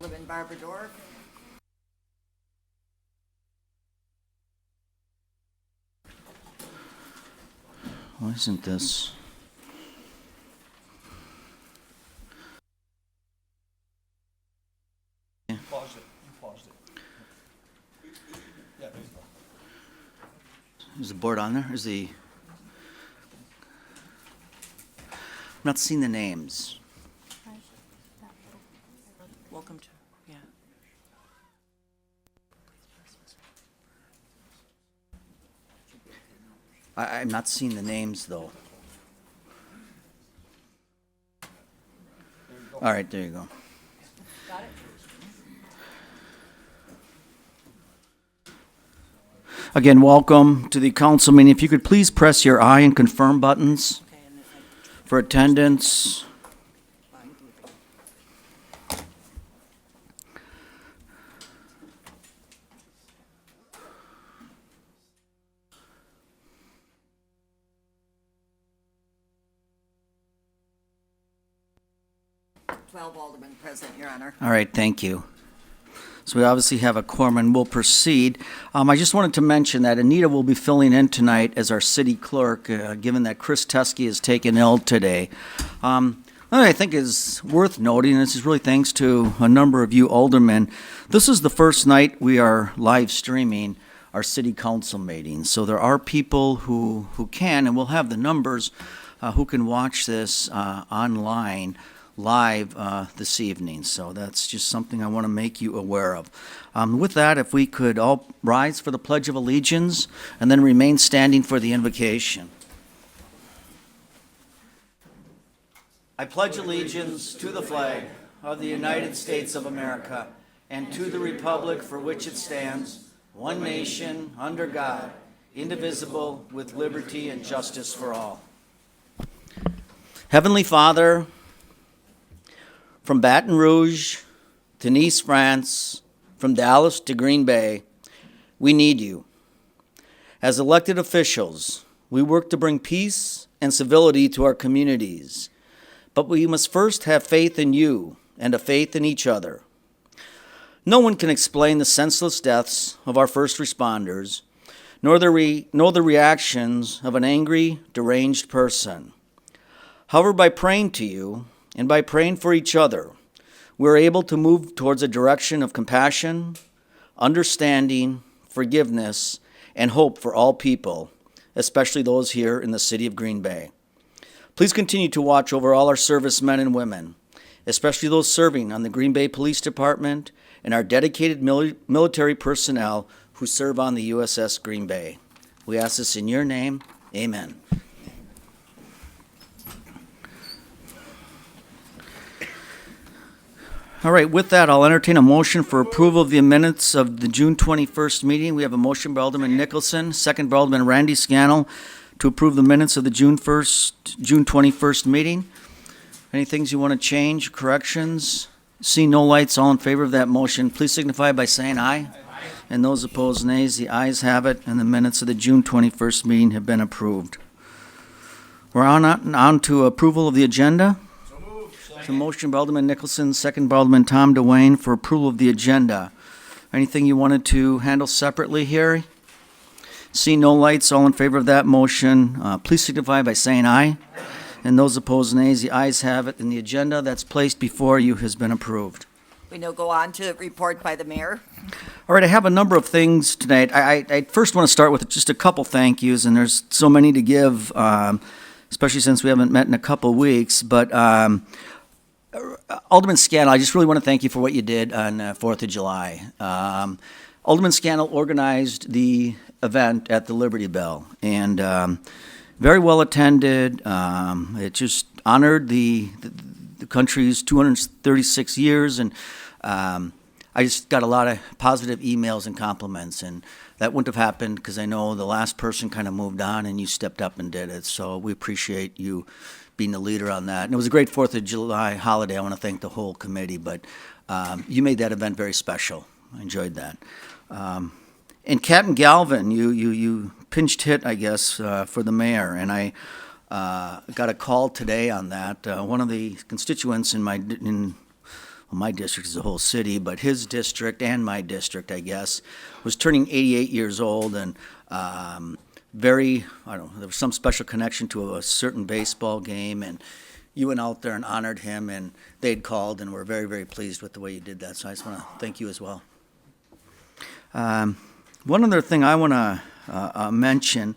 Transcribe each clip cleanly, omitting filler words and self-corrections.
Alderman Barbara Dorff. Why isn't this? Paused it. You paused it. Yeah, there you go. Is the board on there? I'm not seeing the names. Welcome to, yeah. I'm not seeing the names, though. All right, there you go. Got it? Again, welcome to the council meeting. If you could please press your I and confirm buttons Okay, and then for attendance. find you. 12 aldermen present, Your Honor. All right, thank you. So we obviously have a quorum and we'll proceed. I just wanted to mention that Anita will be filling in tonight as our city clerk, given that Chris Teskey is taken ill today. What I think is worth noting, and this is really thanks to a number of you aldermen, this is the first night we are live streaming our city council meetings. So there are people who can, and we'll have the numbers, who can watch this online live this evening. So that's just something I want to make you aware of. With that, if we could all rise for the Pledge of Allegiance and then remain standing for the invocation. I pledge allegiance to the flag of the United States of America and to the republic for which it stands, one nation, under God, indivisible, with liberty and justice for all. Heavenly Father, from Baton Rouge to Nice, France, from Dallas to Green Bay, we need you. As elected officials, we work to bring peace and civility to our communities. But we must first have faith in you and a faith in each other. No one can explain the senseless deaths of our first responders, nor the reactions of an angry, deranged person. However, by praying to you and by praying for each other, we're able to move towards a direction of compassion, understanding, forgiveness, and hope for all people, especially those here in the city of Green Bay. Please continue to watch over all our servicemen and women, especially those serving on the Green Bay Police Department and our dedicated military personnel who serve on the USS Green Bay. We ask this in your name. Amen. All right, with that, I'll entertain a motion for approval of the minutes of the June 21st meeting. We have a motion by Alderman Nicholson, second by Alderman Randy Scannell, to approve the minutes of the June 21st meeting. Any things you want to change, corrections? See no lights, all in favor of that motion, please signify by saying aye. Aye. And those opposed, nays. The ayes have it, and the minutes of the June 21st meeting have been approved. We're on to approval of the agenda. So motion by Alderman Nicholson, second by Alderman Tom DeWayne for approval of the agenda. Anything you wanted to handle separately, Harry? See no lights, all in favor of that motion, please signify by saying aye. And those opposed, nays. The ayes have it, and the agenda that's placed before you has been approved. We now go on to report by the mayor. All right, I have a number of things tonight. I first want to start with just a couple thank yous, and there's so many to give, especially since we haven't met in a couple weeks. But Alderman Scannell, I just really want to thank you for what you did on 4th of July. Alderman Scannell organized the event at the Liberty Bell, and very well attended. It just honored the country's 236 years, and I just got a lot of positive emails and compliments, and that wouldn't have happened because I know the last person kind of moved on and you stepped up and did it, so we appreciate you being the leader on that. And it was a great 4th of July holiday. I want to thank the whole committee, but you made that event very special. I enjoyed that. And Captain Galvin, you pinched hit, I guess, for the mayor, and I got a call today on that. One of the constituents in my district is the whole city, but his district and my district, I guess, was turning 88 years old, and very, I don't know, there was some special connection to a certain baseball game, and you went out there and honored him, and they'd called, and we're very, very pleased with the way you did that. So I just want to thank you as well. One other thing I want to mention.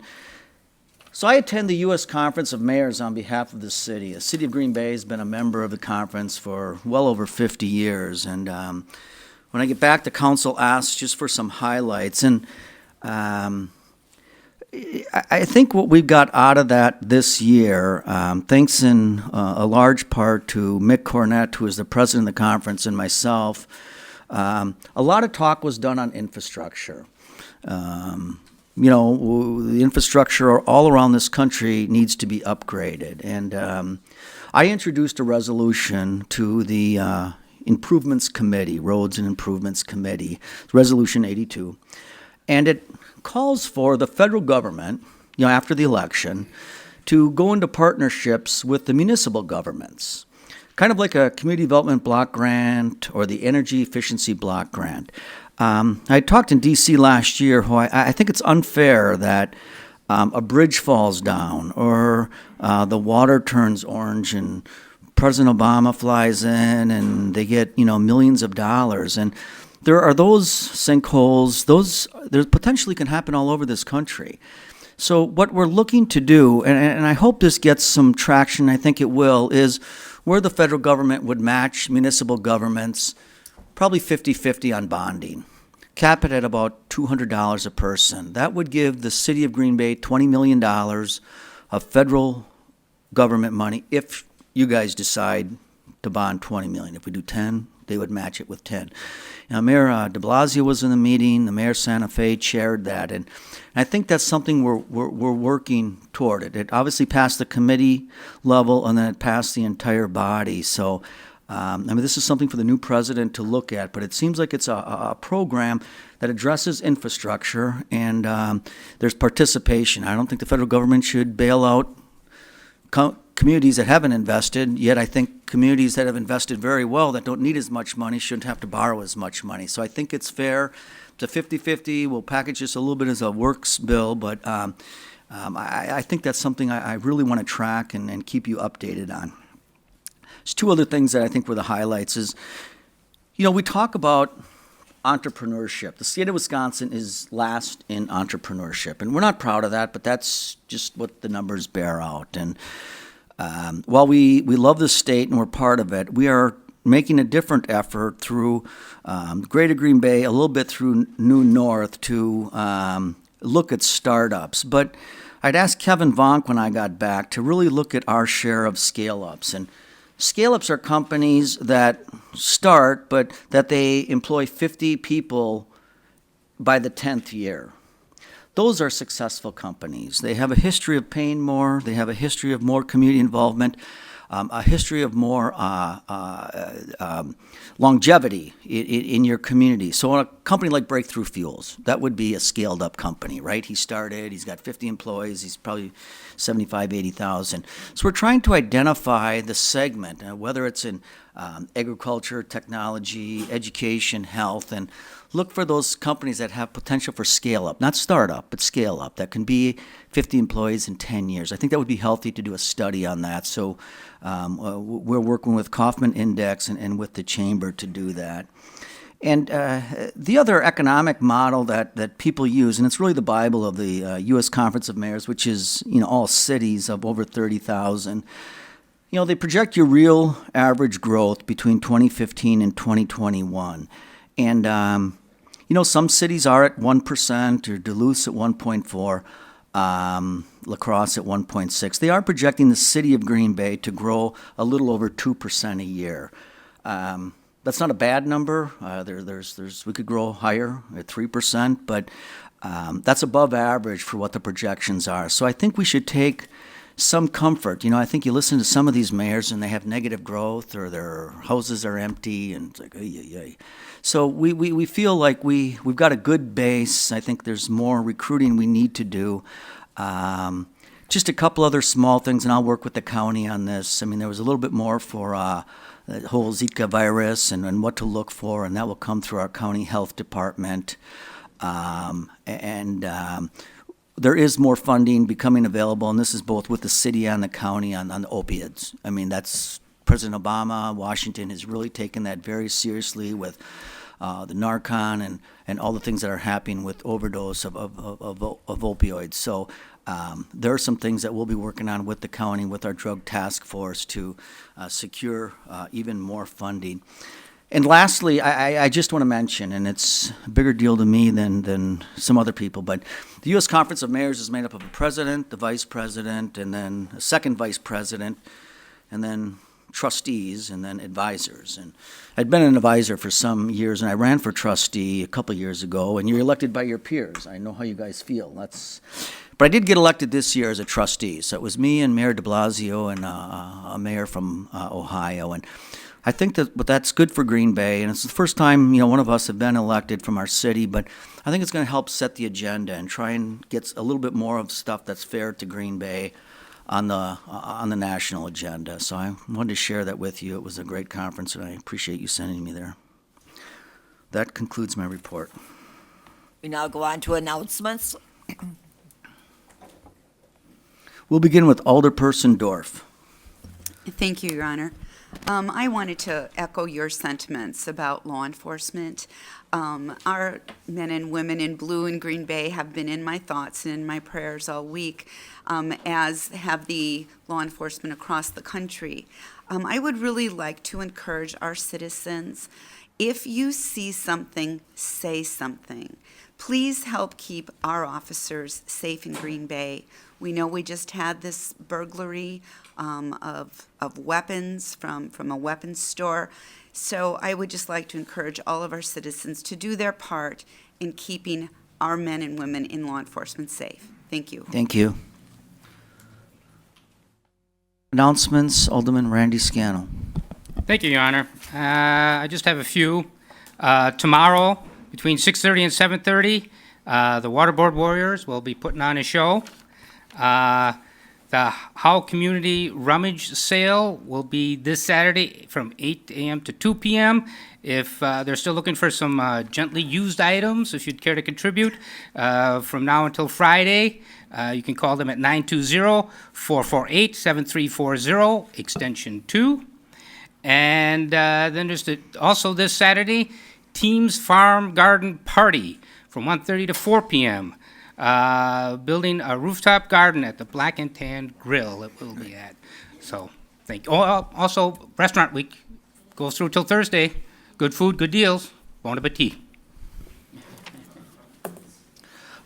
So I attend the U.S. Conference of Mayors on behalf of the city. The city of Green Bay has been a member of the conference for well over 50 years. And when I get back, the council asks just for some highlights. And I think what we've got out of that this year, thanks in a large part to Mick Cornett, who is the president of the conference, and myself, a lot of talk was done on infrastructure. You know, the infrastructure all around this country needs to be upgraded. And I introduced a resolution to the Improvements Committee, Roads and Improvements Committee, Resolution 82. And it calls for the federal government, you know, after the election, to go into partnerships with the municipal governments, kind of like a community development block grant or the energy efficiency block grant. I talked in D.C. last year how I think it's unfair that a bridge falls down or the water turns orange and President Obama flies in and they get, you know, millions of dollars. And there are those sinkholes, there potentially can happen all over this country. So what we're looking to do, and I hope this gets some traction, I think it will, is where the federal government would match municipal governments, probably 50-50 on bonding. Cap it at about $200 a person. That would give the city of Green Bay $20 million of federal government money if you guys decide to bond $20 million. If we do 10, they would match it with 10. Now, Mayor de Blasio was in the meeting. The Mayor of Santa Fe chaired that, and I think that's something we're working toward. It obviously passed the committee level, and then it passed the entire body. So, I mean, this is something for the new president to look at, but it seems like it's a program that addresses infrastructure, and there's participation. I don't think the federal government should bail out communities that haven't invested, yet I think communities that have invested very well that don't need as much money shouldn't have to borrow as much money. So I think it's fair. It's a 50-50. We'll package this a little bit as a works bill, but I think that's something I really want to track and keep you updated on. There's two other things that I think were the highlights is, you know, we talk about entrepreneurship. The state of Wisconsin is last in entrepreneurship, and we're not proud of that, but that's just what the numbers bear out. And while we love the state and we're part of it, we are making a different effort through Greater Green Bay, a little bit through New North to look at startups. But I'd asked Kevin Vonk when I got back to really look at our share of scale-ups. And scale-ups are companies that start, but that they employ 50 people by the 10th year. Those are successful companies. They have a history of paying more. They have a history of more community involvement, a history of more longevity in your community. So a company like Breakthrough Fuels, that would be a scaled-up company, right? He started, he's got 50 employees, he's probably 75, 80,000. So we're trying to identify the segment, whether it's in agriculture, technology, education, health, and look for those companies that have potential for scale-up, not start-up, but scale-up, that can be 50 employees in 10 years. I think that would be healthy to do a study on that. So we're working with Kaufman Index and with the Chamber to do that. And the other economic model that people use, and it's really the Bible of the U.S. Conference of Mayors, which is, you know, all cities of over 30,000. You know, they project your real average growth between 2015 and 2021. And, you know, some cities are at 1%, or Duluth's at 1.4%, La Crosse at 1.6%. They are projecting the city of Green Bay to grow a little over 2% a year. That's not a bad number. We could grow higher at 3%, but that's above average for what the projections are. So I think we should take some comfort. You know, I think you listen to some of these mayors and they have negative growth or their houses are empty and it's like, ay. So we feel like we've got a good base. I think there's more recruiting we need to do. Just a couple other small things, and I'll work with the county on this. I mean, there was a little bit more for the whole Zika virus and what to look for, and that will come through our county health department. There is more funding becoming available, and this is both with the city and the county on the opiates. I mean, that's President Obama, Washington has really taken that very seriously with the Narcan and all the things that are happening with overdose of opioids. So there are some things that we'll be working on with the county, with our drug task force to secure even more funding. And lastly, I just want to mention, and it's a bigger deal to me than some other people, but the U.S. Conference of Mayors is made up of a president, the vice president, and then a second vice president, and then trustees, and then advisors. And I'd been an advisor for some years, and I ran for trustee a couple years ago, and you're elected by your peers. I know how you guys feel. But I did get elected this year as a trustee. So it was me and Mayor de Blasio and a mayor from Ohio. And I think that's good for Green Bay, and it's the first time, one of us have been elected from our city, but I think it's going to help set the agenda and try and get a little bit more of stuff that's fair to Green Bay on the national agenda. So I wanted to share that with you. It was a great conference, and I appreciate you sending me there. That concludes my report. We now go on to announcements. We'll begin with Alderperson Dorf. Thank you, Your Honor. I wanted to echo your sentiments about law enforcement. Our men and women in blue in Green Bay have been in my thoughts and in my prayers all week, as have the law enforcement across the country. I would really like to encourage our citizens, if you see something, say something. Please help keep our officers safe in Green Bay. We know we just had this burglary of weapons from a weapons store. So I would just like to encourage all of our citizens to do their part in keeping our men and women in law enforcement safe. Thank you. Thank you. Announcements, Alderman Randy Scannell. Thank you, Your Honor. I just have a few. Tomorrow, between 6:30 and 7:30, the Waterboard Warriors will be putting on a show. The Howe Community Rummage Sale will be this Saturday from 8 a.m. to 2 p.m. If they're still looking for some gently used items, if you'd care to contribute, from now until Friday, you can call them at 920-448-7340, extension 2. And then there's also this Saturday, Teams Farm Garden Party from 1:30 to 4 p.m. Building a rooftop garden at the Black and Tan Grill it will be at. So, thank you. Oh, also, Restaurant Week goes through till Thursday. Good food, good deals. Bon appetit.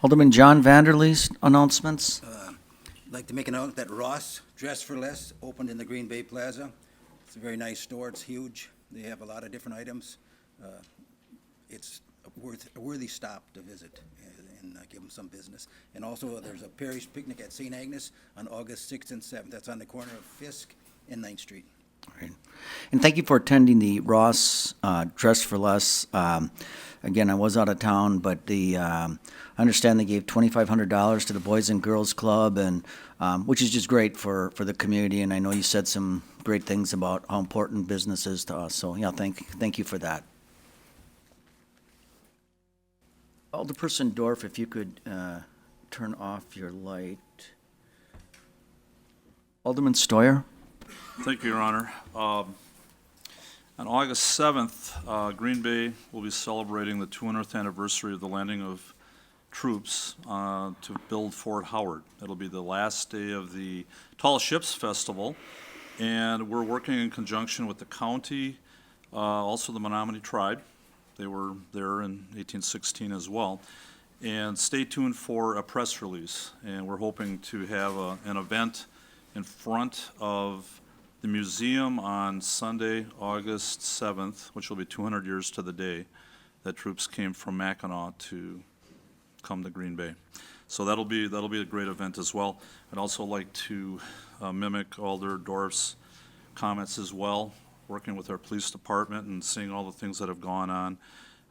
Alderman John Vanderleest, announcements. I'd like to make an announcement that Ross Dress for Less opened in the Green Bay Plaza. It's a very nice store. It's huge. They have a lot of different items. It's a worthy stop to visit and give them some business. And also, there's a parish picnic at St. Agnes on August 6th and 7th. That's on the corner of Fisk and 9th Street. All right. And thank you for attending the Ross Dress for Less. Again, I was out of town, but I understand they gave $2,500 to the Boys and Girls Club, and which is just great for the community. And I know you said some great things about how important business is to us. So yeah, thank you for that. Alderperson Dorf, if you could turn off your light. Alderman Stoyer. Thank you, Your Honor. On August 7th, Green Bay will be celebrating the 200th anniversary of the landing of troops to build Fort Howard. It'll be the last day of the Tall Ships Festival, and we're working in conjunction with the county, also the Menominee Tribe. They were there in 1816 as well. And stay tuned for a press release, and we're hoping to have an event in front of the museum on Sunday, August 7th, which will be 200 years to the day that troops came from Mackinac to come to Green Bay. So that'll be a great event as well. I'd also like to mimic Alder Dorf's comments as well, working with our police department and seeing all the things that have gone on.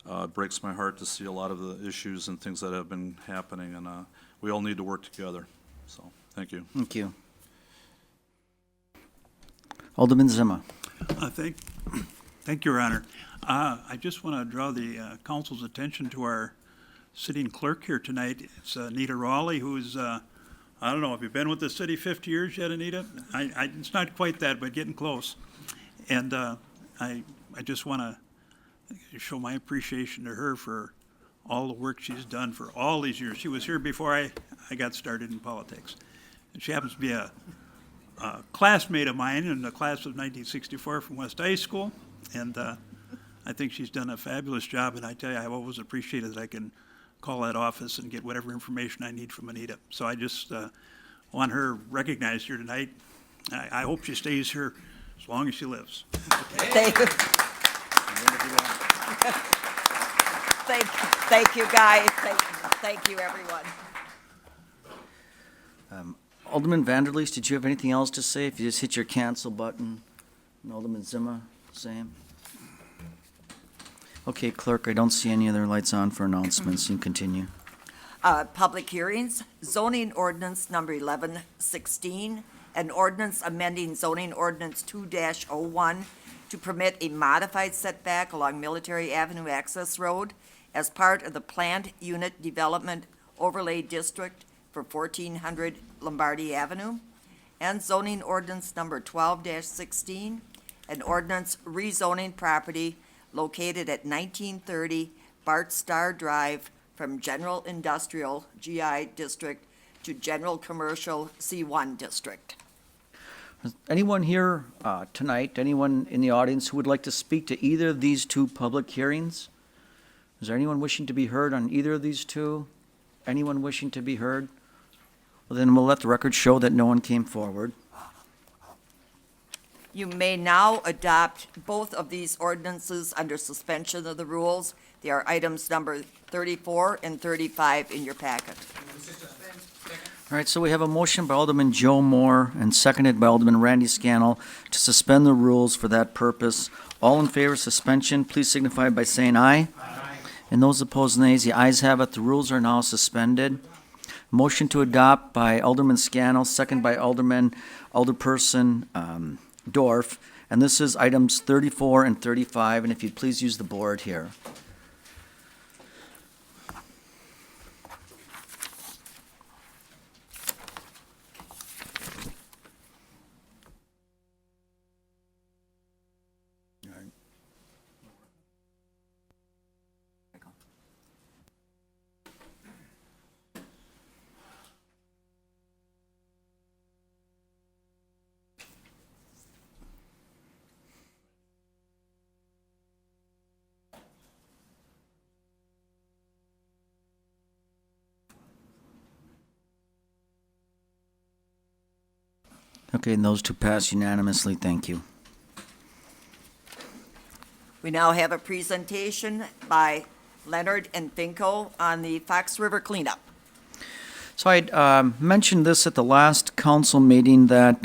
It breaks my heart to see a lot of the issues and things that have been happening, and we all need to work together. So, thank you. Thank you. Alderman Zima. Thank you, Your Honor. I just want to draw the council's attention to our sitting clerk here tonight. It's Anita Raleigh, who's, I don't know, have you been with the city 50 years yet, Anita? It's not quite that, but getting close. And I just want to show my appreciation to her for all the work she's done for all these years. She was here before I got started in politics. And she happens to be a classmate of mine in the class of 1964 from West High School. And I think she's done a fabulous job, and I tell you, I've always appreciated that I can call that office and get whatever information I need from Anita. So I just want her recognized here tonight. I hope she stays here as long as she lives. Thank you. Thank you, guys. Thank you, everyone. Alderman Vanderleest, did you have anything else to say? If you just hit your cancel button. And Alderman Zima, same. Okay, clerk, I don't see any other lights on for announcements. You can continue. Public hearings, zoning ordinance number 1116, an ordinance amending zoning ordinance 2-01 to permit a modified setback along Military Avenue Access Road as part of the planned unit development overlay district for 1400 Lombardy Avenue, and zoning ordinance number 12-16, an ordinance rezoning property located at 1930 Bart Starr Drive from General Industrial GI District to General Commercial C1 District. Anyone here tonight, anyone in the audience who would like to speak to either of these two public hearings? Is there anyone wishing to be heard on either of these two? Anyone wishing to be heard? Well, then we'll let the record show that no one came forward. You may now adopt both of these ordinances under suspension of the rules. They are items number 34 and 35 in your packet. All right, so we have a motion by Alderman Joe Moore and seconded by Alderman Randy Scannell to suspend the rules for that purpose. All in favor of suspension, please signify by saying aye. Aye. And those opposed, nays. The ayes have it. The rules are now suspended. Motion to adopt by Alderman Scannell, second by Alderperson Dorf, and this is items 34 and 35, and if you'd please use the board here. Okay, and those two pass unanimously. Thank you. We now have a presentation by Leonard and Finko on the Fox River cleanup. So I mentioned this at the last council meeting that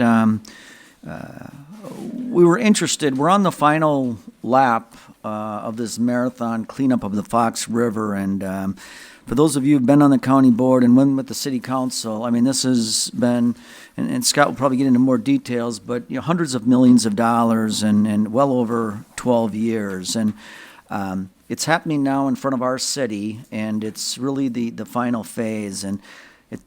we were interested. We're on the final lap of this marathon cleanup of the Fox River, and for those of you who've been on the county board and been with the city council, I mean, this has been, and Scott will probably get into more details, but hundreds of millions of dollars and well over 12 years. And it's happening now in front of our city, and it's really the final phase. And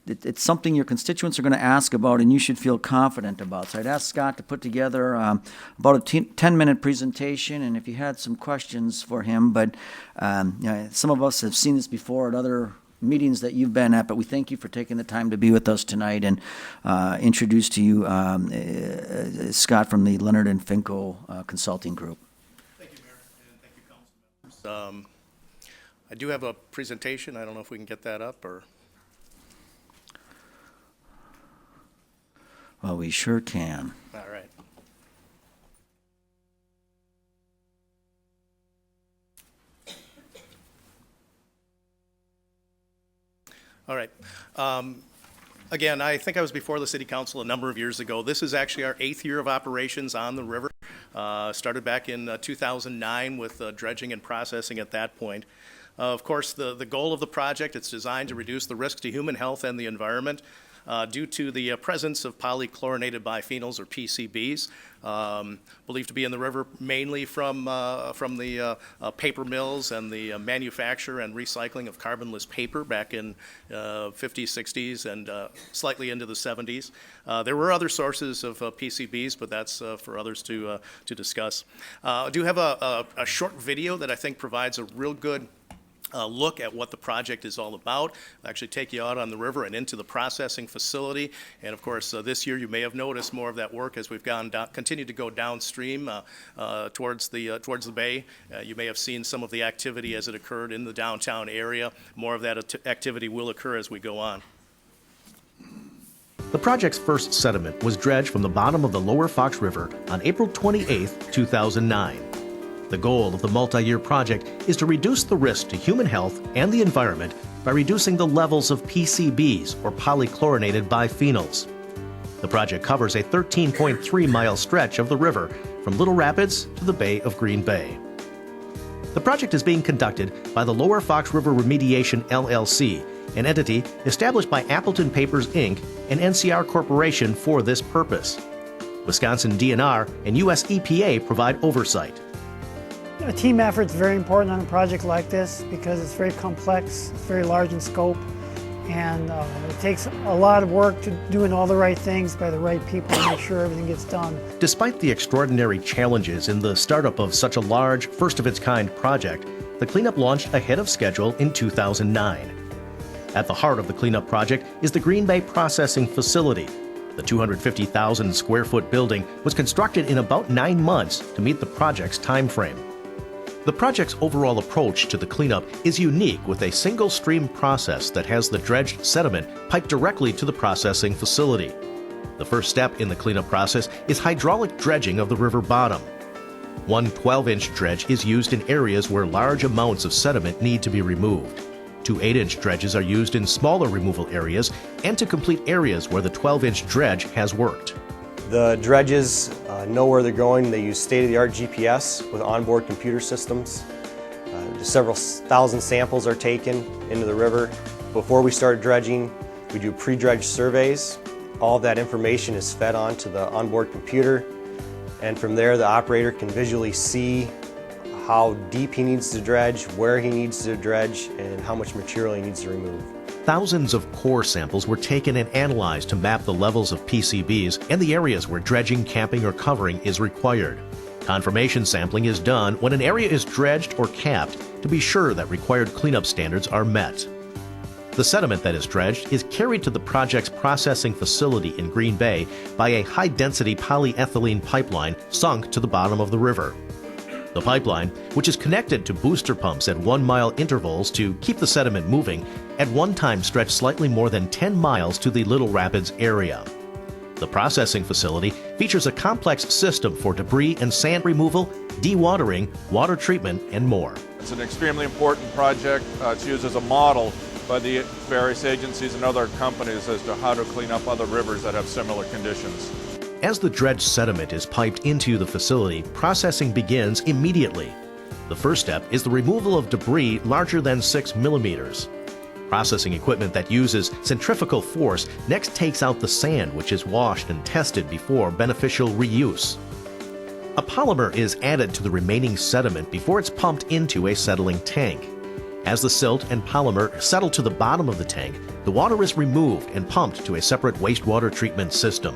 it's something your constituents are going to ask about, and you should feel confident about. So I'd ask Scott to put together about a 10-minute presentation, and if you had some questions for him. But some of us have seen this before at other meetings that you've been at, but we thank you for taking the time to be with us tonight and introduce to you Scott from the Leonard and Finko Consulting Group. Thank you, Mayor, and thank you, council members. I do have a presentation. I don't know if we can get that up or. Well, we sure can. All right. All right. Again, I think I was before the city council a number of years ago. This is actually our 8th year of operations on the river. Started back in 2009 with dredging and processing at that point. Of course, the goal of the project, it's designed to reduce the risk to human health and the environment. due to the presence of polychlorinated biphenyls, or PCBs, believed to be in the river mainly from the paper mills and the manufacture and recycling of carbonless paper back in 50s, 60s, and slightly into the 70s. There were other sources of PCBs, but that's for others to discuss. I do have a short video that I think provides a real good look at what the project is all about. I'll actually take you out on the river and into the processing facility. And of course, this year you may have noticed more of that work as we've continued to go downstream towards the bay. You may have seen some of the activity as it occurred in the downtown area. More of that activity will occur as we go on. The project's first sediment was dredged from the bottom of the Lower Fox River on April 28, 2009. The goal of the multi-year project is to reduce the risk to human health and the environment by reducing the levels of PCBs, or polychlorinated biphenyls. The project covers a 13.3-mile stretch of the river from Little Rapids to the Bay of Green Bay. The project is being conducted by the Lower Fox River Remediation LLC, an entity established by Appleton Papers, Inc. and NCR Corporation for this purpose. Wisconsin DNR and U.S. EPA provide oversight. A team effort is very important on a project like this because it's very complex, it's very large in scope, and it takes a lot of work to doing all the right things by the right people to make sure everything gets done. Despite the extraordinary challenges in the startup of such a large, first-of-its-kind project, the cleanup launched ahead of schedule in 2009. At the heart of the cleanup project is the Green Bay Processing Facility. The 250,000 square foot building was constructed in about 9 months to meet the project's time frame. The project's overall approach to the cleanup is unique, with a single stream process that has the dredged sediment piped directly to the processing facility. The first step in the cleanup process is hydraulic dredging of the river bottom. One 12-inch dredge is used in areas where large amounts of sediment need to be removed. 2 8-inch dredges are used in smaller removal areas and to complete areas where the 12-inch dredge has worked. The dredges know where they're going. They use state-of-the-art GPS with onboard computer systems. Several thousand samples are taken into the river. Before we start dredging, we do pre-dredge surveys. All of that information is fed onto the onboard computer, and from there the operator can visually see how deep he needs to dredge, where he needs to dredge, and how much material he needs to remove. Thousands of core samples were taken and analyzed to map the levels of PCBs and the areas where dredging, capping, or covering is required. Confirmation sampling is done when an area is dredged or capped to be sure that required cleanup standards are met. The sediment that is dredged is carried to the project's processing facility in Green Bay by a high-density polyethylene pipeline sunk to the bottom of the river. The pipeline, which is connected to booster pumps at 1-mile intervals to keep the sediment moving, at one time stretched slightly more than 10 miles to the Little Rapids area. The processing facility features a complex system for debris and sand removal, dewatering, water treatment, and more. It's an extremely important project. It's used as a model by the various agencies and other companies as to how to clean up other rivers that have similar conditions. As the dredged sediment is piped into the facility, processing begins immediately. The first step is the removal of debris larger than 6 millimeters. Processing equipment that uses centrifugal force next takes out the sand, which is washed and tested before beneficial reuse. A polymer is added to the remaining sediment before it's pumped into a settling tank. As the silt and polymer settle to the bottom of the tank, the water is removed and pumped to a separate wastewater treatment system.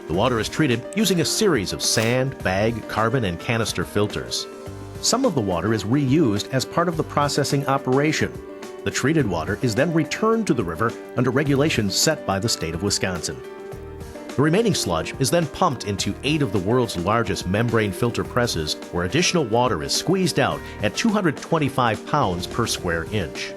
The water is treated using a series of sand, bag, carbon, and canister filters. Some of the water is reused as part of the processing operation. The treated water is then returned to the river under regulations set by the state of Wisconsin. The remaining sludge is then pumped into 8 of the world's largest membrane filter presses, where additional water is squeezed out at 225 pounds per square inch.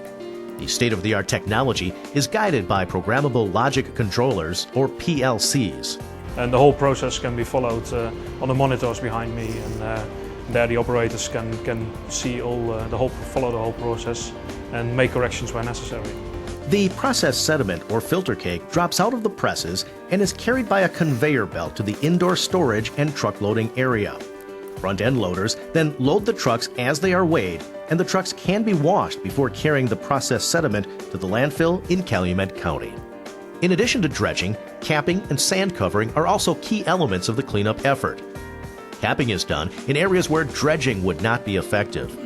The state-of-the-art technology is guided by programmable logic controllers, or PLCs. And the whole process can be followed on the monitors behind me, and there the operators can see follow the whole process and make corrections where necessary. The processed sediment or filter cake drops out of the presses and is carried by a conveyor belt to the indoor storage and truck loading area. Front-end loaders then load the trucks as they are weighed, and the trucks can be washed before carrying the processed sediment to the landfill in Calumet County. In addition to dredging, capping and sand covering are also key elements of the cleanup effort. Capping is done in areas where dredging would not be effective.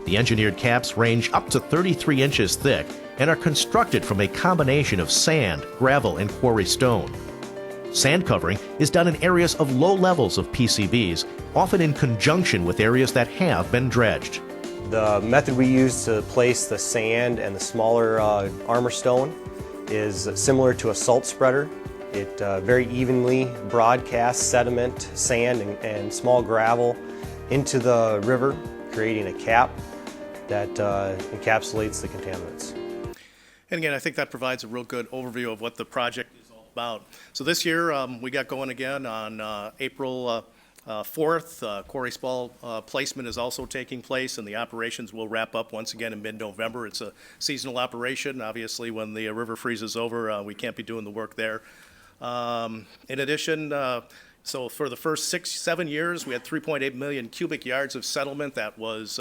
The engineered caps range up to 33 inches thick and are constructed from a combination of sand, gravel, and quarry stone. Sand covering is done in areas of low levels of PCBs, often in conjunction with areas that have been dredged. The method we use to place the sand and the smaller armor stone is similar to a salt spreader. It very evenly broadcasts sediment, sand, and small gravel into the river, creating a cap that encapsulates the contaminants. And again, I think that provides a real good overview of what the project is all about. So this year, we got going again on April 4th. Quarry Spall placement is also taking place, and the operations will wrap up once again in mid-November. It's a seasonal operation. Obviously, when the river freezes over, we can't be doing the work there. In addition, so for the first 6-7 years, we had 3.8 million cubic yards of settlement that was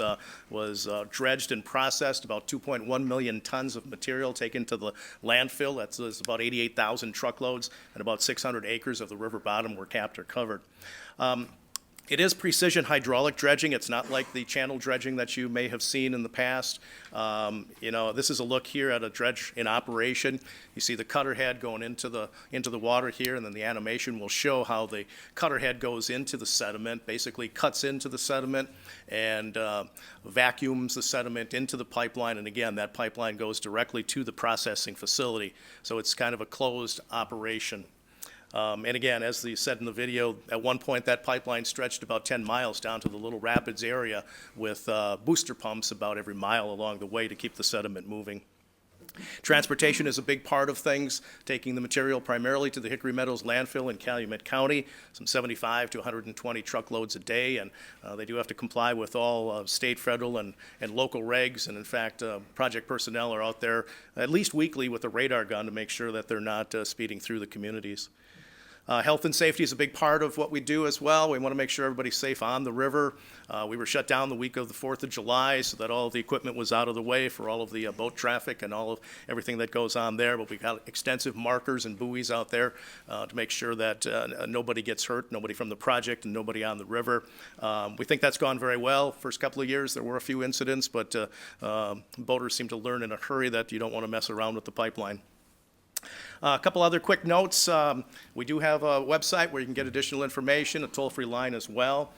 dredged and processed, about 2.1 million tons of material taken to the landfill. That's about 88,000 truckloads, and about 600 acres of the river bottom were capped or covered. It is precision hydraulic dredging. It's not like the channel dredging that you may have seen in the past. This is a look here at a dredge in operation. You see the cutter head going into the water here, and then the animation will show how the cutter head goes into the sediment, basically cuts into the sediment and vacuums the sediment into the pipeline. And again, that pipeline goes directly to the processing facility. So it's kind of a closed operation. And again, as they said in the video, at one point that pipeline stretched about 10 miles down to the Little Rapids area with booster pumps about every mile along the way to keep the sediment moving. Transportation is a big part of things, taking the material primarily to the Hickory Meadows landfill in Calumet County, some 75 to 120 truckloads a day, and they do have to comply with all state, federal, and local regs, and in fact, project personnel are out there at least weekly with a radar gun to make sure that they're not speeding through the communities. Health and safety is a big part of what we do as well. We want to make sure everybody's safe on the river. We were shut down the week of the 4th of July so that all of the equipment was out of the way for all of the boat traffic and all of everything that goes on there. But we've got extensive markers and buoys out there to make sure that nobody gets hurt, nobody from the project and nobody on the river. We think that's gone very well. First couple of years there were a few incidents, but boaters seem to learn in a hurry that you don't want to mess around with the pipeline. A couple other quick notes. We do have a website where you can get additional information, a toll-free line as well.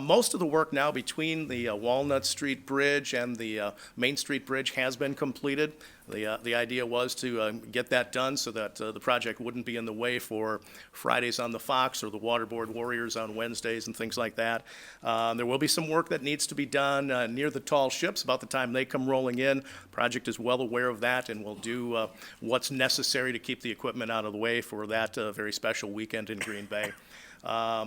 Most of the work now between the Walnut Street Bridge and the Main Street Bridge has been completed. The idea was to get that done so that the project wouldn't be in the way for Fridays on the Fox or the Waterboard Warriors on Wednesdays and things like that. There will be some work that needs to be done near the tall ships about the time they come rolling in. Project is well aware of that and will do what's necessary to keep the equipment out of the way for that very special weekend in Green Bay.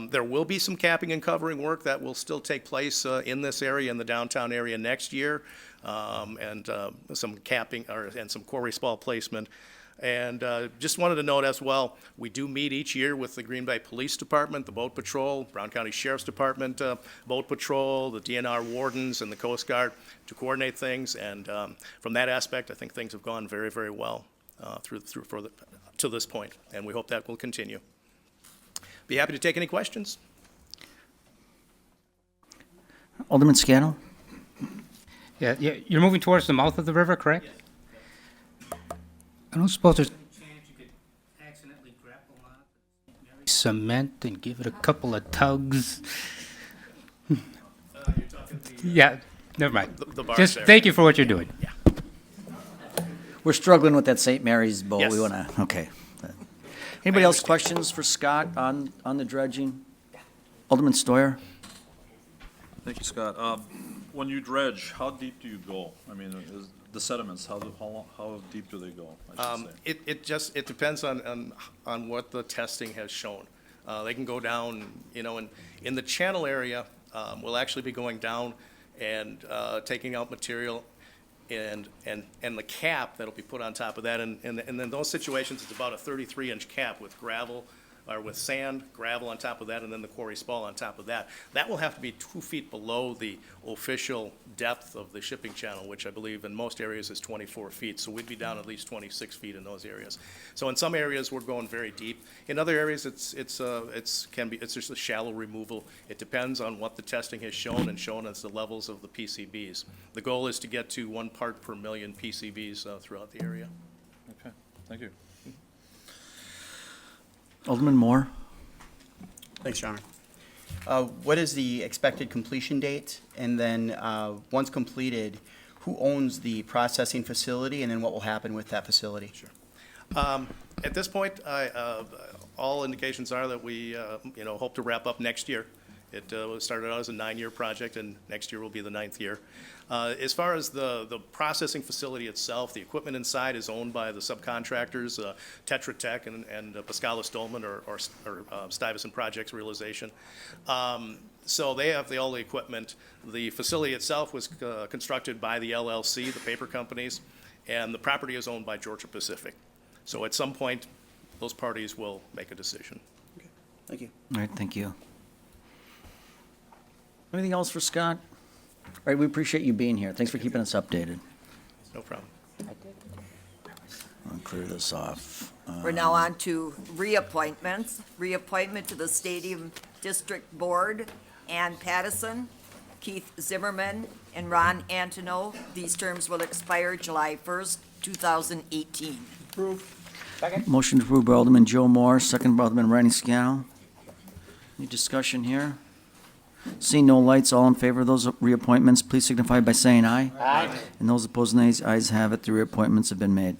There will be some capping and covering work that will still take place in this area, in the downtown area next year, and some capping and some quarry spall placement. And just wanted to note as well, we do meet each year with the Green Bay Police Department, the Boat Patrol, Brown County Sheriff's Department, Boat Patrol, the DNR wardens, and the Coast Guard to coordinate things. And from that aspect, I think things have gone very, very well to this point, and we hope that will continue. Be happy to take any questions. Alderman Scannell? Yeah, you're moving towards the mouth of the river, correct? I don't suppose there's any chance you could accidentally grapple on cement and give it a couple of tugs? Yeah, never mind. The bar Just there. thank you for what you're doing. Yeah. We're struggling with that St. Mary's boat. Yes. We want to, okay. Anybody else questions for Scott on the dredging? Alderman Stoyer? Thank you, Scott. When you dredge, how deep do you go? I mean, the sediments, how deep do they go? I should say. It depends on what the testing has shown. They can go down, in the channel area, we'll actually be going down and taking out material and the cap that'll be put on top of that. And in those situations, it's about a 33-inch cap with gravel or with sand, gravel on top of that, and then the quarry spall on top of that. That will have to be 2 feet below the official depth of the shipping channel, which I believe in most areas is 24 feet. So we'd be down at least 26 feet in those areas. So in some areas, we're going very deep. In other areas, it's just a shallow removal. It depends on what the testing has shown and shown as the levels of the PCBs. The goal is to get to 1 part per million PCBs throughout the area. Okay, thank you. Alderman Moore? Thanks, Your Honor. What is the expected completion date? And then, once completed, who owns the processing facility, and then what will happen with that facility? Sure. At this point, all indications are that we, hope to wrap up next year. It was started out as a 9-year project, and next year will be the 9th year. As far as the processing facility itself, the equipment inside is owned by the subcontractors, Tetra Tech and Pascalis Dolman or Stuyvesant Projects Realization. So they have all the equipment. The facility itself was constructed by the LLC, the paper companies, and the property is owned by Georgia Pacific. So at some point, those parties will make a decision. Okay. Thank you. All right, thank you. Anything else for Scott? All right, we appreciate you being here. Thanks for keeping us updated. No problem. I'll clear this off. We're now on to reappointments. Reappointment to the Stadium District Board, Ann Pattison, Keith Zimmerman, and Ron Antono. These terms will expire July 1st, 2018. Motion to approve by Alderman Joe Moore, second by Alderman Randy Scannell. Any discussion here? Seeing no lights, all in favor of those reappointments, please signify by saying aye. Aye. And those opposed, nays. Ayes have it. The reappointments have been made.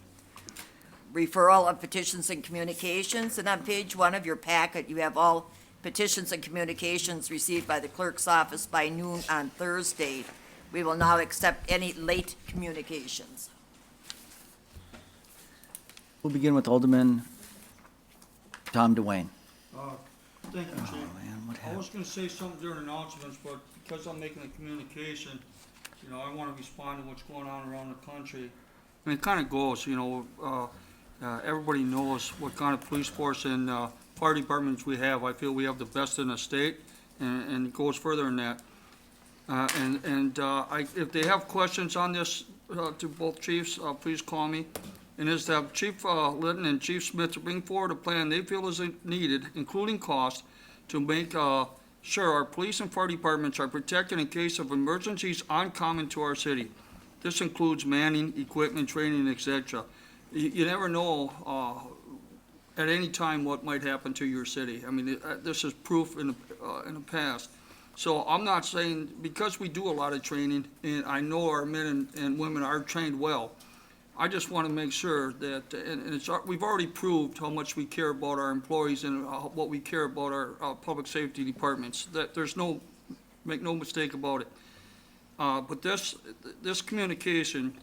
Referral of petitions and communications, and on page 1 of your packet, you have all petitions and communications received by the clerk's office by noon on Thursday. We will now accept any late communications. We'll begin with Alderman Tom Dwayne. Thank you, Chief. Man, what I was gonna say something during announcements, but because I'm making a communication, I wanna respond to what's going on around the country. And it kinda goes, everybody knows what kind of police force and, fire departments we have. I feel we have the best in the state, and it goes further than that. If they have questions on this, to both chiefs, please call me. And is to have Chief Litton and Chief Smith to bring forward a plan they feel is needed, including cost, to make sure our police and fire departments are protected in case of emergencies uncommon to our city. This includes manning, equipment, training, etc. You never know at any time what might happen to your city. I mean, this is proof in the past. So I'm not saying, because we do a lot of training, and I know our men and women are trained well, I just want to make sure that, we've already proved how much we care about our employees and what we care about our public safety departments. That make no mistake about it. But this communication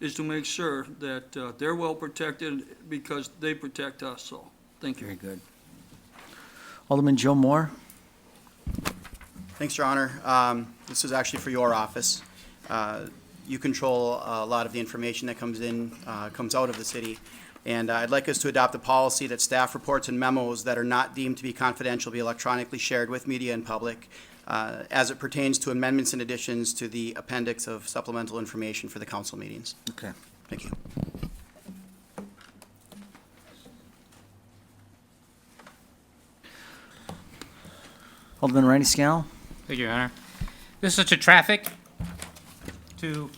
is to make sure that they're well protected because they protect us. So, thank you. Very good. Alderman Joe Moore. Thanks, Your Honor. This is actually for your office. You control a lot of the information that comes out of the city. And I'd like us to adopt a policy that staff reports and memos that are not deemed to be confidential be electronically shared with media and public as it pertains to amendments and additions to the appendix of supplemental information for the council meetings. Okay. Thank you. Alderman Randy Scannell. Thank you, Your Honor. This is to traffic to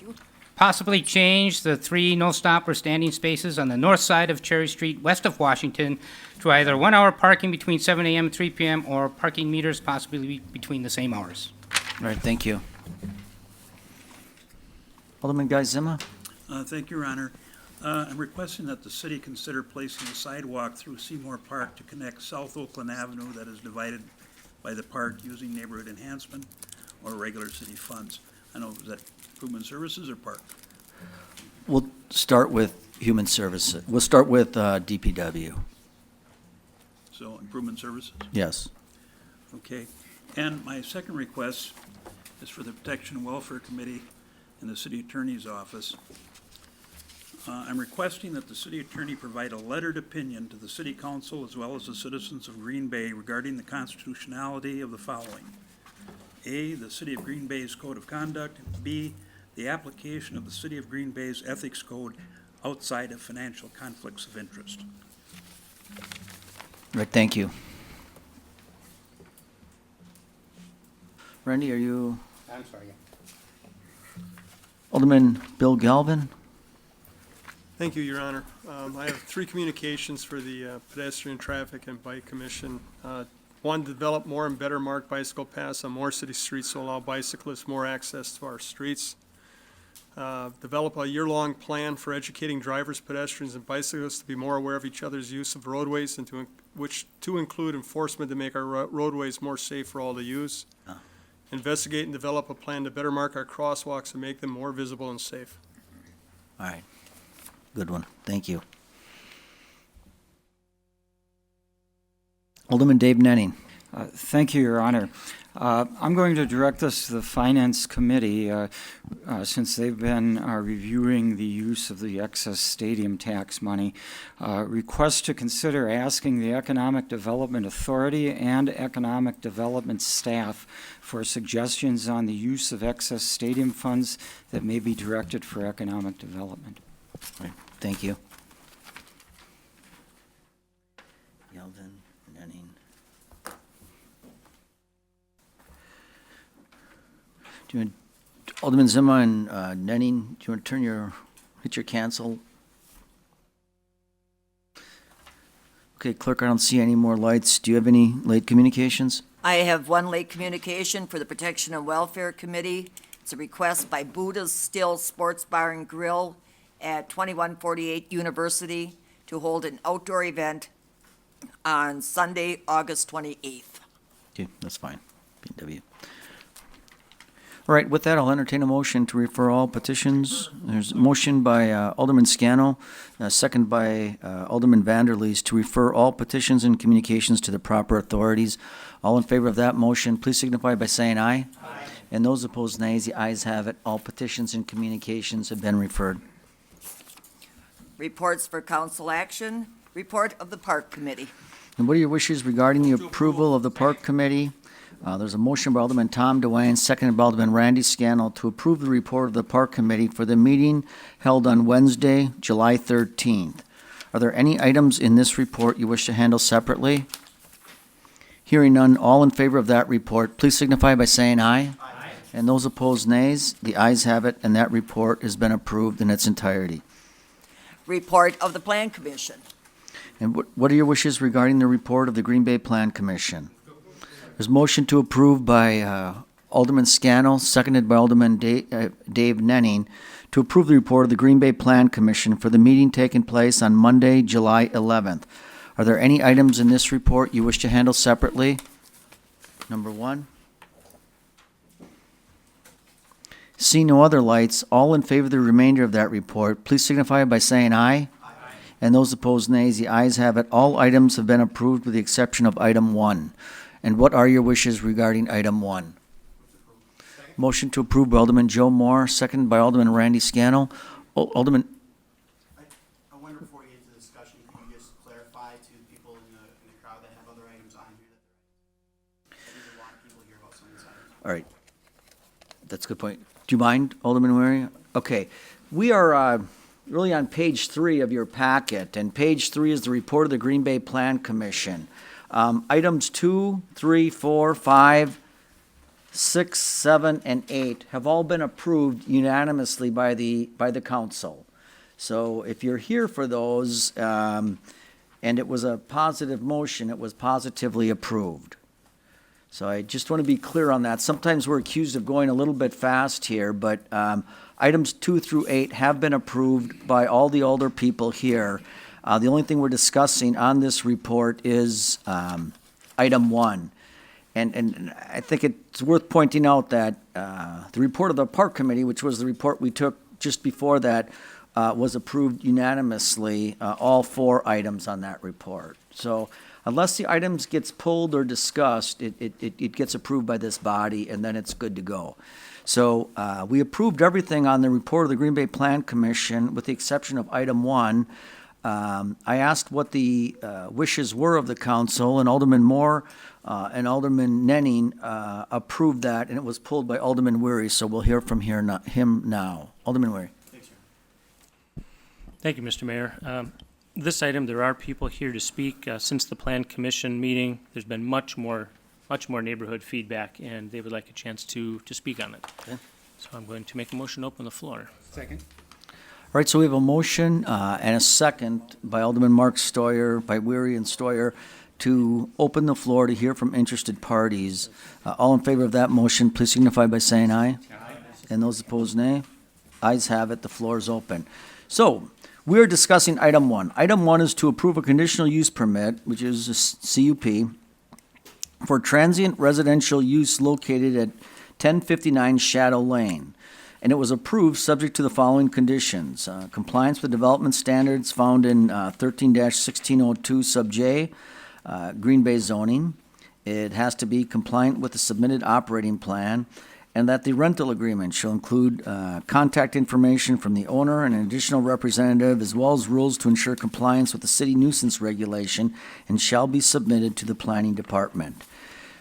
possibly change the 3 no-stop or standing spaces on the north side of Cherry Street, west of Washington, to either 1-hour parking between 7 a.m. and 3 p.m. or parking meters possibly between the same hours. All right, thank you. Alderman Guy Zima. Thank you, Your Honor. I'm requesting that the city consider placing a sidewalk through Seymour Park to connect South Oakland Avenue that is divided by the park using neighborhood enhancement or regular city funds. I know, is that Improvement Services or Park? We'll start with Human Services. We'll start with DPW. So Improvement Services? Yes. Okay. And my second request is for the Protection and Welfare Committee and the City Attorney's Office. I'm requesting that the city attorney provide a lettered opinion to the city council as well as the citizens of Green Bay regarding the constitutionality of the following. A, the city of Green Bay's code of conduct. B, the application of the city of Green Bay's ethics code outside of financial conflicts of interest. Right, thank you. Randy, are you? I'm sorry. Alderman Bill Galvin? Thank you, Your Honor. I have three communications for the Pedestrian Traffic and Bike Commission. One, develop more and better marked bicycle paths on more city streets to allow bicyclists more access to our streets. Develop a year-long plan for educating drivers, pedestrians, and bicyclists to be more aware of each other's use of roadways and to include enforcement to make our roadways more safe for all to use. Investigate and develop a plan to better mark our crosswalks and make them more visible and safe. All right. Good one. Thank you. Alderman Dave Nenning. Thank you, Your Honor. I'm going to direct this to the Finance Committee since they've been reviewing the use of the excess stadium tax money. Request to consider asking the Economic Development Authority and Economic Development staff for suggestions on the use of excess stadium funds that may be directed for economic development. Right. Thank you. Yeldon, Nenning. Do you want, Alderman Zima and Nenning, do you want to hit your cancel? Okay, clerk, I don't see any more lights. Do you have any late communications? I have one late communication for the Protection and Welfare Committee. It's a request by Buddha's Still Sports Bar and Grill at 2148 University to hold an outdoor event on Sunday, August 28th. Okay, that's fine. PW. All right, with that, I'll entertain a motion to refer all petitions. There's a motion by Alderman Scannell, second by Alderman Vanderleest to refer all petitions and communications to the proper authorities. All in favor of that motion, please signify by saying aye. Aye. And those opposed, nays. The ayes have it. All petitions and communications have been referred. Reports for council action. Report of the Park Committee. And what are your wishes regarding the approval of the Park Committee? There's a motion by Alderman Tom DeWayne, seconded by Alderman Randy Scannell to approve the report of the Park Committee for the meeting held on Wednesday, July 13th. Are there any items in this report you wish to handle separately? Hearing none, all in favor of that report, please signify by saying aye. Aye. And those opposed, nays. The ayes have it, and that report has been approved in its entirety. Report of the Plan Commission. And what are your wishes regarding the report of the Green Bay Plan Commission? There's a motion to approve by Alderman Scannell, seconded by Alderman Dave Nenning, to approve the report of the Green Bay Plan Commission for the meeting taking place on Monday, July 11th. Are there any items in this report you wish to handle separately? Number one. See no other lights. All in favor of the remainder of that report, please signify by saying aye. Aye. And those opposed, nays. The ayes have it. All items have been approved with the exception of item 1. And what are your wishes regarding item 1? Motion to approve by Alderman Joe Moore, seconded by Alderman Randy Scannell. Alderman, I wonder before we get into the discussion, can you just clarify to people in the crowd that have other items on here that there's a lot of people here about some of these items. all right. That's a good point. Do you mind, Alderman Wary? Okay. We are really on page 3 of your packet, and page 3 is the report of the Green Bay Plan Commission. Items 2, 3, 4, 5, 6, 7, and 8 have all been approved unanimously by the council. So if you're here for those, and it was a positive motion, it was positively approved. So I just want to be clear on that. Sometimes we're accused of going a little bit fast here, but items 2 through 8 have been approved by all the older people here. The only thing we're discussing on this report is item 1. And I think it's worth pointing out that the report of the Park Committee, which was the report we took just before that, was approved unanimously, all 4 items on that report. So unless the items gets pulled or discussed, it gets approved by this body, and then it's good to go. So we approved everything on the report of the Green Bay Plan Commission with the exception of item 1. I asked what the wishes were of the council, and Alderman Moore and Alderman Nenning approved that, and it was pulled by Alderman Weary, so we'll hear from him now. Alderman Weary. Thank you, Mr. Mayor. This item, there are people here to speak. Since the Plan Commission meeting, there's been much more neighborhood feedback, and they would like a chance to speak on it. Okay. So I'm going to make a motion to open the floor. Second. All right, so we have a motion and a second by Alderman Mark Stoyer, by Weary and Stoyer, to open the floor to hear from interested parties. All in favor of that motion, please signify by saying aye. Aye. And those opposed, nay. Ayes have it, the floor is open. So, we are discussing item 1. Item 1 is to approve a conditional use permit, which is a CUP, for transient residential use located at 1059 Shadow Lane. And it was approved subject to the following conditions. Compliance with development standards found in 13-1602 sub J, Green Bay zoning. It has to be compliant with the submitted operating plan, and that the rental agreement shall include contact information from the owner and an additional representative, as well as rules to ensure compliance with the city nuisance regulation, and shall be submitted to the planning department.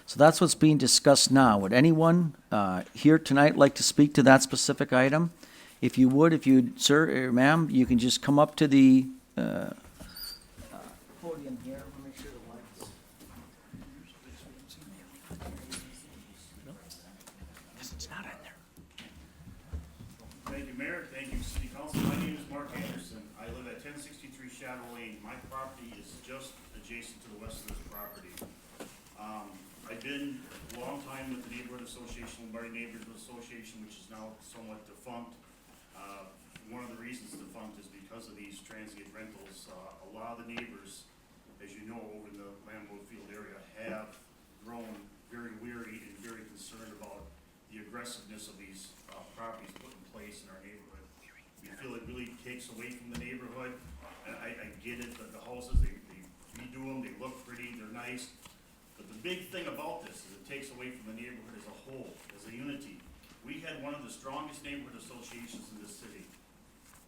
So that's what's being discussed now. Would anyone here tonight like to speak to that specific item? If you would, sir or ma'am, you can just come up to the podium here. Let me make sure the lights. It's not in there. Thank you, Mayor. Thank you, City Council. My name is Mark Anderson. I live at 1063 Shadow Lane. My property is just adjacent to the west of this property. I've been a long time with the Neighborhood Association, Lombardi Neighborhood Association, which is now somewhat defunct. One of the reasons it's defunct is because of these transient rentals. A lot of the neighbors, as you know, over in the Lambeau Field area have grown very weary and very concerned about the aggressiveness of these properties put in place in our neighborhood. We feel it really takes away from the neighborhood. I get it, that the houses, they redo them, they look pretty, they're nice. But the big thing about this is it takes away from the neighborhood as a whole, as a unity. We had one of the strongest neighborhood associations in this city.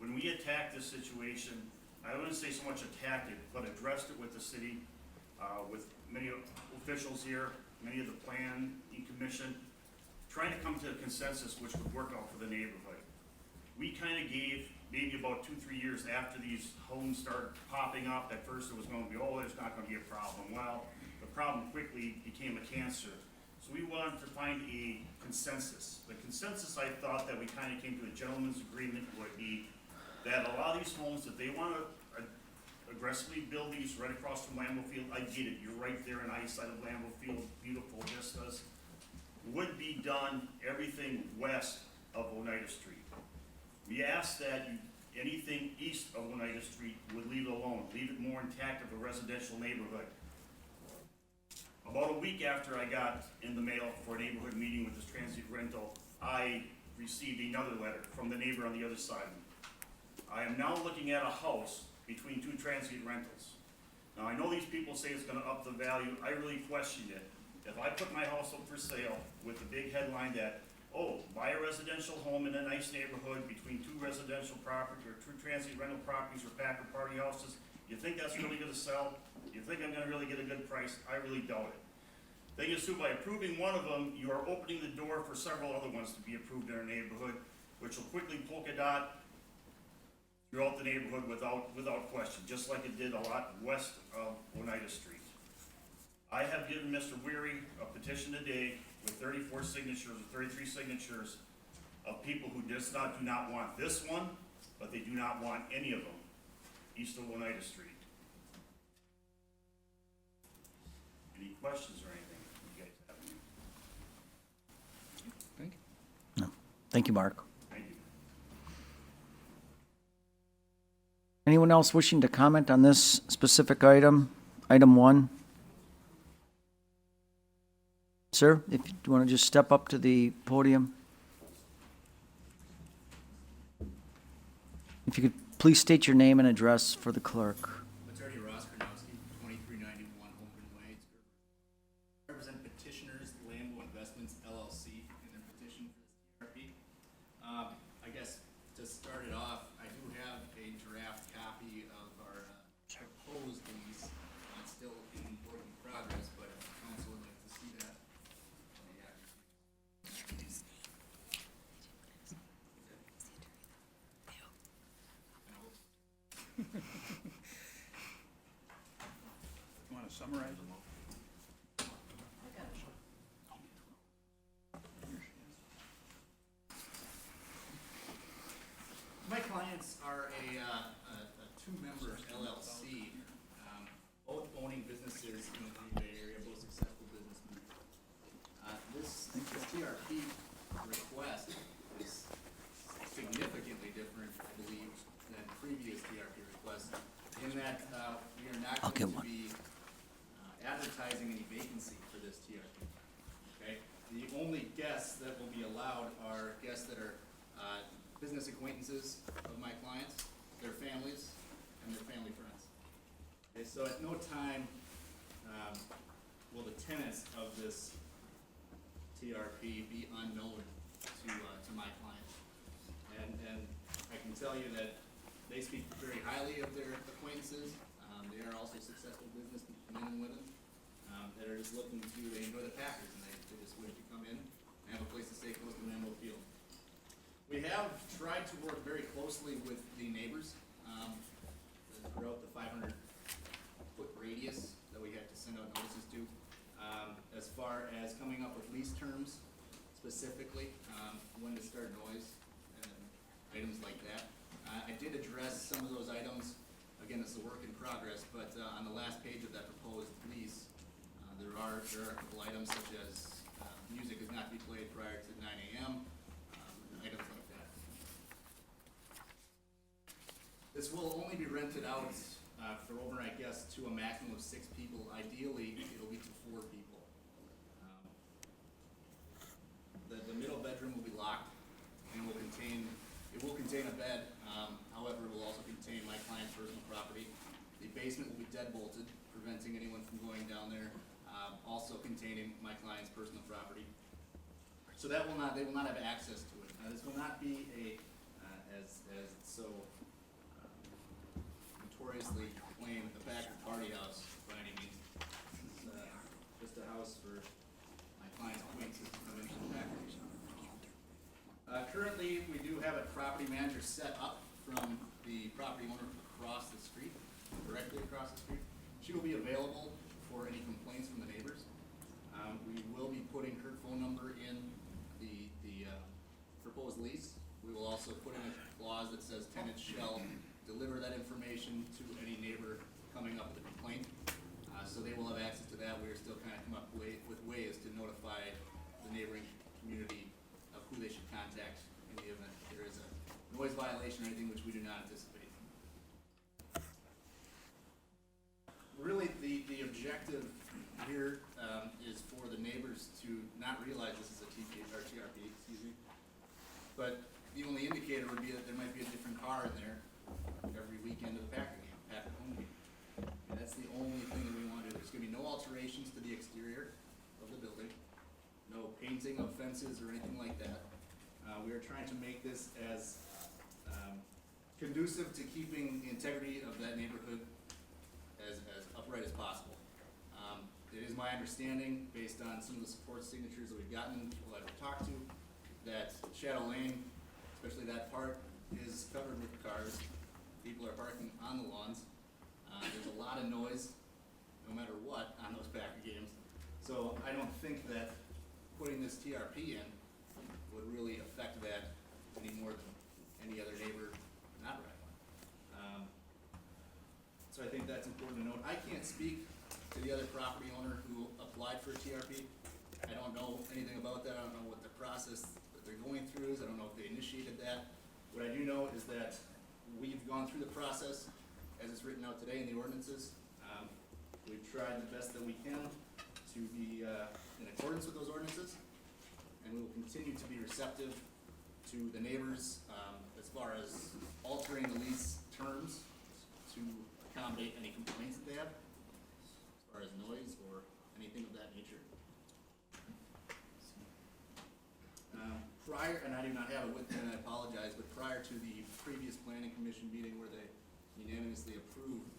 When we attacked this situation, I wouldn't say so much attacked it, but addressed it with the city, with many officials here, many of the planning commission, trying to come to a consensus which would work out for the neighborhood. We kind of gave, maybe about 2-3 years after these homes started popping up, at first it was going to be, oh, there's not going to be a problem. Well, the problem quickly became a cancer. So we wanted to find a consensus. The consensus, I thought that we kind of came to a gentleman's agreement would be that a lot of these homes, if they want to aggressively build these right across from Lambeau Field, I get it, you're right there in eyesight of Lambeau Field, beautiful vistas, would be done everything west of Oneida Street. We asked that anything east of Oneida Street would leave it alone, leave it more intact of a residential neighborhood. About a week after I got in the mail for a neighborhood meeting with this transient rental, I received another letter from the neighbor on the other side. I am now looking at a house between 2 transient rentals. Now, I know these people say it's gonna up the value. I really questioned it. If I put my house up for sale with the big headline that, oh, buy a residential home in a nice neighborhood between 2 residential properties or 2 transient rental properties or Packer party houses, you think that's really gonna sell? You think I'm gonna really get a good price? I really doubt it. Thing is, too, by approving one of them, you are opening the door for several other ones to be approved in our neighborhood, which will quickly polka dot throughout the neighborhood without question, just like it did a lot west of Oneida Street. I have given Mr. Weary a petition today with 34 signatures, or 33 signatures, of people who do not want this one, but they do not want any of them east of Oneida Street. Any questions or anything you guys have? Thank you. No. Thank you, Mark. Thank you. Anyone else wishing to comment on this specific item, item 1? Sir, if you want to just step up to the podium. If you could please state your name and address for the clerk. Attorney Ross Karnowski, 2391 Holmgren Way. I represent petitioners Lambeau Investments LLC in their petition for this year. Summarize. My clients are a two-member LLC, both owning businesses in the Green Bay area, both successful businessmen. This TRP request is significantly different, I believe, than previous TRP requests, in that we are not going to be advertising any vacancy for this TRP. Okay? The only guests that will be allowed are guests that are business acquaintances of my clients, their families, and their family friends. Okay, so at no time will the tenants of this TRP be unknown to my clients. And I can tell you that they speak very highly of their acquaintances. They are also successful businessmen and women that are just looking to, they enjoy the Packers, and they just wish to come in and have a place to stay close to Lambeau Field. We have tried to work very closely with the neighbors throughout the 500-foot radius that we have to send out notices to, as far as coming up with lease terms, specifically when to start noise and items like that. I did address some of those items. Again, it's a work in progress, but on the last page of that proposed lease, there are a couple items such as music is not to be played prior to 9 a.m., items like that. This will only be rented out for overnight guests to a maximum of 6 people. Ideally, it'll be to 4 people. The middle bedroom will be locked and it will contain a bed. However, it will also contain my client's personal property. The basement will be deadbolted, preventing anyone from going down there. Also containing my client's personal property. So that they will not have access to it. This will not be as it's so notoriously claimed, a backyard party house by any means. It's just a house for my client's acquaintances to come into the package. Currently, we do have a property manager set up from the property owner across the street, directly across the street. She will be available for any complaints from the neighbors. We will be putting her phone number in the proposed lease. We will also put in a clause that says tenants shall deliver that information to any neighbor coming up with a complaint. So they will have access to that. We are still kind of come up with ways to notify the neighboring community of who they should contact in the event that there is a noise violation or anything, which we do not anticipate. Really, the objective here is for the neighbors to not realize this is a TRP, excuse me. But the only indicator would be that there might be a different car in there every weekend of the Packer game, Packer home game. And that's the only thing that we want to do. There's going to be no alterations to the exterior of the building, no painting of fences or anything like that. We are trying to make this as conducive to keeping the integrity of that neighborhood as upright as possible. It is my understanding, based on some of the support signatures that we've gotten, people that I've talked to, that Shadow Lane, especially that part, is covered with cars. People are parking on the lawns. There's a lot of noise, no matter what, on those Packer games. So I don't think that putting this TRP in would really affect that any more than any other neighbor not right. So I think that's important to note. I can't speak to the other property owner who applied for a TRP. I don't know anything about that. I don't know what the process that they're going through is. I don't know if they initiated that. What I do know is that we've gone through the process as it's written out today in the ordinances. We've tried the best that we can to be in accordance with those ordinances, and we will continue to be receptive to the neighbors as far as altering the lease terms to accommodate any complaints that they have, as far as noise or anything of that nature. Prior, and I do not have it with me, and I apologize, but prior to the previous planning commission meeting where they unanimously approved,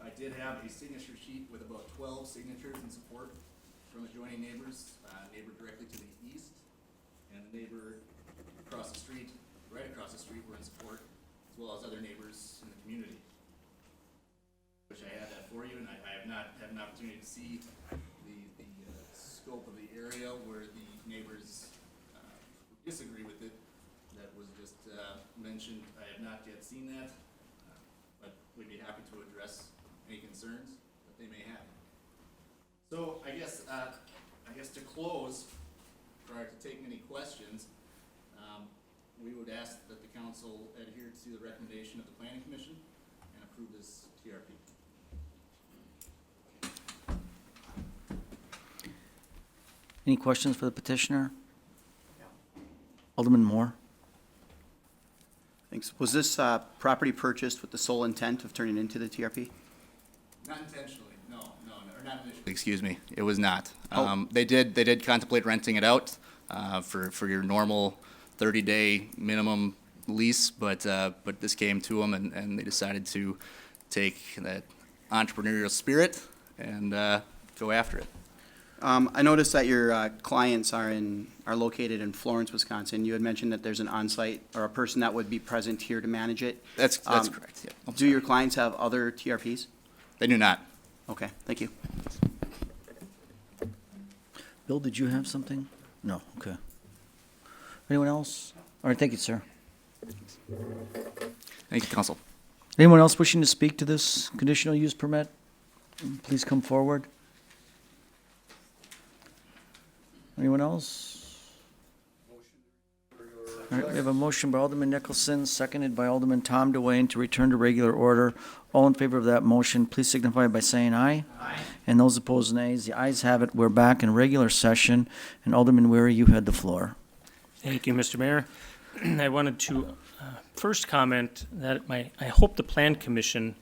I did have a signature sheet with about 12 signatures in support from adjoining neighbors, neighbor directly to the east, and the neighbor across the street, right across the street, were in support, as well as other neighbors in the community. Which I had that for you, and I have not had an opportunity to see the scope of the area where the neighbors disagree with it. That was just mentioned. I have not yet seen that, but we'd be happy to address any concerns that they may have. So I guess to close, prior to taking any questions, we would ask that the council adhere to the recommendation of the Planning Commission and approve this TRP. Any questions for the petitioner? Alderman Moore? Thanks. Was this property purchased with the sole intent of turning into the TRP? Not intentionally, no, or not initially. Excuse me, it was not. Oh. They did contemplate renting it out for your normal 30-day minimum lease, but this came to them and they decided to take that entrepreneurial spirit and go after it. I noticed that your clients are located in Florence, Wisconsin. You had mentioned that there's an on-site or a person that would be present here to manage it. That's correct, yeah. Do your clients have other TRPs? They do not. Okay, thank you. Bill, did you have something? No, okay. Anyone else? All right, thank you, sir. Thank you, Council. Anyone else wishing to speak to this conditional use permit? Please come forward. Anyone else? All right, we have a motion by Alderman Nicholson, seconded by Alderman Tom DeWayne to return to regular order. All in favor of that motion, please signify by saying aye. Aye. And those opposed, nays. The ayes have it. We're back in regular session. And Alderman Weary, you had the floor. Thank you, Mr. Mayor. I wanted to first comment that I hope the Plan Commission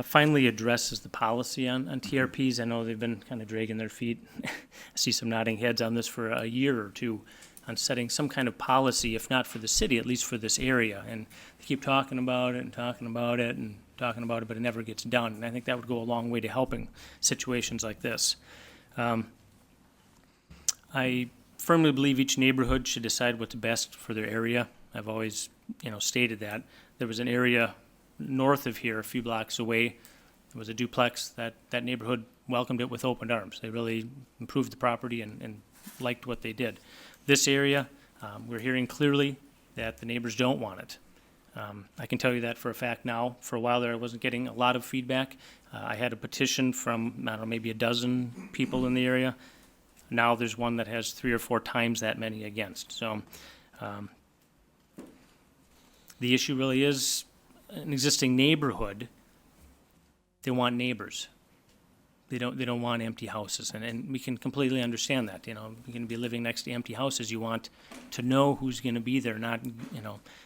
finally addresses the policy on TRPs. I know they've been kind of dragging their feet. I see some nodding heads on this for a year or two on setting some kind of policy, if not for the city, at least for this area. And they keep talking about it and talking about it and talking about it, but it never gets done. And I think that would go a long way to helping situations like this. I firmly believe each neighborhood should decide what's best for their area. I've always, stated that. There was an area north of here, a few blocks away. There was a duplex that neighborhood welcomed it with open arms. They really improved the property and liked what they did. This area, we're hearing clearly that the neighbors don't want it. I can tell you that for a fact now. For a while there, I wasn't getting a lot of feedback. I had a petition from, I don't know, maybe a dozen people in the area. Now there's one that has 3 or 4 times that many against. So the issue really is an existing neighborhood. They want neighbors. They don't want empty houses, and we can completely understand that. You're going to be living next to empty houses. You want to know who's going to be there, not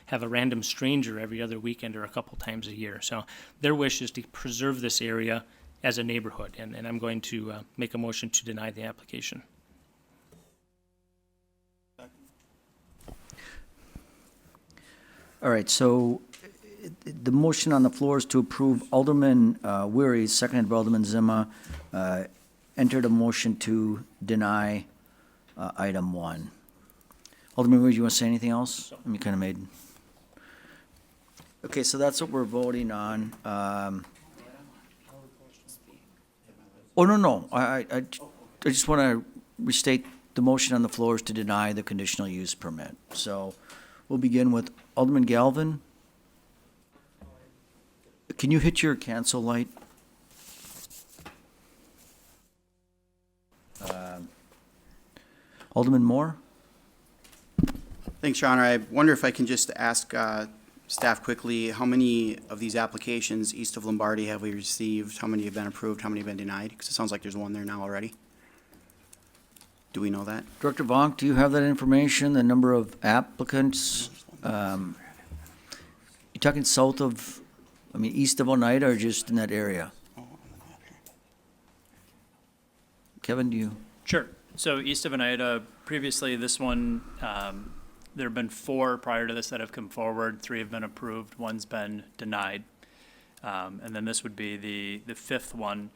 have a random stranger every other weekend or a couple times a year. So their wish is to preserve this area as a neighborhood, and I'm going to make a motion to deny the application. All right, so the motion on the floor is to approve Alderman Weary, seconded by Alderman Zima, entered a motion to deny item 1. Alderman Weary, do you want to say anything else? I mean, kind of made. Okay, so that's what we're voting on. Oh, no. I just want to restate the motion on the floor is to deny the conditional use permit. So we'll begin with Alderman Galvin. Can you hit your cancel light? Alderman Moore? Thanks, Your Honor. I wonder if I can just ask staff quickly, how many of these applications east of Lombardi have we received? How many have been approved? How many have been denied? Because it sounds like there's one there now already. Do we know that? Director Vonk, do you have that information, the number of applicants? You talking south of, east of Oneida or just in that area? Kevin, do you? Sure. So east of Oneida, previously this one, there have been 4 prior to this that have come forward. 3 have been approved. 1's been denied. And then this would be the 5th one.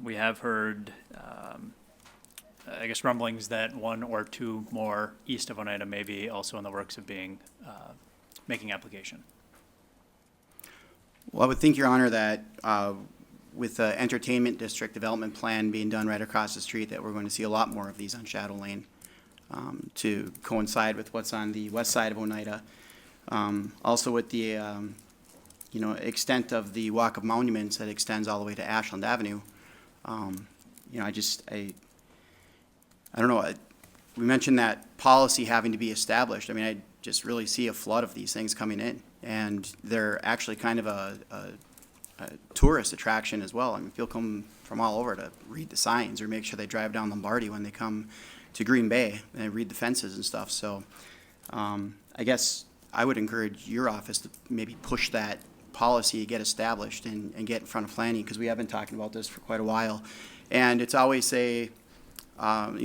We have heard, rumblings that 1 or 2 more east of Oneida may be also in the works of being, making application. Well, I would think, Your Honor, that with the entertainment district development plan being done right across the street, that we're going to see a lot more of these on Shadow Lane, to coincide with what's on the west side of Oneida. Also with the, you know, extent of the Walk of Monuments that extends all the way to Ashland Avenue. You know, I don't know, we mentioned that policy having to be established. I mean, I just really see a flood of these things coming in, and they're actually kind of a tourist attraction as well. I mean, people come from all over to read the signs or make sure they drive down Lombardi when they come to Green Bay and they read the fences and stuff. So I guess I would encourage your office to maybe push that policy, get established, and get in front of planning, because we have been talking about this for quite a while. And it's always you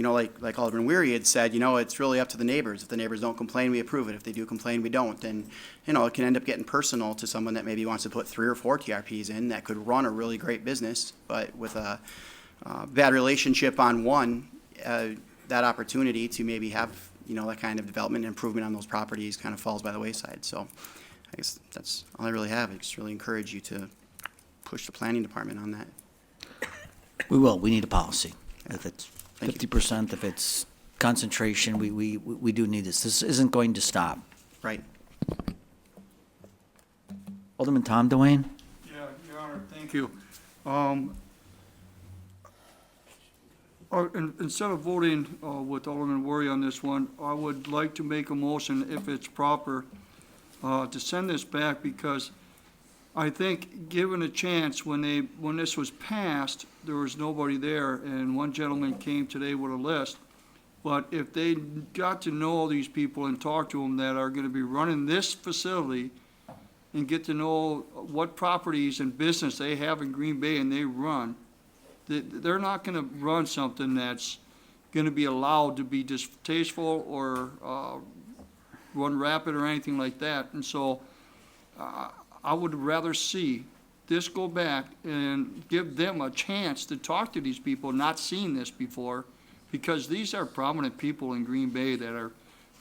know, like Alderman Weary had said, you know, it's really up to the neighbors. If the neighbors don't complain, we approve it. If they do complain, we don't. And, you know, it can end up getting personal to someone that maybe wants to put 3 or 4 TRPs in that could run a really great business, but with a bad relationship on one, that opportunity to maybe have, you know, that kind of development and improvement on those properties kind of falls by the wayside. So I guess that's all I really have. I just really encourage you to push the planning department on that. We will. We need a policy. If it's 50%, if it's concentration, we do need this. This isn't going to stop. Right. Alderman Tom Dwayne? Yeah, Your Honor, thank you. Instead of voting with Alderman Worry on this one, I would like to make a motion, if it's proper, to send this back, because I think, given a chance, when this was passed, there was nobody there, and one gentleman came today with a list. But if they got to know these people and talk to them that are gonna be running this facility, and get to know what properties and business they have in Green Bay and they run, they're not gonna run something that's gonna be allowed to be distasteful or run rapid or anything like that. And so I would rather see this go back and give them a chance to talk to these people not seen this before, because these are prominent people in Green Bay that are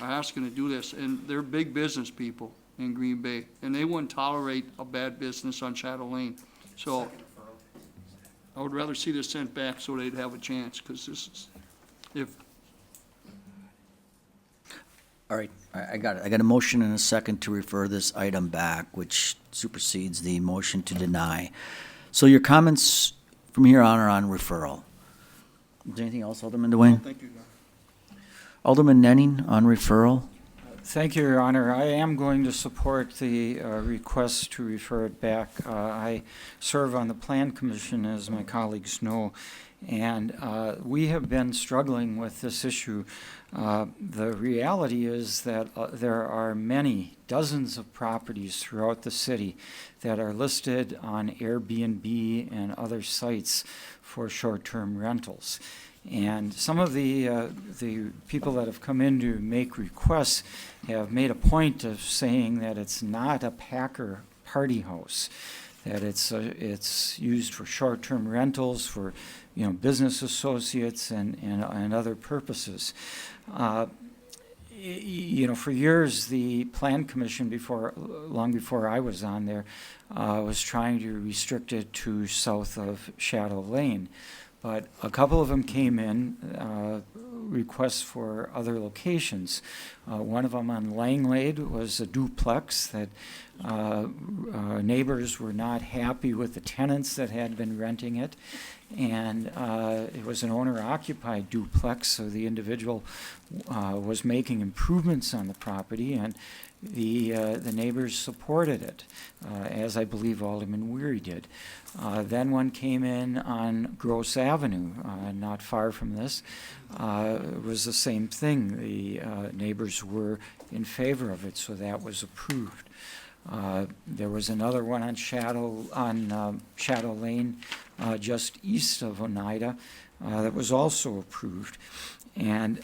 asking to do this, and they're big business people in Green Bay, and they wouldn't tolerate a bad business on Shadow Lane. So I would rather see this sent back so they'd have a chance, because this is, All right, I got it. I got a motion and a second to refer this item back, which supersedes the motion to deny. So your comments from here on are on referral. Is there anything else, Alderman Dwayne? thank you. Alderman Nenning on referral? Thank you, Your Honor. I am going to support the request to refer it back. I serve on the Plan Commission, as my colleagues know, and we have been struggling with this issue. The reality is that there are many, dozens of properties throughout the city that are listed on Airbnb and other sites for short-term rentals. And some of the people that have come in to make requests have made a point of saying that it's not a Packer party house, that it's used for short-term rentals for, you know, business associates and other purposes. You know, for years, the Plan Commission, long before I was on there, was trying to restrict it to south of Shadow Lane. But a couple of them came in, requests for other locations. One of them on Langlade was a duplex that neighbors were not happy with the tenants that had been renting it. And it was an owner-occupied duplex, so the individual was making improvements on the property, and the neighbors supported it, as I believe Alderman Weary did. Then one came in on Gross Avenue, not far from this. It was the same thing. The neighbors were in favor of it, so that was approved. There was another one on Shadow Lane, just east of Oneida, that was also approved. And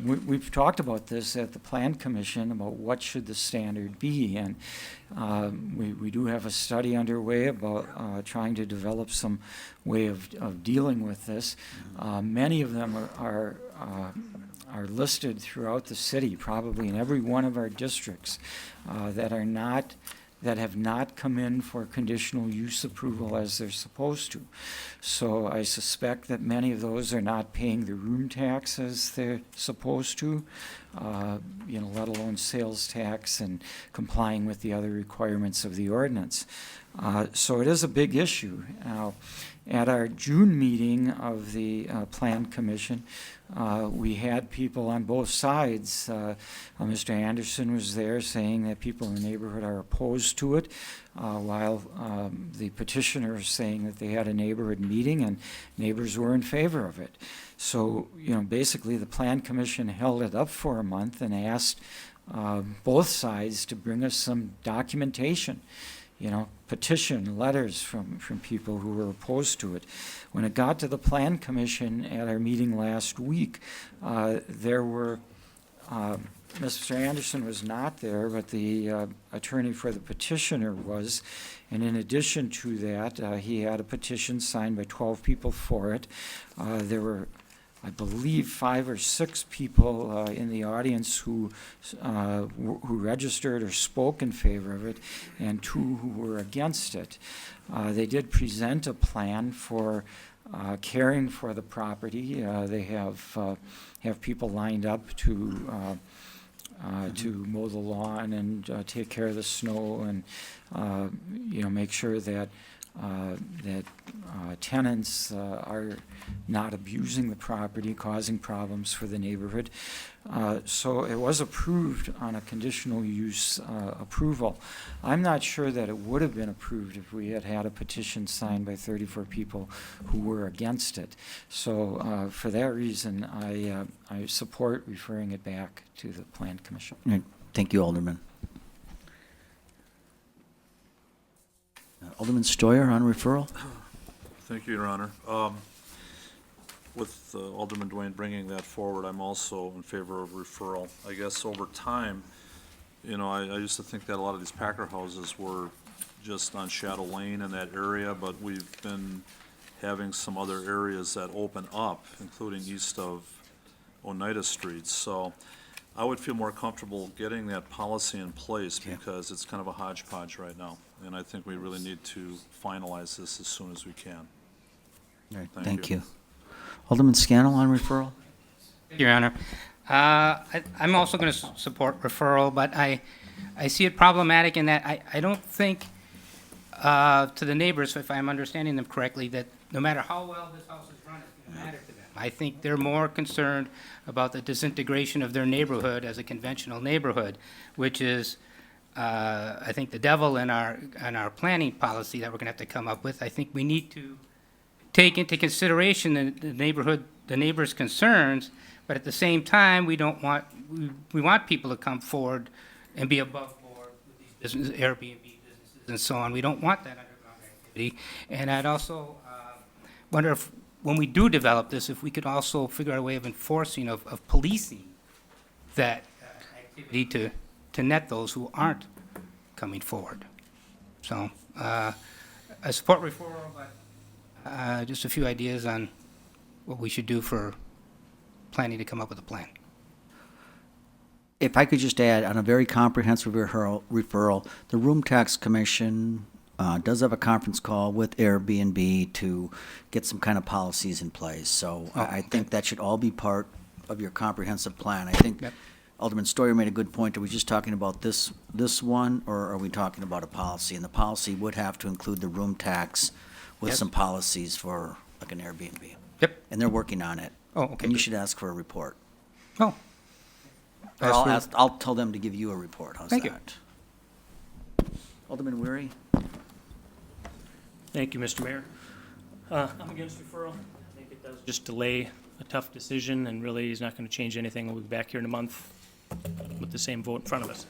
we've talked about this at the Plan Commission about what should the standard be, and we do have a study underway about trying to develop some way of dealing with this. Many of them are listed throughout the city, probably in every one of our districts, that are not that have not come in for conditional use approval as they're supposed to. So I suspect that many of those are not paying the room tax as they're supposed to, let alone sales tax and complying with the other requirements of the ordinance. So it is a big issue. Now, at our June meeting of the Plan Commission, we had people on both sides. Mr. Anderson was there saying that people in the neighborhood are opposed to it, while the petitioner is saying that they had a neighborhood meeting and neighbors were in favor of it. So, basically the Plan Commission held it up for a month and asked both sides to bring us some documentation, petition, letters from people who were opposed to it. When it got to the Plan Commission at our meeting last week, there were, Mr. Anderson was not there, but the attorney for the petitioner was. And in addition to that, he had a petition signed by 12 people for it. There were, I believe, 5 or 6 people in the audience who registered or spoke in favor of it, and 2 who were against it. They did present a plan for caring for the property. They have people lined up to mow the lawn and take care of the snow, and make sure that tenants are not abusing the property, causing problems for the neighborhood. So it was approved on a conditional use approval. I'm not sure that it would have been approved if we had had a petition signed by 34 people who were against it. So for that reason, I support referring it back to the Plan Commission. Right. Thank you, Alderman. Alderman Stoyer on referral. Thank you, Your Honor. With Alderman Dwayne bringing that forward, I'm also in favor of referral. I guess over time, I used to think that a lot of these Packer houses were just on Shadow Lane in that area, but we've been having some other areas that open up, including east of Oneida Street. So I would feel more comfortable getting that policy in place because it's kind of a hodgepodge right now. And I think we really need to finalize this as soon as we can. All right, thank you. Alderman Scannell on referral. Your Honor. I'm also going to support referral, but I see it problematic in that I don't think to the neighbors, if I'm understanding them correctly, that no matter how well this house is run, it's going to matter to them. I think they're more concerned about the disintegration of their neighborhood as a conventional neighborhood, which is, I think, the devil in our planning policy that we're going to have to come up with. I think we need to take into consideration the neighbors' concerns, but at the same time, we want people to come forward and be above board with these Airbnb businesses and so on. We don't want that underground activity. And I'd also wonder if, when we do develop this, if we could also figure out a way of enforcing, of policing that activity to net those who aren't coming forward. So I support referral, but just a few ideas on what we should do for planning to come up with a plan. If I could just add, on a very comprehensive referral, the Room Tax Commission does have a conference call with Airbnb to get some kind of policies in place. So I think that should all be part of your comprehensive plan. I think Alderman Stoyer made a good point. Are we just talking about this one, or are we talking about a policy? And the policy would have to include the room tax with some policies for like an Airbnb. Yep. And they're working on it. Oh, okay. And you should ask for a report. Oh. Or I'll tell them to give you a report. How's Thank that? Alderman Weary? Thank you, Mr. Mayor. I'm against referral. I think it does just delay a tough decision, and really is not going to change anything. We'll be back here in a month with the same vote in front of us.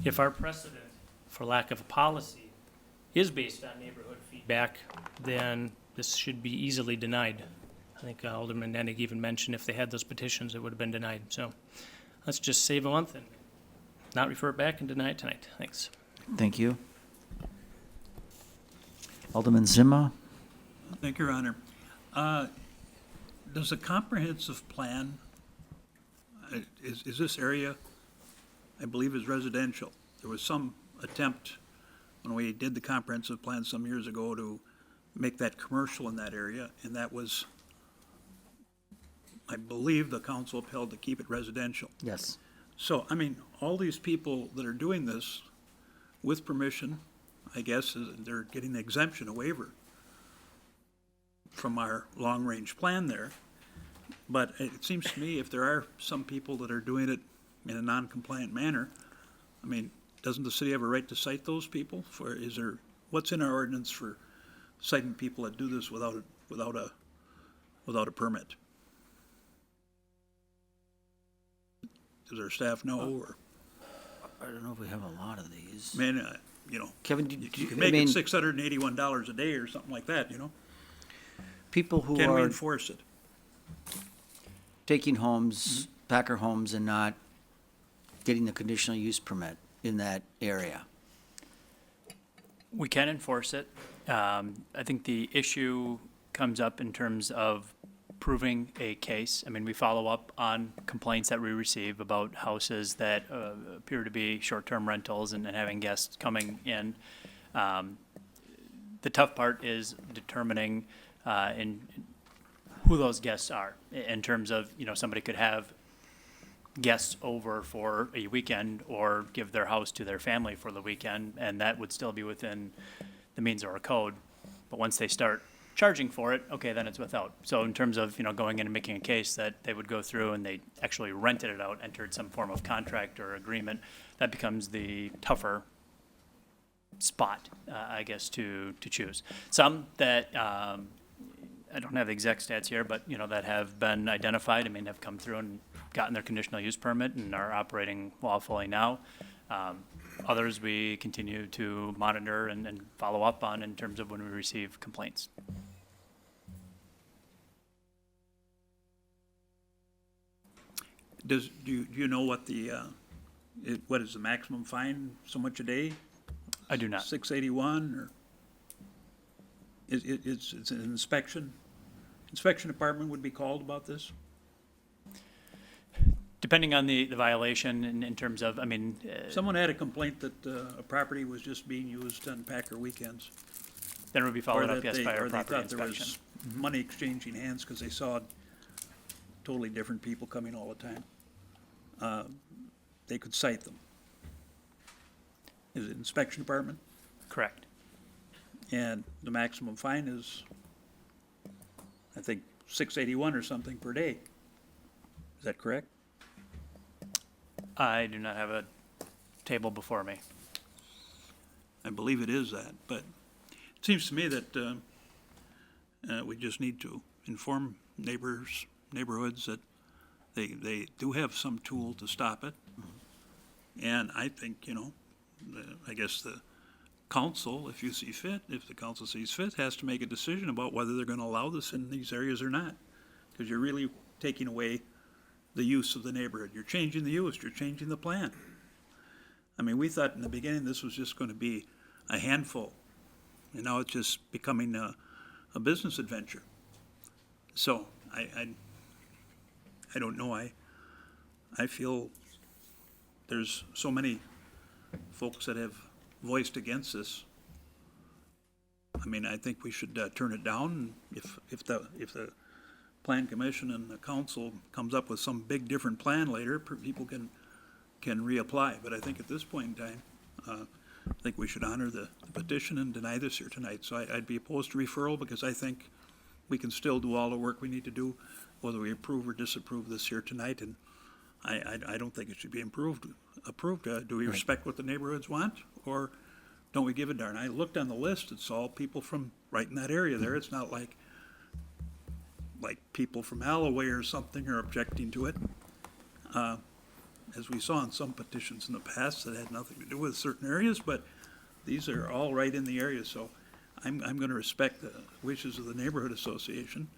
If our precedent for lack of a policy is based on neighborhood feedback, then this should be easily denied. I think Alderman Nennig even mentioned if they had those petitions, it would have been denied. So let's just save a month and not refer it back and deny it tonight. Thanks. Thank you. Alderman Zima? Thank you, Your Honor. Does a comprehensive plan, is this area, I believe, is residential? There was some attempt when we did the comprehensive plan some years ago to make that commercial in that area, and that was, I believe the council upheld to keep it residential. Yes. So, I mean, all these people that are doing this with permission, I guess, they're getting the exemption, a waiver from our long-range plan there. But it seems to me if there are some people that are doing it in a non-compliant manner, I mean, doesn't the city have a right to cite those people? What's in our ordinance for citing people that do this without a permit? Does our staff know, or? I don't know if we have a lot of these. Man, Kevin, you can make it $681 a day or something like that, People who Can we are enforce it? taking homes, Packer homes, and not getting the conditional use permit in that area. We can enforce it. I think the issue comes up in terms of proving a case. I mean, we follow up on complaints that we receive about houses that appear to be short-term rentals and having guests coming in. The tough part is determining who those guests are, in terms of, somebody could have guests over for a weekend or give their house to their family for the weekend, and that would still be within the means of our code. But once they start charging for it, okay, then it's without. So in terms of, going in and making a case that they would go through and they actually rented it out, entered some form of contract or agreement, that becomes the tougher spot, I guess, to choose. Some that, I don't have the exact stats here, but, that have been identified, have come through and gotten their conditional use permit and are operating lawfully now. Others we continue to monitor and follow up on in terms of when we receive complaints. Do you know what what is the maximum fine, so much a day? I do not. 681, or it's an inspection? Inspection department would be called about this? Depending on the violation in terms of, Someone had a complaint that a property was just being used on Packer weekends. then it would be followed Or up, that yes, by our or they property thought there inspection. was money exchanging hands because they saw totally different people coming all the time. They could cite them. Is it inspection department? Correct. And the maximum fine is, I think, 681 or something per day. Is that correct? I do not have a table before me. I believe it is that, but it seems to me that we just need to inform neighborhoods that they do have some tool to stop it. And I think, I guess the council, if the council sees fit, has to make a decision about whether they're gonna allow this in these areas or not. Because you're really taking away the use of the neighborhood. You're changing the use, you're changing the plan. We thought in the beginning this was just gonna be a handful, and now it's just becoming a business adventure. So, I don't know, I feel there's so many folks that have voiced against this. I think we should turn it down. If the plan commission and the council comes up with some big different plan later, people can reapply. But I think at this point in time, I think we should honor the petition and deny this here tonight. So I'd be opposed to referral because I think we can still do all the work we need to do, whether we approve or disapprove this here tonight. And I don't think it should be approved. Do we respect what the neighborhoods want, or don't we give a darn? I looked on the list, it's all people from right in that area there. It's not like people from Alloway or something are objecting to it. As we saw in some petitions in the past that had nothing to do with certain areas, but these are all right in the area, so I'm gonna respect the wishes of the neighborhood association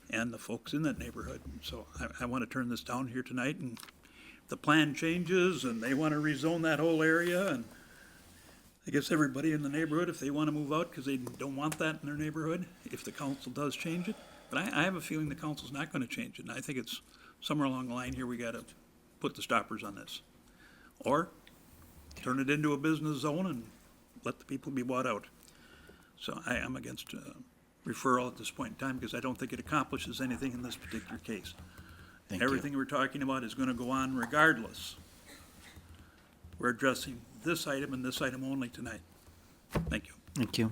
and the folks in that neighborhood. So I wanna turn this down here tonight, and if the plan changes and they wanna rezone that whole area, and I guess everybody in the neighborhood, if they wanna move out because they don't want that in their neighborhood, if the council does change it. But I have a feeling the council's not gonna change it, and I think it's somewhere along the line here, we gotta put the stoppers on this. Or turn it into a business zone and let the people be bought out. So I am against referral at this point in time because I don't think it accomplishes anything in this particular case. Thank you. Everything we're talking about is going to go on regardless. We're addressing this item and this item only tonight. Thank you. Thank you.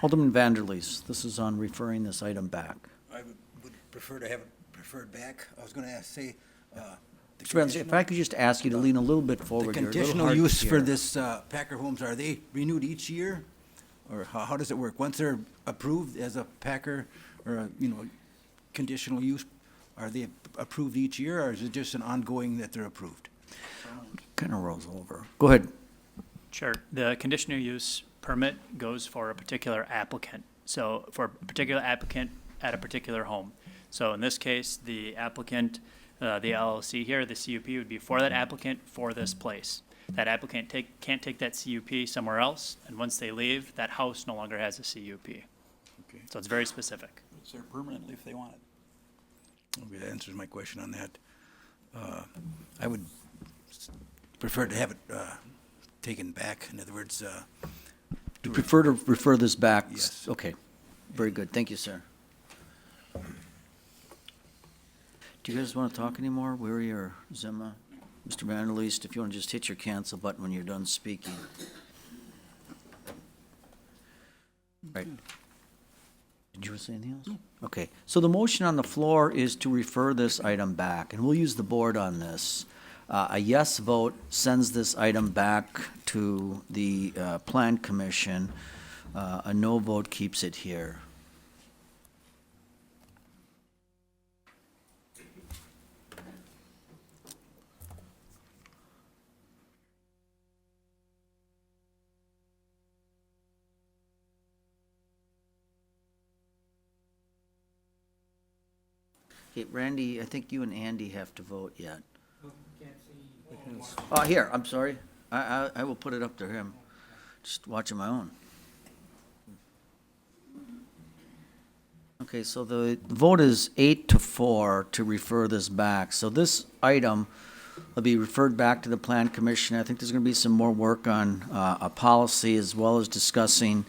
Alderman Vanderleest, this is on referring this item back. I would prefer to have it referred back. I was going to say, Mr. Vanderleest, if I could just ask you to lean a little bit the forward. You're a little conditional hard to use for hear. this Packer homes, are they renewed each year? Or how does it work? Once they're approved as a Packer or a, conditional use, are they approved each year, or is it just an ongoing that they're approved? Kind of rolls over. Go ahead. Sure. The conditional use permit goes for a particular applicant. So for a particular applicant at a particular home. So in this case, the applicant, the LLC here, the CUP would be for that applicant for this place. That applicant can't take that CUP somewhere else, and once they leave, that house no longer has a CUP. Okay. So it's very specific. It's there permanently if they want it. Okay, that answers my question on that. I would prefer to have it taken back. In other words, You prefer to refer this back? Yes. Okay, very good. Thank you, sir. Do you guys want to talk anymore, Weary or Zima? Mr. Vanderleest, if you want to just hit your cancel button when you're done speaking. Right. Did you want to say anything else? Okay, so the motion on the floor is to refer this item back, and we'll use the board on this. A yes vote sends this item back to the Plan Commission. A no vote keeps it here. Okay, Randy, I think you and Andy have to vote yet. Here, I'm sorry. I will put it up to him. Just watching my own. Okay, so the vote is 8-4 to refer this back. So this item will be referred back to the Plan Commission. I think there's going to be some more work on a policy as well as discussing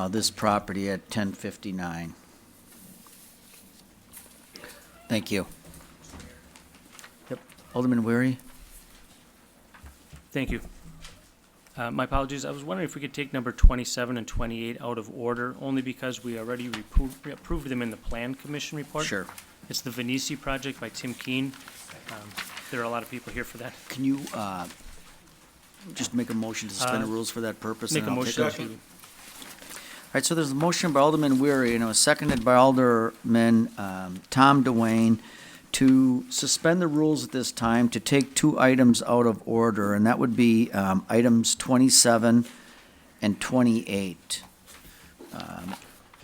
this property at 1059. Thank you. Yep, Alderman Weary? Thank you. My apologies. I was wondering if we could take number 27 and 28 out of order, only because we already approved them in the Plan Commission report. Sure. It's the Venisi project by Tim Keene. There are a lot of people here for that. Can you just make a motion to suspend the rules for that purpose? Make and a I'll take motion it? to, All right, so there's a motion by Alderman Weary, and it was seconded by Alderman Tom Dwayne to suspend the rules at this time to take two items out of order, and that would be items 27 and 28.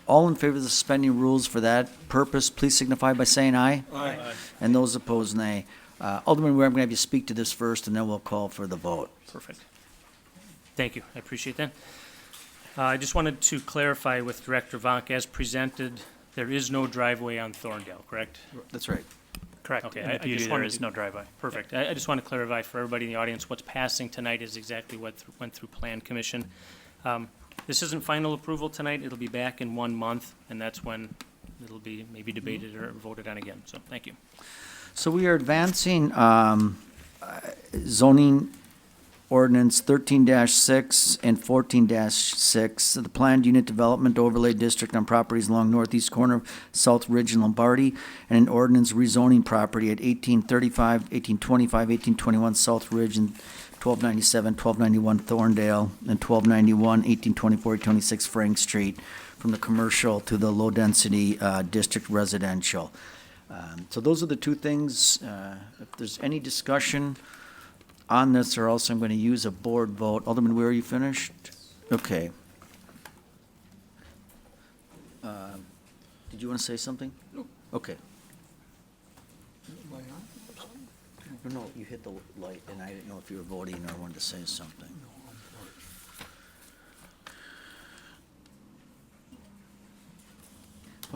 All in favor of suspending rules for that purpose, please signify by saying aye. Aye. And those opposed, nay. Alderman Weary, I'm going to have you speak to this first, and then we'll call for the vote. perfect. Thank you. I appreciate that. I just wanted to clarify with Director Vonk, as presented, there is no driveway on Thorndale, correct? That's right. Correct. Okay, And I beauty, just there wanted is to- no driveway. Perfect. I just want to clarify for everybody in the audience, what's passing tonight is exactly what went through Plan Commission. This isn't final approval tonight. It'll be back in 1 month, and that's when it'll be maybe debated or voted on again. So, thank you. So we are advancing zoning ordinance 13-6 and 14-6, the planned unit development overlay district on properties along northeast corner of South Ridge and Lombardi, and an ordinance rezoning property at 1835, 1825, 1821 South Ridge and 1297, 1291 Thorndale, and 1291, 1824, 1826 Frank Street, from the commercial to the low-density district residential. So those are the two things. If there's any discussion on this, or else I'm going to use a board vote. Alderman Weir, are you finished? Okay. Did you want to say something? No. Okay. No, you hit the light, and I didn't know if you were voting or wanted to say something.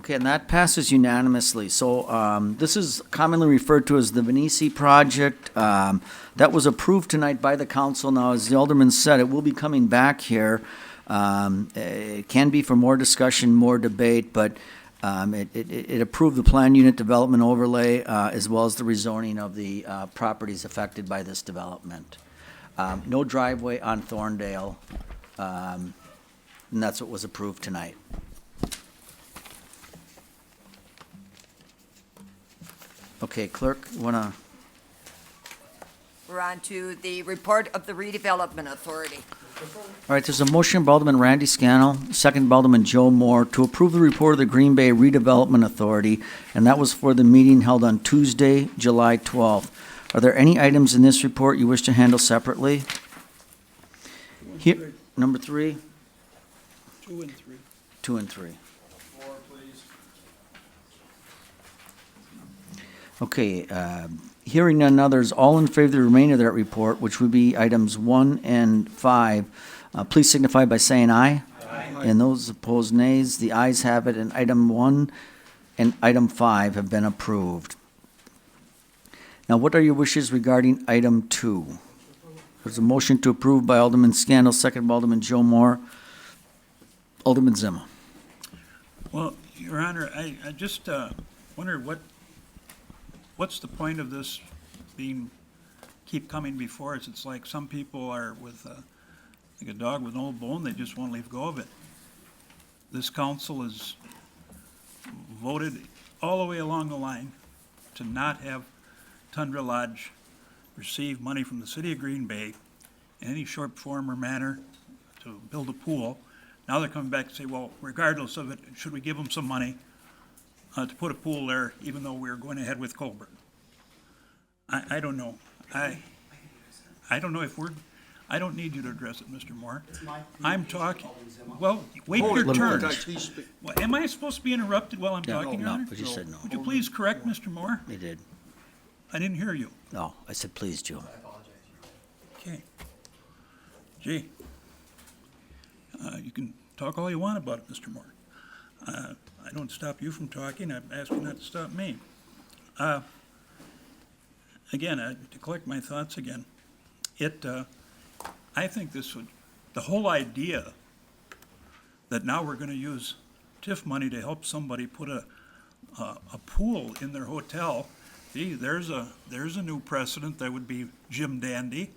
Okay, and that passes unanimously. So this is commonly referred to as the Venisi project. That was approved tonight by the council. Now, as the alderman said, it will be coming back here. It can be for more discussion, more debate, but it approved the plan unit development overlay as well as the rezoning of the properties affected by this development. No driveway on Thorndale, and that's what was approved tonight. Okay, clerk, wanna? We're on to the report of the redevelopment authority. All right, there's a motion by Alderman Randy Scannell, second by Alderman Joe Moore, to approve the report of the Green Bay Redevelopment Authority, and that was for the meeting held on Tuesday, July 12th. Are there any items in this report you wish to handle separately? Here, number 3? 2 and 3. 2 and 3. 4, please. Okay, hearing none others, all in favor of the remainder of that report, which would be items 1 and 5, please signify by saying aye. Aye. And those opposed nays, the ayes have it, and item 1 and item 5 have been approved. Now, what are your wishes regarding item 2? There's a motion to approve by Alderman Scannell, second by Alderman Joe Moore. Alderman Zima. Well, Your Honor, I just wonder what's the point of this keep coming before us? It's like some people are with, like a dog with an old bone, they just won't leave go of it. This council has voted all the way along the line to not have Tundra Lodge receive money from the city of Green Bay in any short form or manner to build a pool. Now they're coming back and say, well, regardless of it, should we give them some money to put a pool there, even though we're going ahead with Colburn? I don't know. I don't know if I don't need you to address it, Mr. Moore. I'm talking. Well, wait your turn. Well, am I supposed to be interrupted while I'm talking, Your Honor? I just said no. Would you please correct Mr. Moore? They did. I didn't hear you. No, I said please, Joe. Okay. Gee. You can talk all you want about it, Mr. Moore. I don't stop you from talking. I'm asking not to stop me. Again, to collect my thoughts again, I think the whole idea that now we're going to use TIF money to help somebody put a pool in their hotel, there's a new precedent that would be Jim Dandy.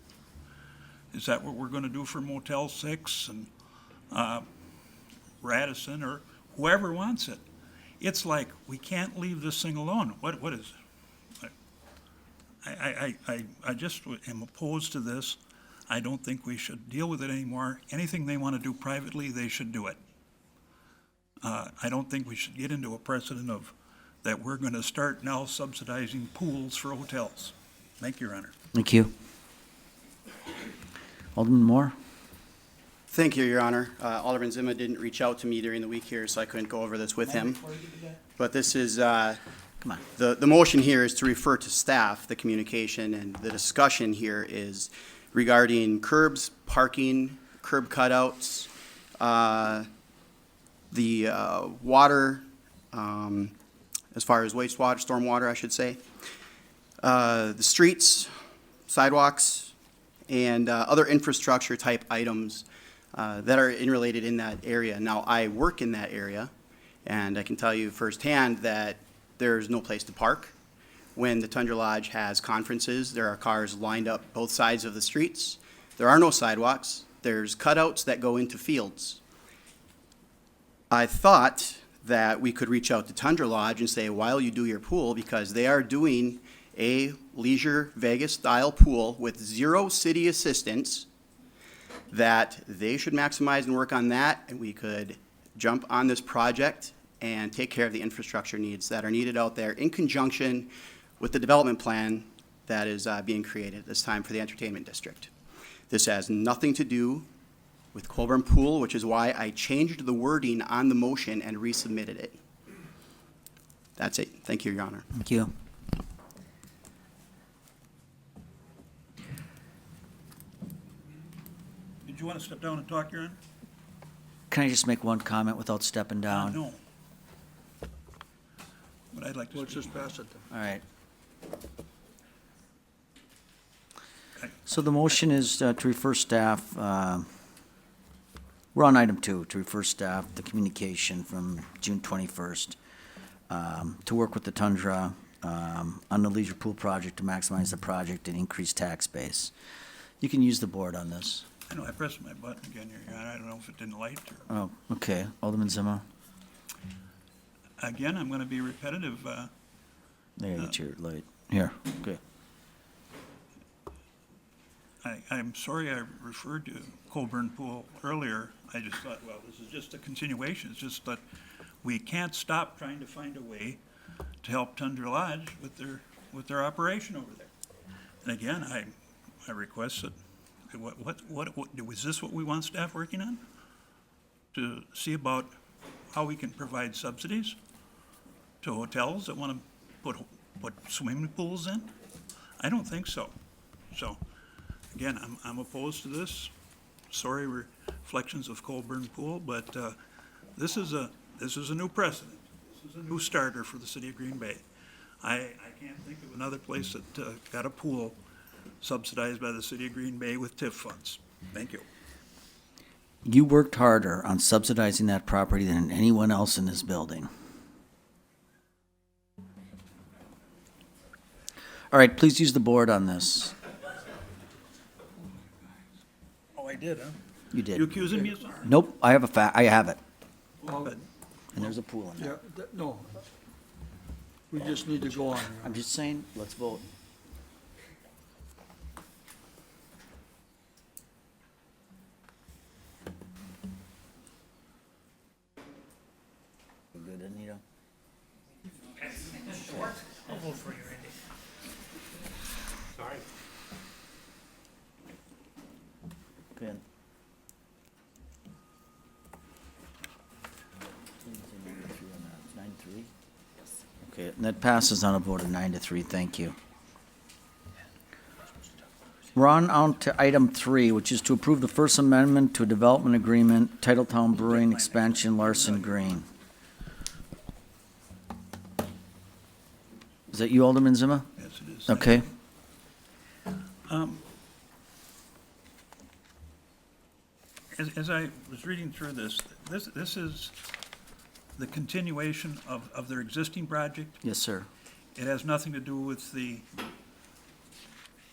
Is that what we're going to do for Motel 6 and Radisson or whoever wants it? It's like we can't leave this thing alone. What is it? I just am opposed to this. I don't think we should deal with it anymore. Anything they want to do privately, they should do it. I don't think we should get into a precedent of that we're going to start now subsidizing pools for hotels. Thank you, Your Honor. Thank you. Alderman Moore? Thank you, Your Honor. Alderman Zima didn't reach out to me during the week here, so I couldn't go over this with him. But this is, the motion here is to refer to staff, the communication, and the discussion here is regarding curbs, parking, curb cutouts, the water, as far as wastewater, stormwater, I should say, the streets, sidewalks, and other infrastructure type items that are related in that area. Now, I work in that area, and I can tell you firsthand that there's no place to park. When the Tundra Lodge has conferences, there are cars lined up both sides of the streets. There are no sidewalks. There's cutouts that go into fields. I thought that we could reach out to Tundra Lodge and say, while you do your pool, because they are doing a Leisure Vegas style pool with zero city assistance, that they should maximize and work on that, and we could jump on this project and take care of the infrastructure needs that are needed out there in conjunction with the development plan that is being created this time for the entertainment district. This has nothing to do with Colburn Pool, which is why I changed the wording on the motion and resubmitted it. That's it. Thank you, Your Honor. Thank you. Did you want to step down and talk, Your Honor? Can I just make one comment without stepping down? No. I'd like to Let's speak. just pass it then. All right. So the motion is to refer staff, we're on item 2, to refer staff the communication from June 21st, to work with the Tundra on the leisure pool project to maximize the project and increase tax base. You can use the board on this. I know I pressed my button again, Your Honor. I don't know if it didn't light or. Oh, okay. Alderman Zima? Again, I'm going to be repetitive. There, you get your light. Here, okay. I'm sorry I referred to Colburn Pool earlier. I just thought, well, this is just a continuation. It's just that we can't stop trying to find a way to help Tundra Lodge with their operation over there. And again, I request that, was this what we want staff working on? To see about how we can provide subsidies to hotels that want to put swimming pools in? I don't think so. So, again, I'm opposed to this. Sorry, reflections of Colburn Pool, but this is a new precedent. This is a new starter for the city of Green Bay. I can't think of another place that got a pool subsidized by the city of Green Bay with TIF funds. Thank you. You worked harder on subsidizing that property than anyone else in this building. All right, please use the board on this. Oh, I did, huh? You did. You accusing me of something? Nope, I have I have it, Good. and there's a pool in there. Yeah, no. We just need to go on. I'm just saying, let's vote. Good, Anita? I'll vote for you, Randy. Sorry. Good. It's 9-3? Okay, and that passes on a vote of 9-3, thank you. We're on to item 3, which is to approve the First Amendment to a development agreement, Titletown Brewing Expansion, Larson Green. Is that you, Alderman Zima? Yes, it is. Okay. As I was reading through this is the continuation of their existing project. Yes, sir. It has nothing to do with the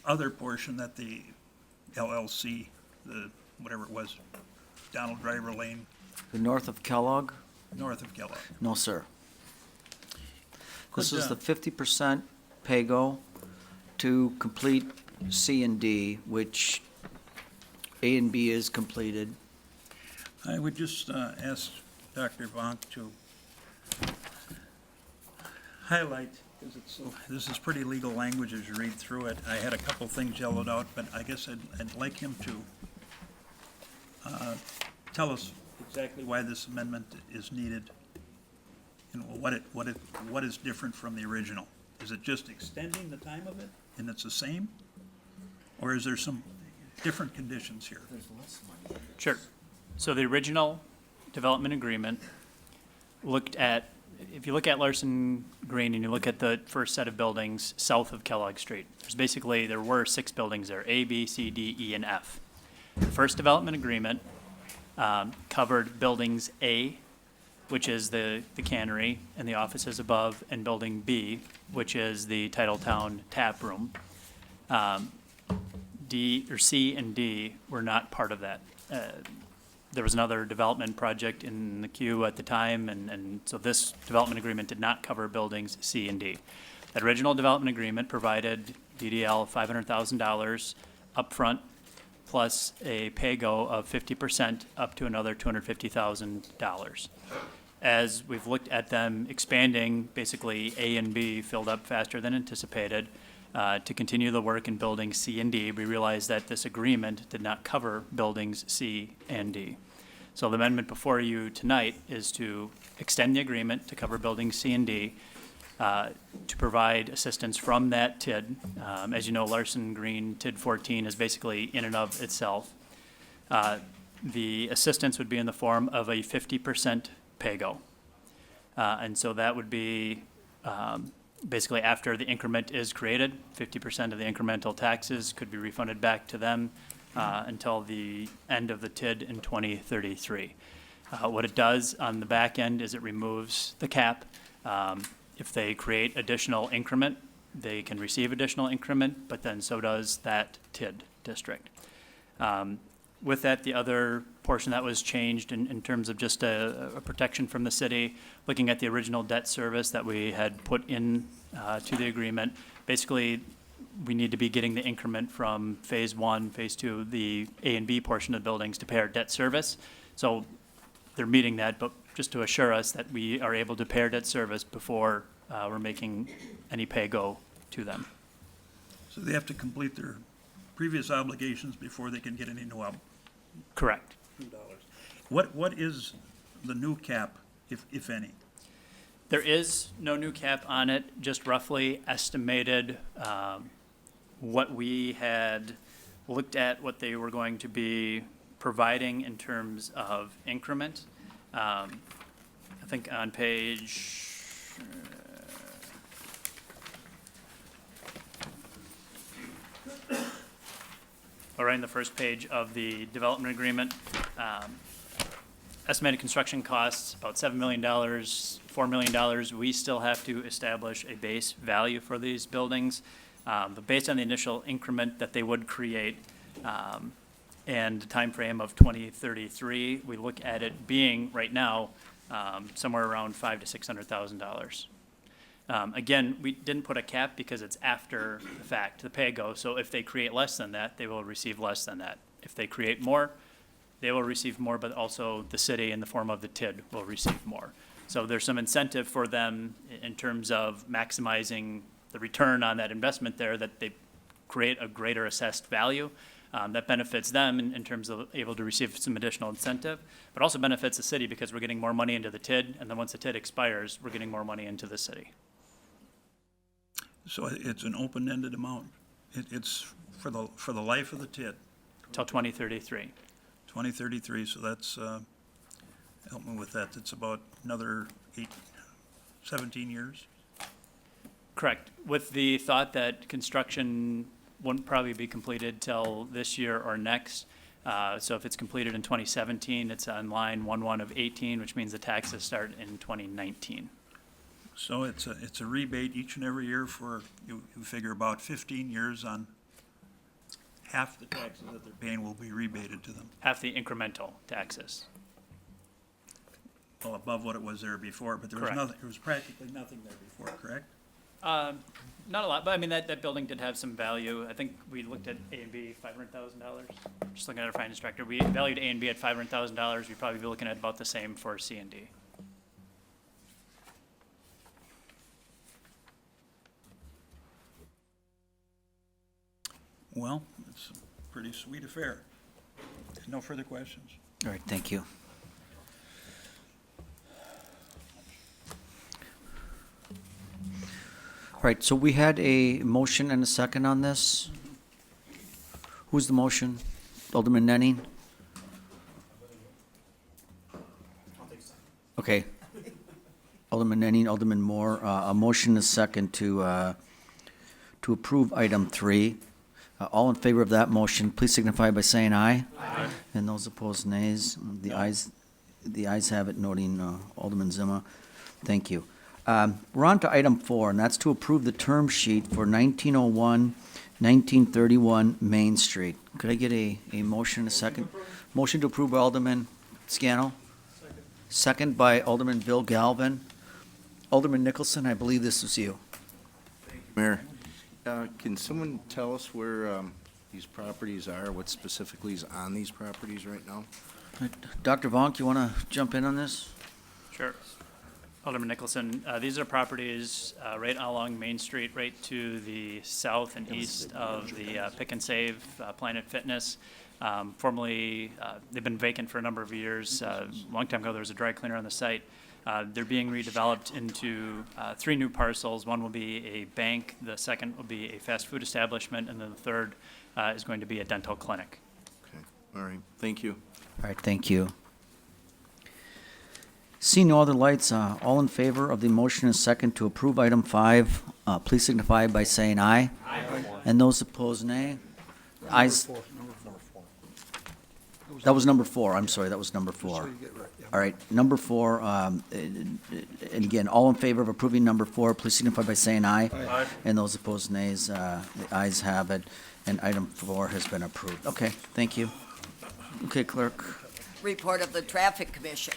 other portion that the LLC, the, whatever it was, Donald Driver Lane, The north of Kellogg? north of Kellogg. No, sir. This Could, is the 50% PAYGO to complete C and D, which A and B is completed. I would just ask Dr. Vonk to highlight, because this is pretty legal language as you read through it. I had a couple things yellowed out, but I guess I'd like him to tell us exactly why this amendment is needed and what is different from the original. Is it just extending the time of it and it's the same? Or is there some different conditions here? Sure. So the original development agreement looked at, if you look at Larson Green and you look at the first set of buildings south of Kellogg Street, there were 6 buildings there, A, B, C, D, E, and F. The first development agreement covered buildings A, which is the cannery and the offices above, and building B, which is the Titletown tap room. D, or C and D were not part of that. There was another development project in the queue at the time, and so this development agreement did not cover buildings C and D. That original development agreement provided DDL $500,000 upfront, plus a pay-go of 50% up to another $250,000. As we've looked at them expanding, basically A and B filled up faster than anticipated. To continue the work in buildings C and D, we realized that this agreement did not cover buildings C and D. So the amendment before you tonight is to extend the agreement to cover buildings C and D, to provide assistance from that TID. As you know, Larson Green TID 14 is basically in and of itself. The assistance would be in the form of a 50% pay-go. And so that would be basically after the increment is created, 50% of the incremental taxes could be refunded back to them until the end of the TID in 2033. What it does on the back end is it removes the cap. If they create additional increment, they can receive additional increment, but then so does that TID district. With that, the other portion that was changed in terms of just a protection from the city, looking at the original debt service that we had put in to the agreement, basically we need to be getting the increment from phase one, phase two, the A and B portion of the buildings to pay our debt service. So they're meeting that, but just to assure us that we are able to pay our debt service before we're making any pay go to them. So they have to complete their previous obligations before they can get any new Correct. dollars. What is the new cap, if any? There is no new cap on it, just roughly estimated what we had looked at, what they were going to be providing in terms of increment. I think on page, right in the first page of the development agreement, estimated construction costs, about $7 million, $4 million. We still have to establish a base value for these buildings. But based on the initial increment that they would create and the time frame of 2033, we look at it being right now somewhere around $500,000 to $600,000. Again, we didn't put a cap because it's after the fact, the pay-go. So if they create less than that, they will receive less than that. If they create more, they will receive more, but also the city in the form of the TID will receive more. So there's some incentive for them in terms of maximizing the return on that investment there, that they create a greater assessed value. That benefits them in terms of able to receive some additional incentive, but also benefits the city because we're getting more money into the TID, and then once the TID expires, we're getting more money into the city. So it's an open-ended amount. It's for the life of the TID. Till 2033. 2033, so that's, help me with that, it's about another 17 years? Correct, with the thought that construction wouldn't probably be completed till this year or next. So if it's completed in 2017, it's on line 1/1 of 18, which means the taxes start in 2019. So it's a rebate each and every year for, you figure about 15 years on half the taxes that they're paying will be rebated to them. Half the incremental taxes. Well, above what it was there before, but there was Correct. nothing, there was practically nothing there before, correct? Not a lot, but I mean, that building did have some value. I think we looked at A and B, $500,000. Just looking at our finance director, we valued A and B at $500,000. We'd probably be looking at about the same for C and D. Well, it's a pretty sweet affair. No further questions. All right, thank you. All right, so we had a motion and a second on this. Who's the motion? Alderman Nenning? Okay. Alderman Nenning, Alderman Moore, a motion and a second to approve item 3. All in favor of that motion, please signify by saying aye. Aye. And those opposed, nays. The ayes have it, noting Alderman Zima. Thank you. We're on to item 4, and that's to approve the term sheet for 1901, 1931 Main Street. Could I get a motion and a second? Motion to approve by Alderman Scannell. Second by Alderman Bill Galvin. Alderman Nicholson, I believe this was you. Mayor, can someone tell us where these properties are, what specifically is on these properties right now? Dr. Vonk, you want to jump in on this? Sure. Alderman Nicholson, these are properties right along Main Street, right to the south and east of the Pick and Save Planet Fitness. Formerly, they've been vacant for a number of years. A long time ago, there was a dry cleaner on the site. They're being redeveloped into 3 new parcels. One will be a bank, the second will be a fast food establishment, and then the third is going to be a dental clinic. Okay, all right, thank you. All right, thank you. Seeing no other lights, all in favor of the motion and second to approve item 5, please signify by saying aye. Aye. And those opposed, nay. Ayes. That was number 4, I'm sorry, that was number 4. All right, number 4, and again, all in favor of approving number 4, please signify by saying aye. Aye. And those opposed, nays. The ayes have it, and item 4 has been approved. Okay, thank you. Okay, clerk. Report of the Traffic Commission.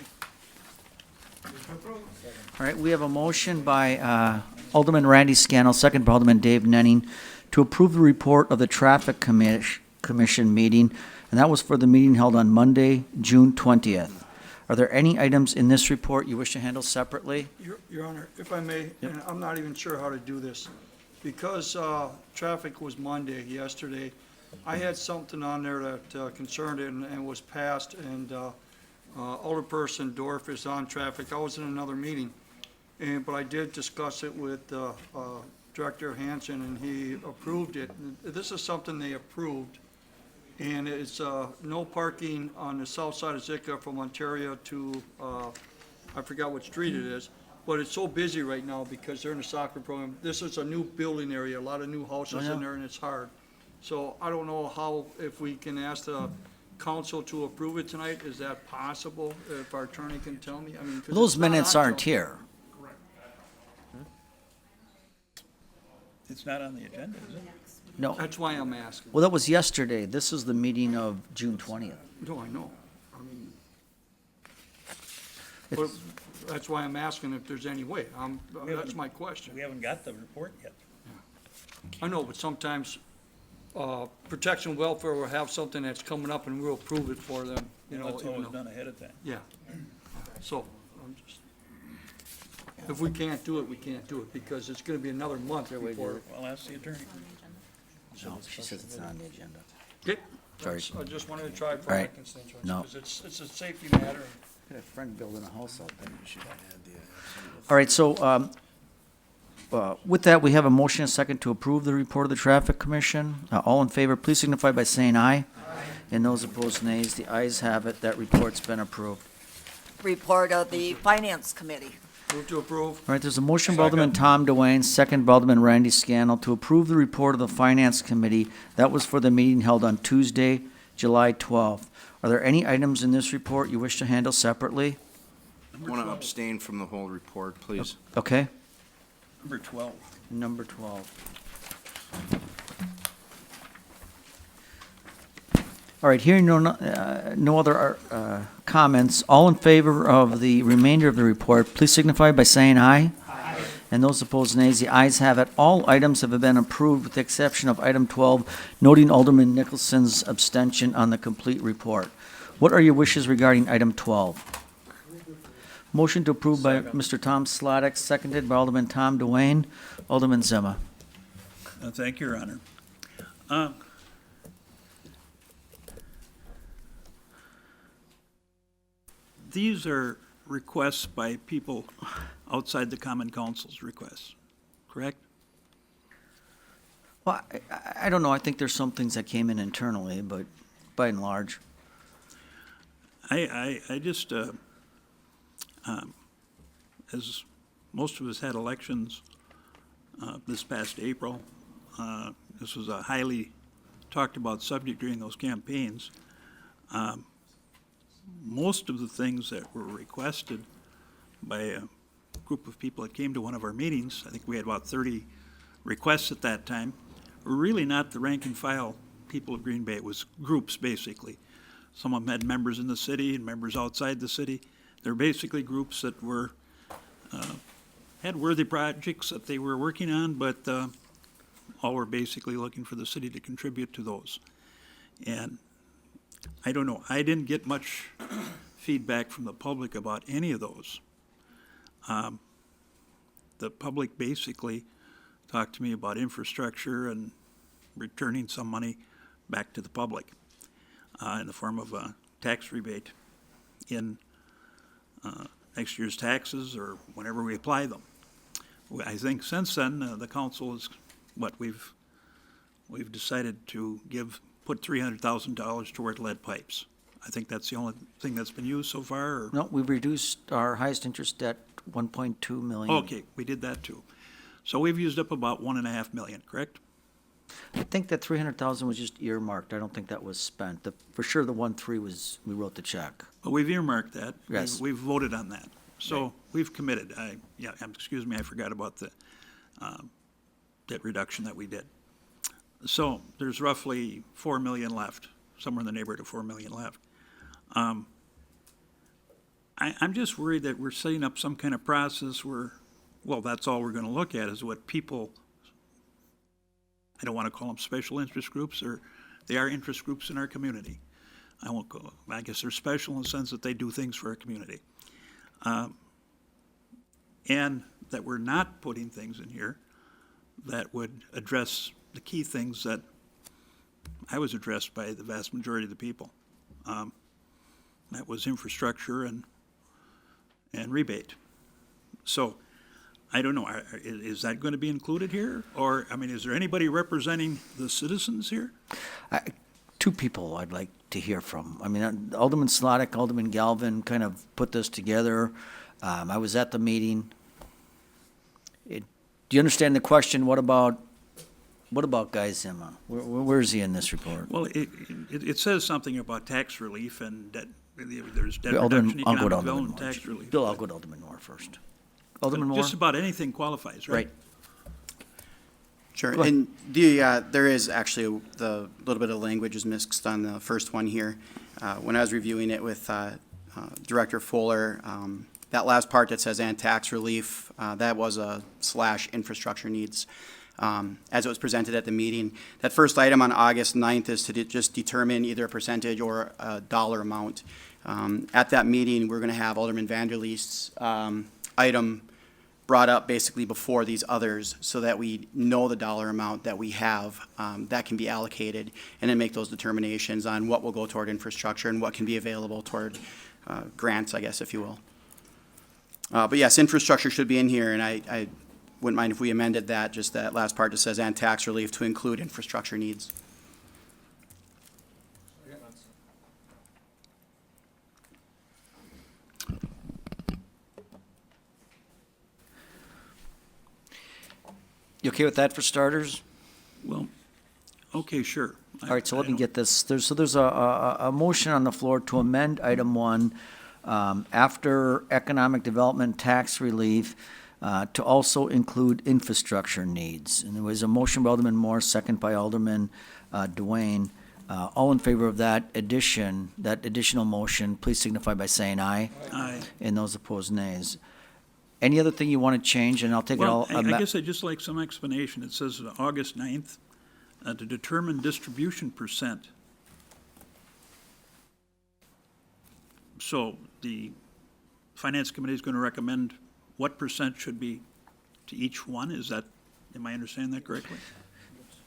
All right, we have a motion by Alderman Randy Scannell, second by Alderman Dave Nenning, to approve the report of the Traffic Commission meeting, and that was for the meeting held on Monday, June 20th. Are there any items in this report you wish to handle separately? Your Honor, if I may, and I'm not even sure how to do this. Because traffic was Monday, yesterday, I had something on there that concerned it and was passed, and Alderperson Dorf is on traffic. I was in another meeting, but I did discuss it with Director Hanson, and he approved it. This is something they approved, and it's no parking on the south side of Zika from Ontario to, I forgot what street it is, but it's so busy right now because they're in a soccer program. This is a new building area, a lot of new houses in there, and it's hard. So I don't know how, if we can ask the council to approve it tonight, is that possible, if our attorney can tell me? I mean, 'cause Those it's not minutes on aren't till- here. It's not on the agenda, is it? No. That's why I'm asking. Well, that was yesterday. This is the meeting of June 20th. No, I know. I mean, but that's why I'm asking if there's any way. That's my question. We haven't got the report yet. I know, but sometimes, Protection Welfare will have something that's coming up and we'll approve it for them, you know. It's even always though- done ahead of time. Yeah. So, I'm just, if we can't do it, we can't do it, because it's gonna be another month before. Well, ask the attorney. No, she says it's not on the agenda. Okay. Sorry. I just wanted to try for All my right. constituents, No. because it's a safety matter. Got a friend building a house out there. All right, so with that, we have a motion and a second to approve the report of the Traffic Commission. All in favor, please signify by saying aye. And those opposed, nays. The ayes have it. That report's been approved. Report of the Finance Committee. Move to approve. All right, there's a motion by Alderman Tom Dwayne, second by Alderman Randy Scannell, to approve the report of the Finance Committee. That was for the meeting held on Tuesday, July 12th. Are there any items in this report you wish to handle separately? I want to abstain from the whole report, please. Okay. Number 12. Number 12. All right, hearing no other comments, all in favor of the remainder of the report, please signify by saying aye. Aye. And those opposed, nays. The ayes have it. All items have been approved with the exception of item 12, noting Alderman Nicholson's abstention on the complete report. What are your wishes regarding item 12? Motion to approve by Mr. Tom Slotnick, seconded by Alderman Tom Dwayne. Alderman Zima. Thank you, Your Honor. These are requests by people outside the Common Council's requests, correct? Well, I don't know. I think there's some things that came in internally, but by and large. I just, as most of us had elections this past April, this was a highly talked about subject during those campaigns. Most of the things that were requested by a group of people that came to one of our meetings, I think we had about 30 requests at that time, were really not the rank and file people of Green Bay. It was groups, basically. Some of them had members in the city and members outside the city. They're basically groups that were, had worthy projects that they were working on, but all were basically looking for the city to contribute to those. And I don't know, I didn't get much feedback from the public about any of those. The public basically talked to me about infrastructure and returning some money back to the public in the form of a tax rebate in next year's taxes or whenever we apply them. I think since then, the council is, we've decided to put $300,000 toward lead pipes. I think that's the only thing that's been used so far, or? No, we've reduced our highest interest debt 1.2 million. Okay, we did that too. So we've used up about 1.5 million, correct? I think that 300,000 was just earmarked. I don't think that was spent. For sure, the 1.3 was, we wrote the check. But we've earmarked that. Yes. We've voted on that. So we've committed. Excuse me, I forgot about the debt reduction that we did. So there's roughly 4 million left, somewhere in the neighborhood of 4 million left. I'm just worried that we're setting up some kind of process where, well, that's all we're gonna look at is what people, I don't wanna call them special interest groups, or they are interest groups in our community. I guess they're special in the sense that they do things for our community. And that we're not putting things in here that would address the key things that I was addressed by the vast majority of the people. That was infrastructure and rebate. So, I don't know, is that going to be included here? Or, I mean, is there anybody representing the citizens here? Two people I'd like to hear from. I mean, Alderman Slotnick, Alderman Galvin kind of put this together. I was at the meeting. Do you understand the question? What about Guy Zima? Where is he in this report? Well, it says something about tax relief and debt, there's debt Alderman- reduction, I'll go economic to Alderman development, Moore. tax relief. Bill, I'll go to Alderman Moore first. Alderman Moore? Just about anything qualifies, right? Right. Sure, Go ahead. and there is actually the little bit of language is mixed on the first one here. When I was reviewing it with Director Fuller, that last part that says "and tax relief," that was a / infrastructure needs. As it was presented at the meeting. That first item on August 9th is to just determine either a percentage or a dollar amount. At that meeting, we're going to have Alderman Vanderleest's item brought up basically before these others so that we know the dollar amount that we have that can be allocated and then make those determinations on what will go toward infrastructure and what can be available toward grants, I guess, if you will. But yes, infrastructure should be in here, and I wouldn't mind if we amended that, just that last part that says "and tax relief" to include infrastructure needs. You okay with that for starters? Well, okay, sure. All right, so let me get this. There's a motion on the floor to amend item 1 after economic development tax relief to also include infrastructure needs. And there was a motion by Alderman Moore, second by Alderman Dwayne. All in favor of that additional motion, please signify by saying aye. Aye. And those opposed, nays. Any other thing you want to change, and I'll take it all. Well, I guess I'd just like some explanation. It says August 9th, to determine distribution percent. So the Finance Committee is going to recommend what percent should be to each one? Am I understanding that correctly?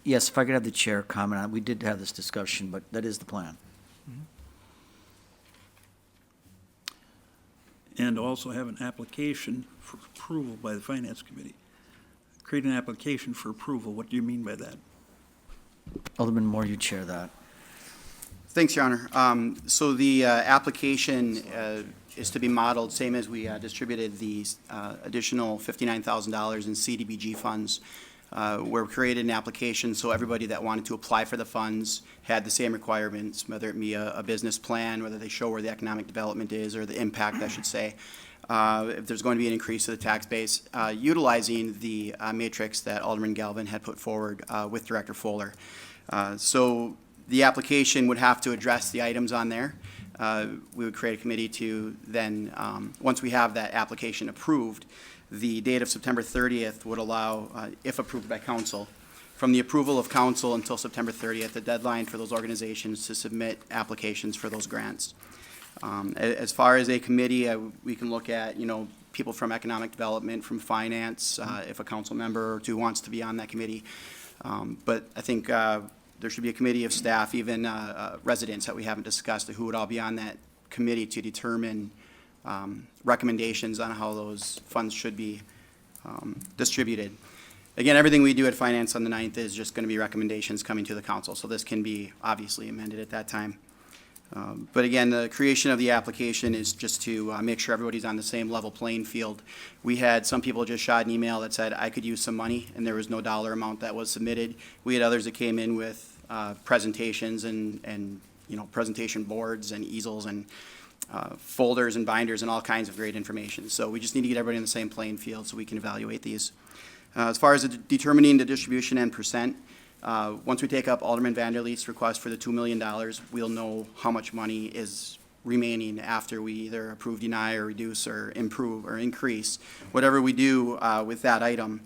Yes, if I could have the chair comment on it. We did have this discussion, but that is the plan. And also have an application for approval by the Finance Committee. Create an application for approval. What do you mean by that? Alderman Moore, you chair that. Thanks, Your Honor. So the application is to be modeled, same as we distributed the additional $59,000 in CDBG funds. We're created an application so everybody that wanted to apply for the funds had the same requirements, whether it be a business plan, whether they show where the economic development is, or the impact, I should say. If there's going to be an increase to the tax base, utilizing the matrix that Alderman Galvin had put forward with Director Fuller. So the application would have to address the items on there. We would create a committee to then, once we have that application approved, the date of September 30th would allow, if approved by council, from the approval of council until September 30th, the deadline for those organizations to submit applications for those grants. As far as a committee, we can look at, people from economic development, from finance, if a council member or two wants to be on that committee. But I think there should be a committee of staff, even residents that we haven't discussed, who would all be on that committee to determine recommendations on how those funds should be distributed. Again, everything we do at Finance on the 9th is just going to be recommendations coming to the council, so this can be obviously amended at that time. But again, the creation of the application is just to make sure everybody's on the same level playing field. We had some people just shot an email that said, I could use some money, and there was no dollar amount that was submitted. We had others that came in with presentations and presentation boards and easels and folders and binders and all kinds of great information. So we just need to get everybody on the same playing field so we can evaluate these. As far as determining the distribution and percent, once we take up Alderman Vanderleest's request for the $2 million, we'll know how much money is remaining after we either approve, deny, or reduce, or improve, or increase, whatever we do with that item.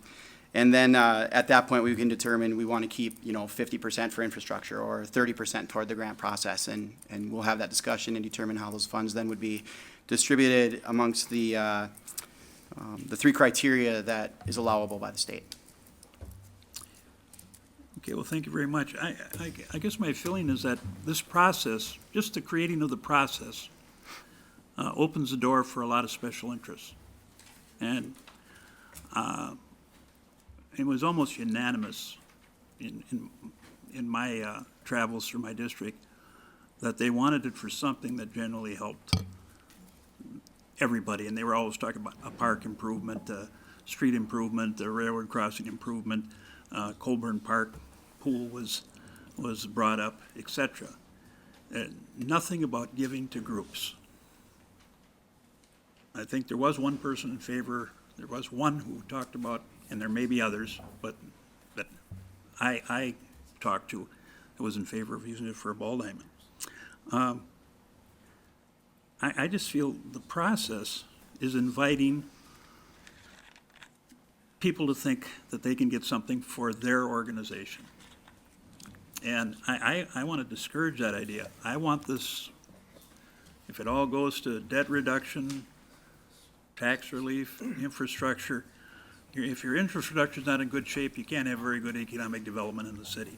And then at that point, we can determine we want to keep 50% for infrastructure or 30% toward the grant process, and we'll have that discussion and determine how those funds then would be distributed amongst the 3 criteria that is allowable by the state. Okay, well, thank you very much. I guess my feeling is that this process, just the creating of the process, opens the door for a lot of special interests. And it was almost unanimous in my travels through my district that they wanted it for something that generally helped everybody. And they were always talking about a park improvement, street improvement, the railroad crossing improvement, Colburn Park pool was brought up, etc. Nothing about giving to groups. I think there was one person in favor, there was one who talked about, and there may be others, but that I talked to that was in favor of using it for a ball diamond. I just feel the process is inviting people to think that they can get something for their organization. And I want to discourage that idea. I want this, if it all goes to debt reduction, tax relief, infrastructure, if your infrastructure is not in good shape, you can't have very good economic development in the city.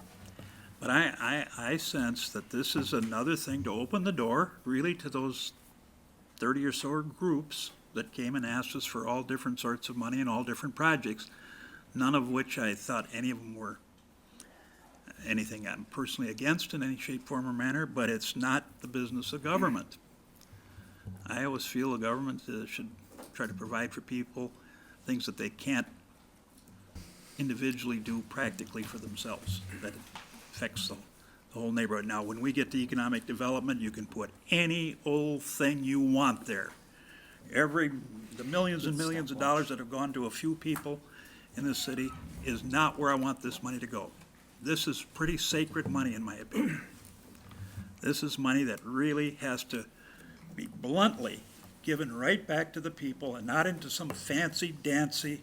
But I sense that this is another thing to open the door, really, to those 30 or so groups that came and asked us for all different sorts of money and all different projects, none of which I thought any of them were anything I'm personally against in any shape, form, or manner, but it's not the business of government. I always feel a government should try to provide for people things that they can't individually do practically for themselves, that affects the whole neighborhood. Now, when we get to economic development, you can put any old thing you want there. The millions and millions of dollars that have gone to a few people in this city is not where I want this money to go. This is pretty sacred money, in my opinion. This is money that really has to be bluntly given right back to the people and not into some fancy-dancy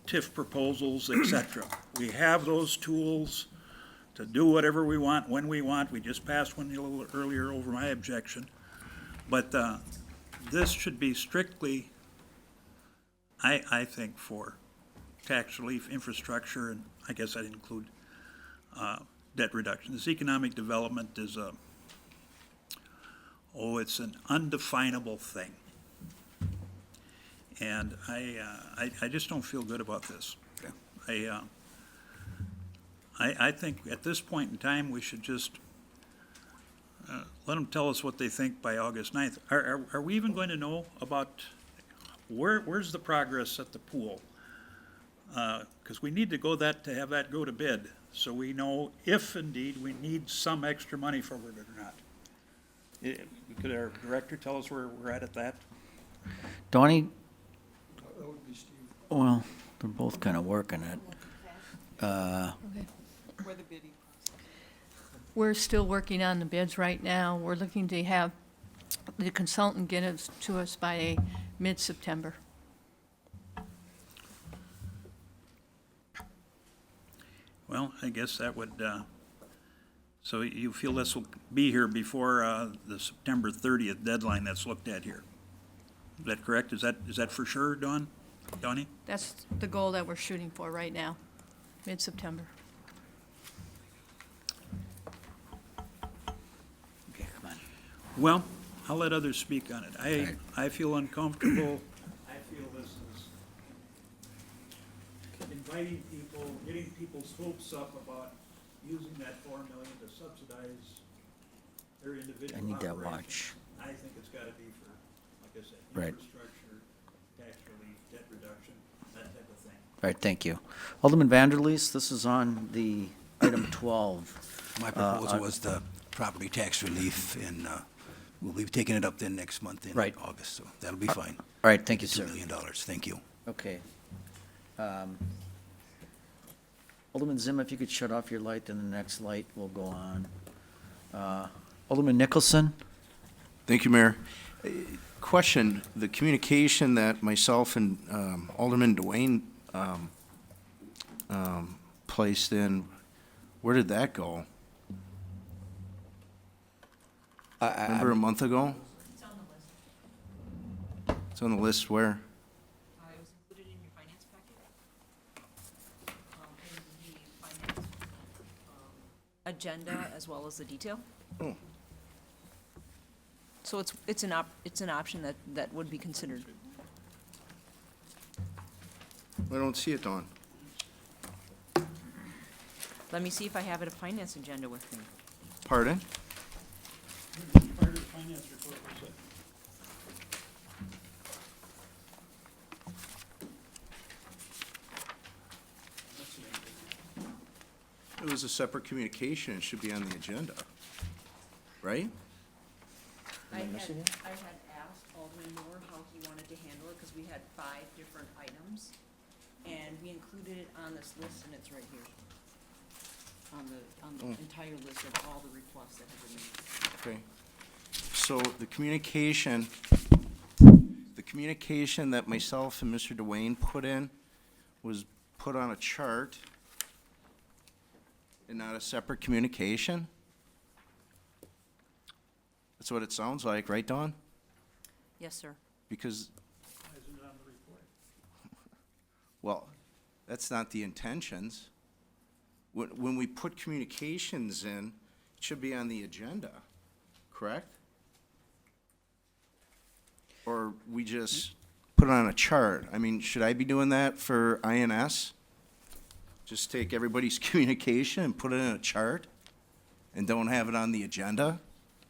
TIF proposals, etc. We have those tools to do whatever we want, when we want. We just passed one a little earlier over my objection. But this should be strictly, I think, for tax relief, infrastructure, and I guess I'd include debt reduction. This economic development is it's an undefinable thing. And I just don't feel good about this. I think at this point in time, we should just let them tell us what they think by August 9th. Are we even going to know about where's the progress at the pool? Because we need to have that go to bid, so we know if indeed we need some extra money for it or not. Could our director tell us where we're at that? Donnie? Well, they're both kind of working it. We're still working on the bids right now. We're looking to have the consultant get it to us by mid-September. Well, I guess that would, so you feel this will be here before the September 30th deadline that's looked at here? Is that correct? Is that for sure, Donnie? That's the goal that we're shooting for right now, mid-September. Okay, come on. Well, I'll let others speak on it. I feel uncomfortable. I feel this is inviting people, getting people's hopes up about using that $4 million to subsidize their individual I need that operation. watch. I think it's gotta be for, like I said, Right. infrastructure, tax relief, debt reduction, that type of thing. All right, thank you. Alderman Vanderleest, this is on the item 12. My proposal was the property tax relief, and we'll be taking it up then next month in Right. August, so that'll be fine. All right, thank you, sir. $2 million, thank you. Okay. Alderman Zim, if you could shut off your light, then the next light will go on. Alderman Nicholson? Thank you, Mayor. Question, the communication that myself and Alderman Dwayne placed in, where did that go? Remember a month ago? It's on the list. It's on the list where? It was included in your finance packet. In the finance agenda as well as the detail. Oh. So it's an option that would be considered. I don't see it, Dawn. Let me see if I have a finance agenda with me. Pardon? Part of the finance report was it? It was a separate communication. It should be on the agenda, right? I had asked Alderman Moore how he wanted to handle it, because we had 5 different items, and we included it on this list, and it's right here. On the entire list of all the requests that have been made. Okay. So the communication that myself and Mr. Dwayne put in was put on a chart and not a separate communication? That's what it sounds like, right, Dawn? Yes, sir. Because, Why isn't it on the report? well, that's not the intentions. When we put communications in, it should be on the agenda, correct? Or we just put it on a chart? I mean, should I be doing that for INS? Just take everybody's communication and put it in a chart and don't have it on the agenda?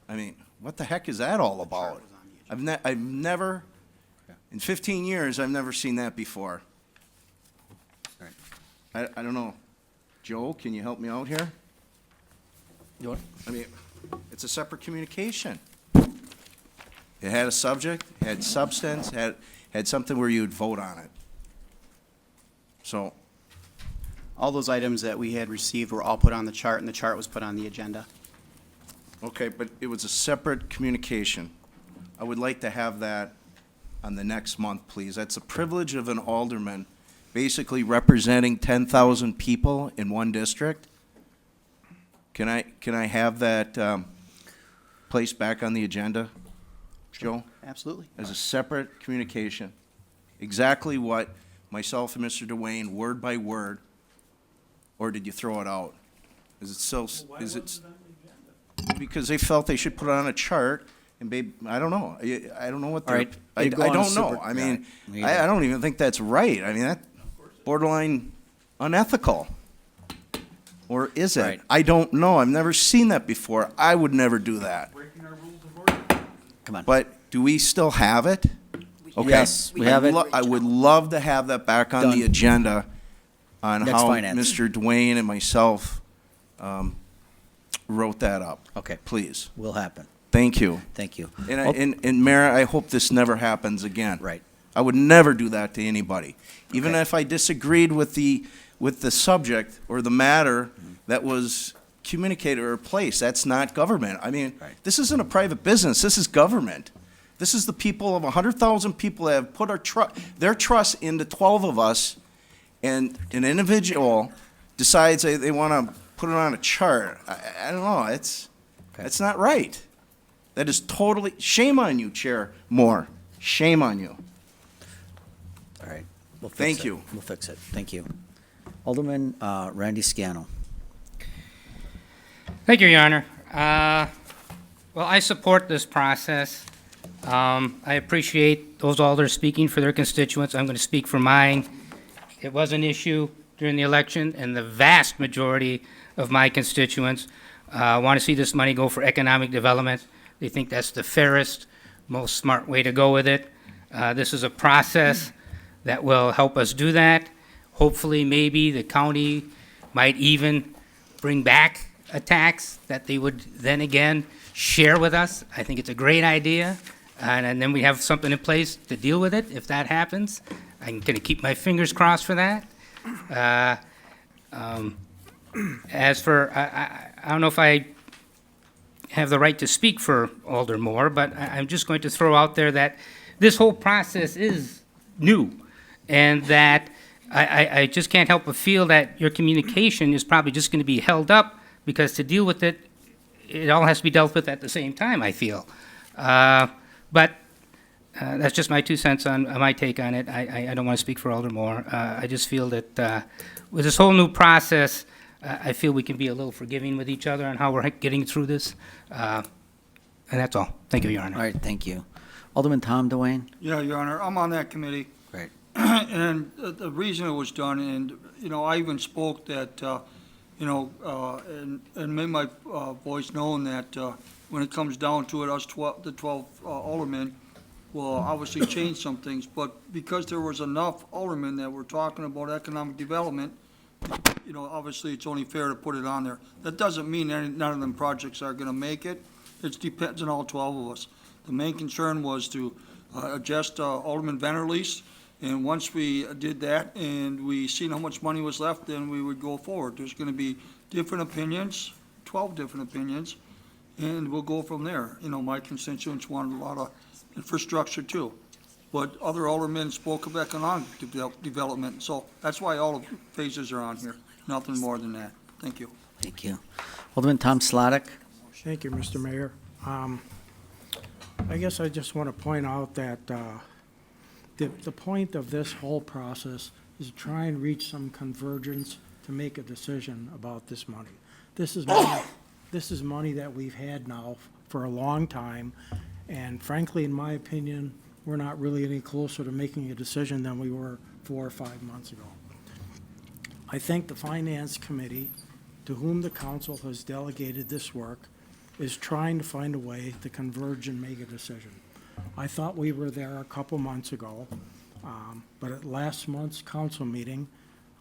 I mean, what the heck is that all about? I've never, in 15 years, I've never seen that before. I don't know. Joe, can you help me out here? You want? I mean, it's a separate communication. It had a subject, had substance, had something where you would vote on it. So, All those items that we had received were all put on the chart, and the chart was put on the agenda. okay, but it was a separate communication. I would like to have that on the next month, please. That's a privilege of an alderman, basically representing 10,000 people in one district. Can I have that placed back on the agenda, Joe? Absolutely. As a separate communication? Exactly what myself and Mr. Dwayne, word by word, or did you throw it out? Is it still, Why is wasn't it? it on the agenda? Because they felt they should put it on a chart, and I don't know. I don't know what All they're, right, I you go on a don't know. super- I mean, yeah, me I either. don't even think that's right. I mean, that's borderline unethical. Or is it? Right. I don't know. I've never seen that before. I would never do that. Breaking our rules of order. Come on. But do we still have it? Okay. Yes, we have it. I would love to have that back on the Done. agenda on Next how finance. Mr. Dwayne and myself wrote that up. Okay. Please. Will happen. Thank you. Thank you. And Mayor, I hope this never happens again. Right. I would never do that to anybody. Even Okay. if I disagreed with the subject or the matter Mm-hmm. that was communicated or placed. That's not government. I mean, Right. this isn't a private business. This is government. This is the people of 100,000 people that have put their trust into 12 of us, and an individual decides they want to put it on a chart. I don't know. That's not right. That is totally, shame on you, Chair Moore. Shame on you. All right. We'll fix Thank it. you. We'll fix it. Thank you. Alderman Randy Scannell. Thank you, Your Honor. Well, I support this process. I appreciate those alders speaking for their constituents. I'm going to speak for mine. It was an issue during the election, and the vast majority of my constituents want to see this money go for economic development. They think that's the fairest, most smart way to go with it. This is a process that will help us do that. Hopefully, maybe the county might even bring back a tax that they would then again share with us. I think it's a great idea, and then we have something in place to deal with it if that happens. I'm going to keep my fingers crossed for that. As for, I don't know if I have the right to speak for Alder Moore, but I'm just going to throw out there that this whole process is new, and that I just can't help but feel that your communication is probably just going to be held up, because to deal with it, it all has to be dealt with at the same time, I feel. But that's just my 2 cents on my take on it. I don't want to speak for Alder Moore. I just feel that with this whole new process, I feel we can be a little forgiving with each other on how we're getting through this. And that's all. Thank you, Your Honor. All right, thank you. Alderman Tom Dwayne? Yeah, Your Honor, I'm on that committee. Great. And the reason it was done, and, you know, I even spoke that, you know, and made my voice known that when it comes down to it, us 12 aldermen will obviously change some things, but because there was enough aldermen that were talking about economic development, you know, obviously it's only fair to put it on there. That doesn't mean none of them projects are gonna make it. It depends on all 12 of us. The main concern was to adjust Alderman Vanderleest, and once we did that and we seen how much money was left, then we would go forward. There's gonna be different opinions, 12 different opinions, and we'll go from there. You know, my constituents wanted a lot of infrastructure too, but other aldermen spoke of economic development, so that's why all the phases are on here, nothing more than that. Thank you. Thank you. Alderman Tom Slotnick? Thank you, Mr. Mayor. I guess I just want to point out that the point of this whole process is to try and reach some convergence to make a decision about this money. This is money that we've had now for a long time, and frankly, in my opinion, we're not really any closer to making a decision than we were 4 or 5 months ago. I think the Finance Committee, to whom the council has delegated this work, is trying to find a way to converge and make a decision. I thought we were there a couple months ago, but at last month's council meeting,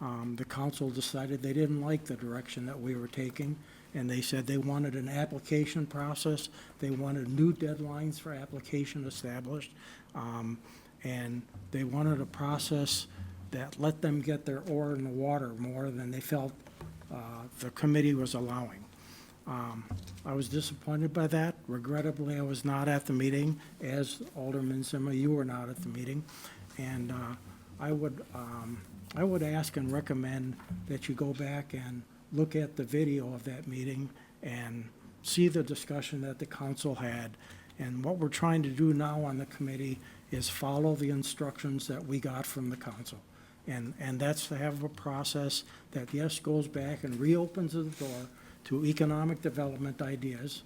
the council decided they didn't like the direction that we were taking, and they said they wanted an application process, they wanted new deadlines for application established, and they wanted a process that let them get their oar in the water more than they felt the committee was allowing. I was disappointed by that. Regrettably, I was not at the meeting, as Alderman Zima, you were not at the meeting. And I would ask and recommend that you go back and look at the video of that meeting and see the discussion that the council had. And what we're trying to do now on the committee is follow the instructions that we got from the council. And that's to have a process that, yes, goes back and reopens the door to economic development ideas.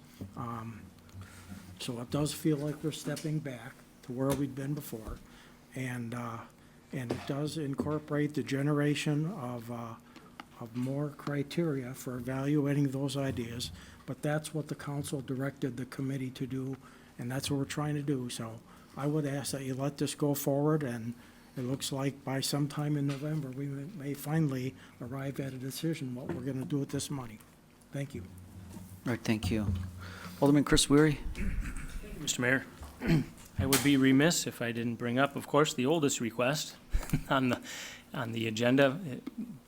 So it does feel like we're stepping back to where we'd been before. And it does incorporate the generation of more criteria for evaluating those ideas. But that's what the council directed the committee to do, and that's what we're trying to do. So I would ask that you let this go forward, and it looks like by sometime in November, we may finally arrive at a decision what we're gonna do with this money. Thank you. All right, thank you. Alderman Chris Weary? Mr. Mayor, I would be remiss if I didn't bring up, of course, the oldest request on the agenda,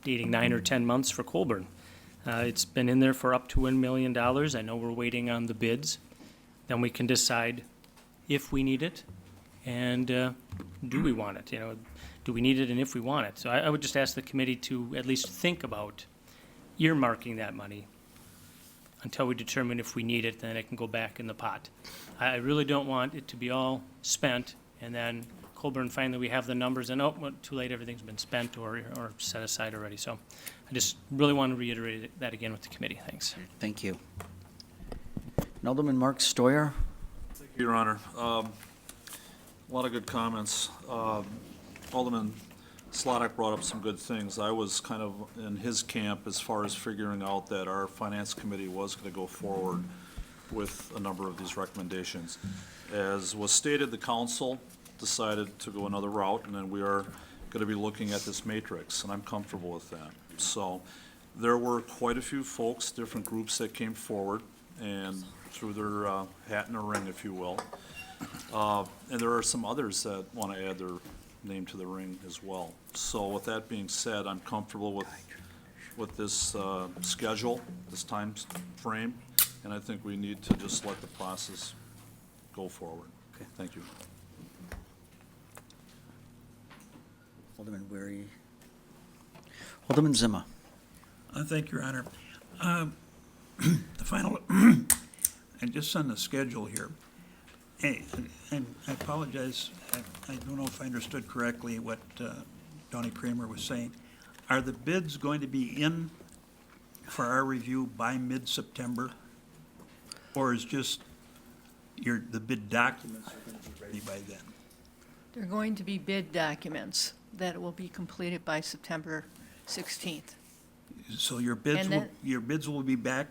dating 9 or 10 months for Colburn. It's been in there for up to $1 million. I know we're waiting on the bids. Then we can decide if we need it and do we want it? You know, do we need it and if we want it? So I would just ask the committee to at least think about earmarking that money until we determine if we need it, then it can go back in the pot. I really don't want it to be all spent and then Colburn finally we have the numbers and oh, well, too late, everything's been spent or set aside already. So I just really want to reiterate that again with the committee. Thanks. Thank you. And Alderman Mark Stoyer? Thank you, Your Honor. A lot of good comments. Alderman Slotnick brought up some good things. I was kind of in his camp as far as figuring out that our finance committee was going to go forward with a number of these recommendations. As was stated, the council decided to go another route, and then we are going to be looking at this matrix, and I'm comfortable with that. So there were quite a few folks, different groups that came forward and threw their hat in the ring, if you will. And there are some others that want to add their name to the ring as well. So with that being said, I'm comfortable with this schedule, this time frame, and I think we need to just let the process go forward. Okay, thank you. Alderman Weary. Alderman Zima. Thank you, Your Honor. The final, and just on the schedule here, hey, and I apologize, I don't know if I understood correctly what Donnie Kramer was saying. Are the bids going to be in for our review by mid-September? Or is just the bid documents are going to be ready by then? They're going to be bid documents that will be completed by September 16th. So your bids, And your bids will be back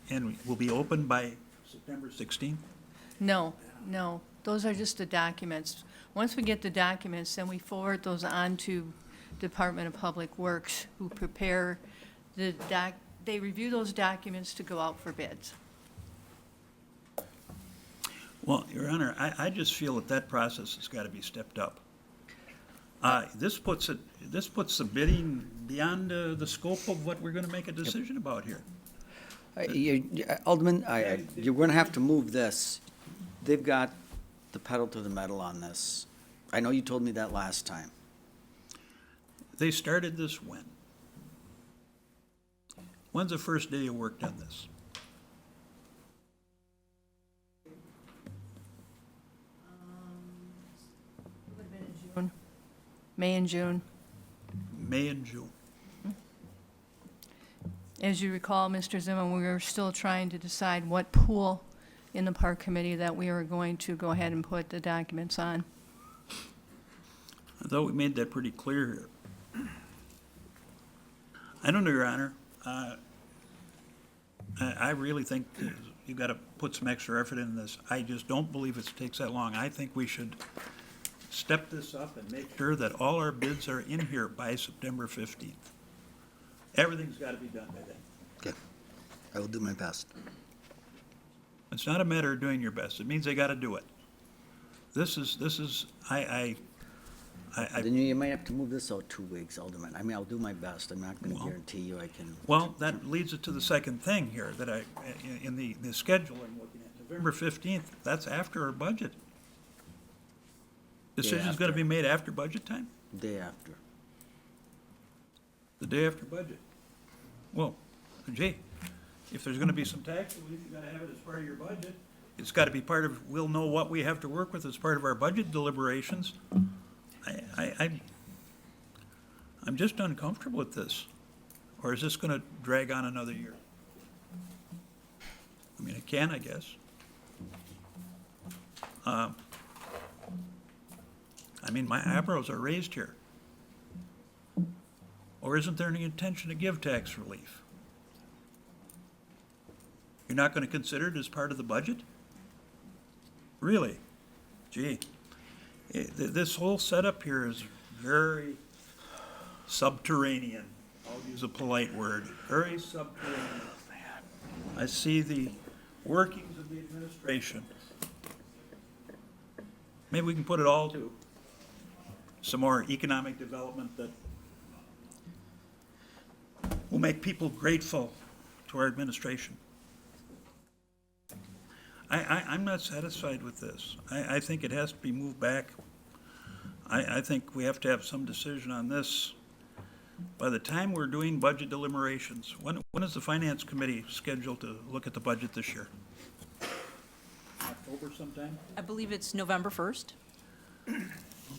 and will be open by September 16th? No, those are just the documents. Once we get the documents, then we forward those on to Department of Public Works, who prepare they review those documents to go out for bids. Well, Your Honor, I just feel that process has got to be stepped up. This puts the bidding beyond the scope of what we're going to make a decision about here. Alderman, you're going to have to move this. They've got the pedal to the metal on this. I know you told me that last time. They started this when? When's the first day you worked on this? May and June. May and June. As you recall, Mr. Zimmerman, we were still trying to decide what pool in the park committee that we were going to go ahead and put the documents on. I thought we made that pretty clear here. I don't know, Your Honor. I really think you've got to put some extra effort in this. I just don't believe it takes that long. I think we should step this up and make sure that all our bids are in here by September 15th. Everything's got to be done by then. Okay. I will do my best. It's not a matter of doing your best. It means they got to do it. Then you might have to move this out 2 weeks, Alderman. I mean, I'll do my best. I'm not going to guarantee you I can. Well, that leads it to the second thing here that in the schedule I'm looking at. November 15th, that's after our budget. Decision's going to be made after budget time? Day after. The day after budget. Well, gee, if there's going to be some tax relief, you got to have it as part of your budget. It's got to be part of, we'll know what we have to work with as part of our budget deliberations. I'm just uncomfortable with this. Or is this going to drag on another year? I mean, it can, I guess. I mean, my eyebrows are raised here. Or isn't there any intention to give tax relief? You're not going to consider it as part of the budget? Really? Gee, this whole setup here is very subterranean. I'll use a polite word. Very subterranean. I see the workings of the administration. Maybe we can put it all to some more economic development that will make people grateful to our administration. I'm not satisfied with this. I think it has to be moved back. I think we have to have some decision on this. By the time we're doing budget deliberations, when is the Finance Committee scheduled to look at the budget this year? October sometime? I believe it's November 1st.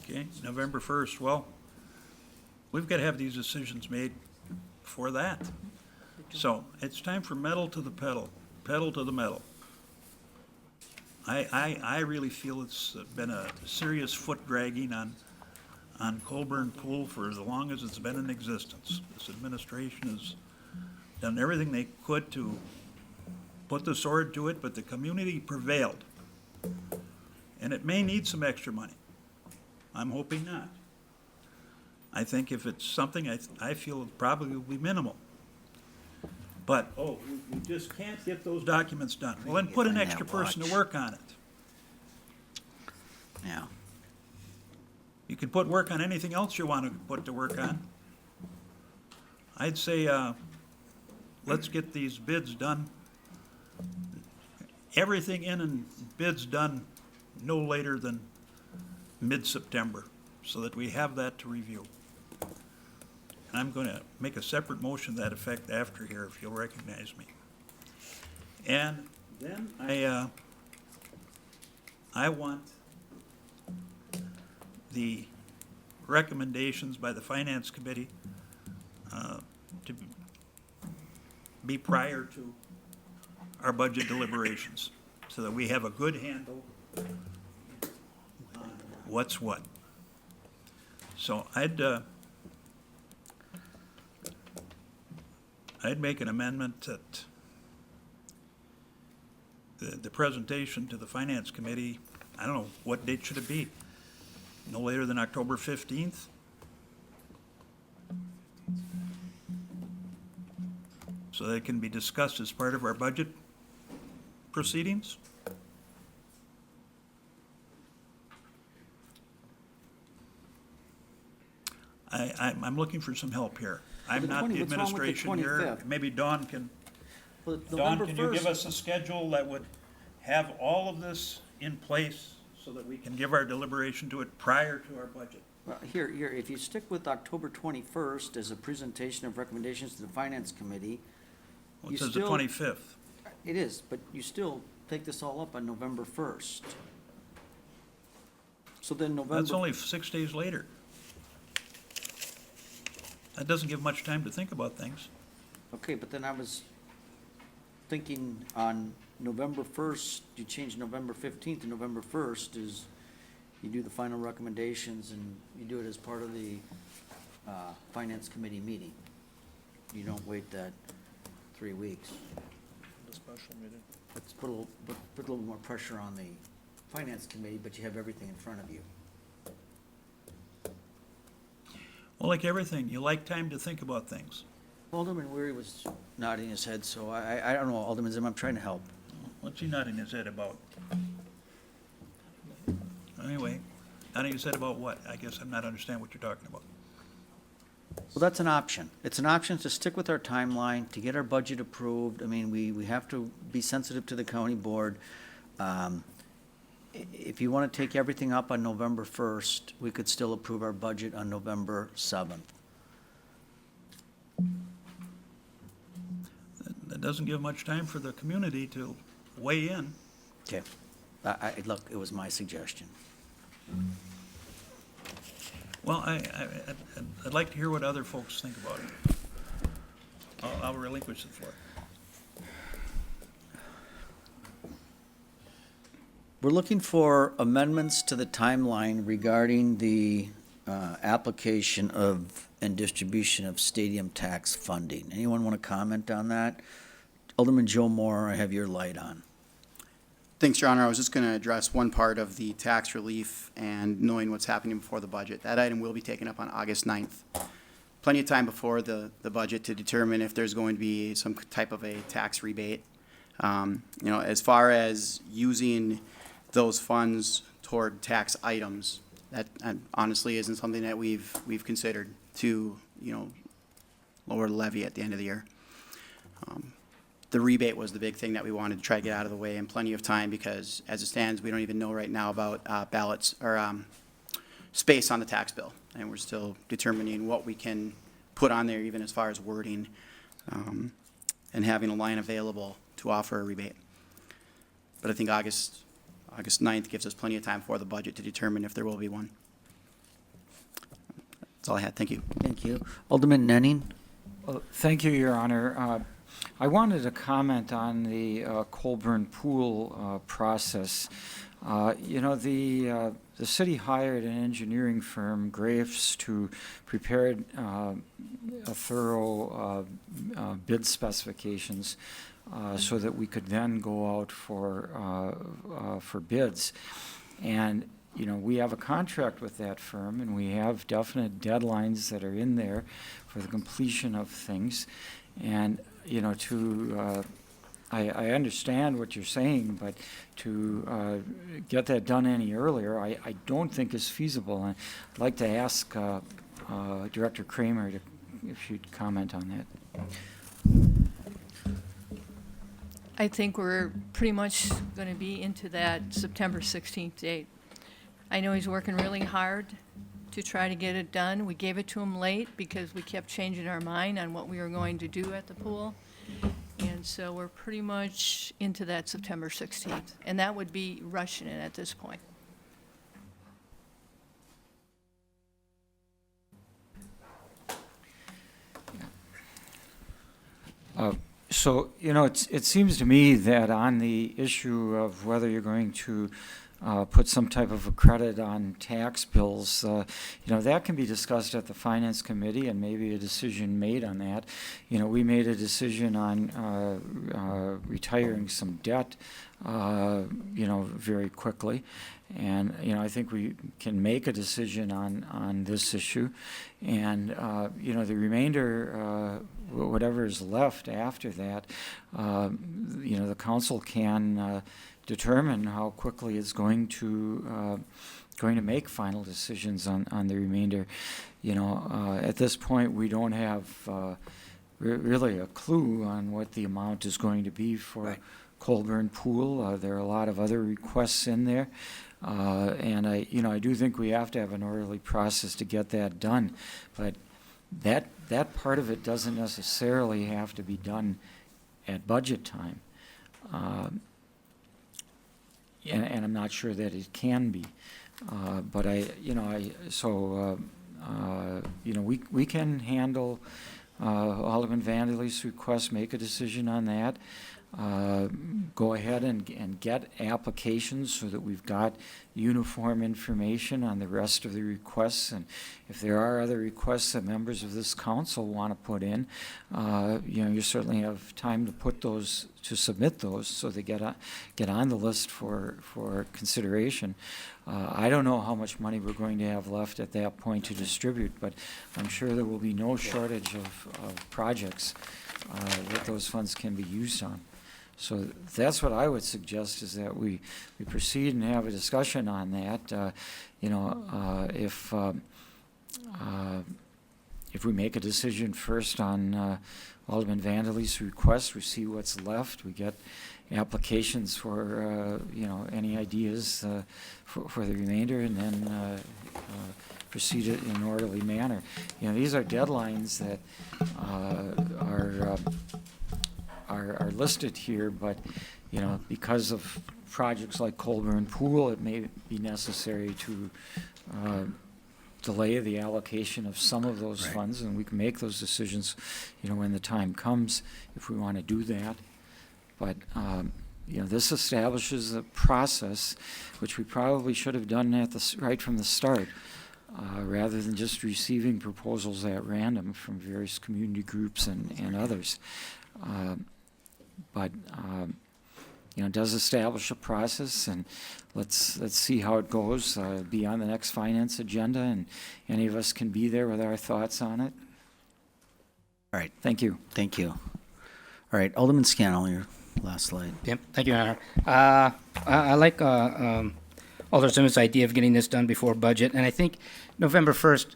Okay, November 1st. Well, we've got to have these decisions made before that. So it's time for metal to the pedal, pedal to the metal. I really feel it's been a serious foot dragging on on Colburn Pool for as long as it's been in existence. This administration has done everything they could to put the sword to it, but the community prevailed. And it may need some extra money. I'm hoping not. I think if it's something, I feel it probably will be minimal. But, we just can't get those documents done. Well, then put an extra person to work on it. Yeah. You can put work on anything else you want to put to work on. I'd say, let's get these bids done. Everything in and bids done no later than mid-September, so that we have that to review. And I'm going to make a separate motion to that effect after here, if you'll recognize me. And then I want the recommendations by the Finance Committee to be prior to our budget deliberations, so that we have a good handle on what's what. So I'd make an amendment that the presentation to the Finance Committee, I don't know, what date should it be? No later than October 15th? So that it can be discussed as part of our budget proceedings? I'm looking for some help here. I'm not the administration here. Maybe Dawn can, Dawn, can you give us a schedule that would have all of this in place so that we can give our deliberation to it prior to our budget? Well, here, if you stick with October 21st as a presentation of recommendations to the Finance Committee. Well, it says the 25th. It is, but you still take this all up on November 1st. So then November. That's only 6 days later. That doesn't give much time to think about things. Okay, but then I was thinking on November 1st, you change November 15th to November 1st is, you do the final recommendations and you do it as part of the Finance Committee meeting. You don't wait that 3 weeks. The special meeting. Let's put a little more pressure on the Finance Committee, but you have everything in front of you. Well, like everything, you like time to think about things. Alderman Weary was nodding his head, so I don't know, Alderman Zim, I'm trying to help. What's he nodding his head about? Anyway, nodding his head about what? I guess I'm not understanding what you're talking about. Well, that's an option. It's an option to stick with our timeline, to get our budget approved. I mean, we have to be sensitive to the county board. If you want to take everything up on November 1st, we could still approve our budget on November 7th. That doesn't give much time for the community to weigh in. Okay. Look, it was my suggestion. Well, I'd like to hear what other folks think about it. I'll relinquish the floor. We're looking for amendments to the timeline regarding the application of and distribution of stadium tax funding. Anyone want to comment on that? Alderman Joe Moore, I have your light on. Thanks, Your Honor. I was just going to address one part of the tax relief and knowing what's happening before the budget. That item will be taken up on August 9th. Plenty of time before the budget to determine if there's going to be some type of a tax rebate. As far as using those funds toward tax items, that honestly isn't something that we've considered to, lower the levy at the end of the year. The rebate was the big thing that we wanted to try to get out of the way in plenty of time, because as it stands, we don't even know right now about ballots or space on the tax bill. And we're still determining what we can put on there, even as far as wording, and having a line available to offer a rebate. But I think August 9th gives us plenty of time for the budget to determine if there will be one. That's all I had. Thank you. Thank you. Alderman Nenning? Thank you, Your Honor. I wanted to comment on the Colburn Pool process. The the city hired an engineering firm, Graves, to prepare a thorough bid specifications so that we could then go out for bids. And you know, we have a contract with that firm, and we have definite deadlines that are in there for the completion of things. And, you know, I understand what you're saying, but to get that done any earlier, I don't think is feasible. And I'd like to ask Director Kramer if she'd comment on that. I think we're pretty much going to be into that September 16th date. I know he's working really hard to try to get it done. We gave it to him late because we kept changing our mind on what we were going to do at the pool. And so we're pretty much into that September 16th. And that would be rushing it at this point. So, you know, it seems to me that on the issue of whether you're going to put some type of a credit on tax bills, you know, that can be discussed at the Finance Committee and maybe a decision made on that. You know, we made a decision on retiring some debt, you know, very quickly. And, you know, I think we can make a decision on this issue. And, you know, the remainder, whatever is left after that, you know, the council can determine how quickly it's going to make final decisions on the remainder. You know, at this point, we don't have really a clue on what the amount is going to be for Colburn Pool. There are a lot of other requests in there. And I do think we have to have an orderly process to get that done. But that part of it doesn't necessarily have to be done at budget time. And I'm not sure that it can be. But we can handle Alderman Vanderleest's request, make a decision on that. Go ahead and get applications so that we've got uniform information on the rest of the requests. And if there are other requests that members of this council want to put in, you know, you certainly have time to put those, to submit those so they get on the list for consideration. I don't know how much money we're going to have left at that point to distribute, but I'm sure there will be no shortage of projects that those funds can be used on. So that's what I would suggest, is that we proceed and have a discussion on that. You know, if we make a decision first on Alderman Vanderleest's request, we see what's left, we get applications for, you know, any ideas for the remainder, and then proceed it in an orderly manner. You know, these are deadlines that are listed here, but, you know, because of projects like Colburn Pool, it may be necessary to delay the allocation of some of those funds, and we can make those decisions, you know, when the time comes, if we want to do that. But, you know, this establishes a process which we probably should have done right from the start, rather than just receiving proposals at random from various community groups and others. But you know, it does establish a process, and let's see how it goes. Be on the next finance agenda, and any of us can be there with our thoughts on it. All right. Thank you. Thank you. All right, Alderman Scannell, your last slide. Yep, thank you, Honor. I like Alder Simmons' idea of getting this done before budget, and I think November 1st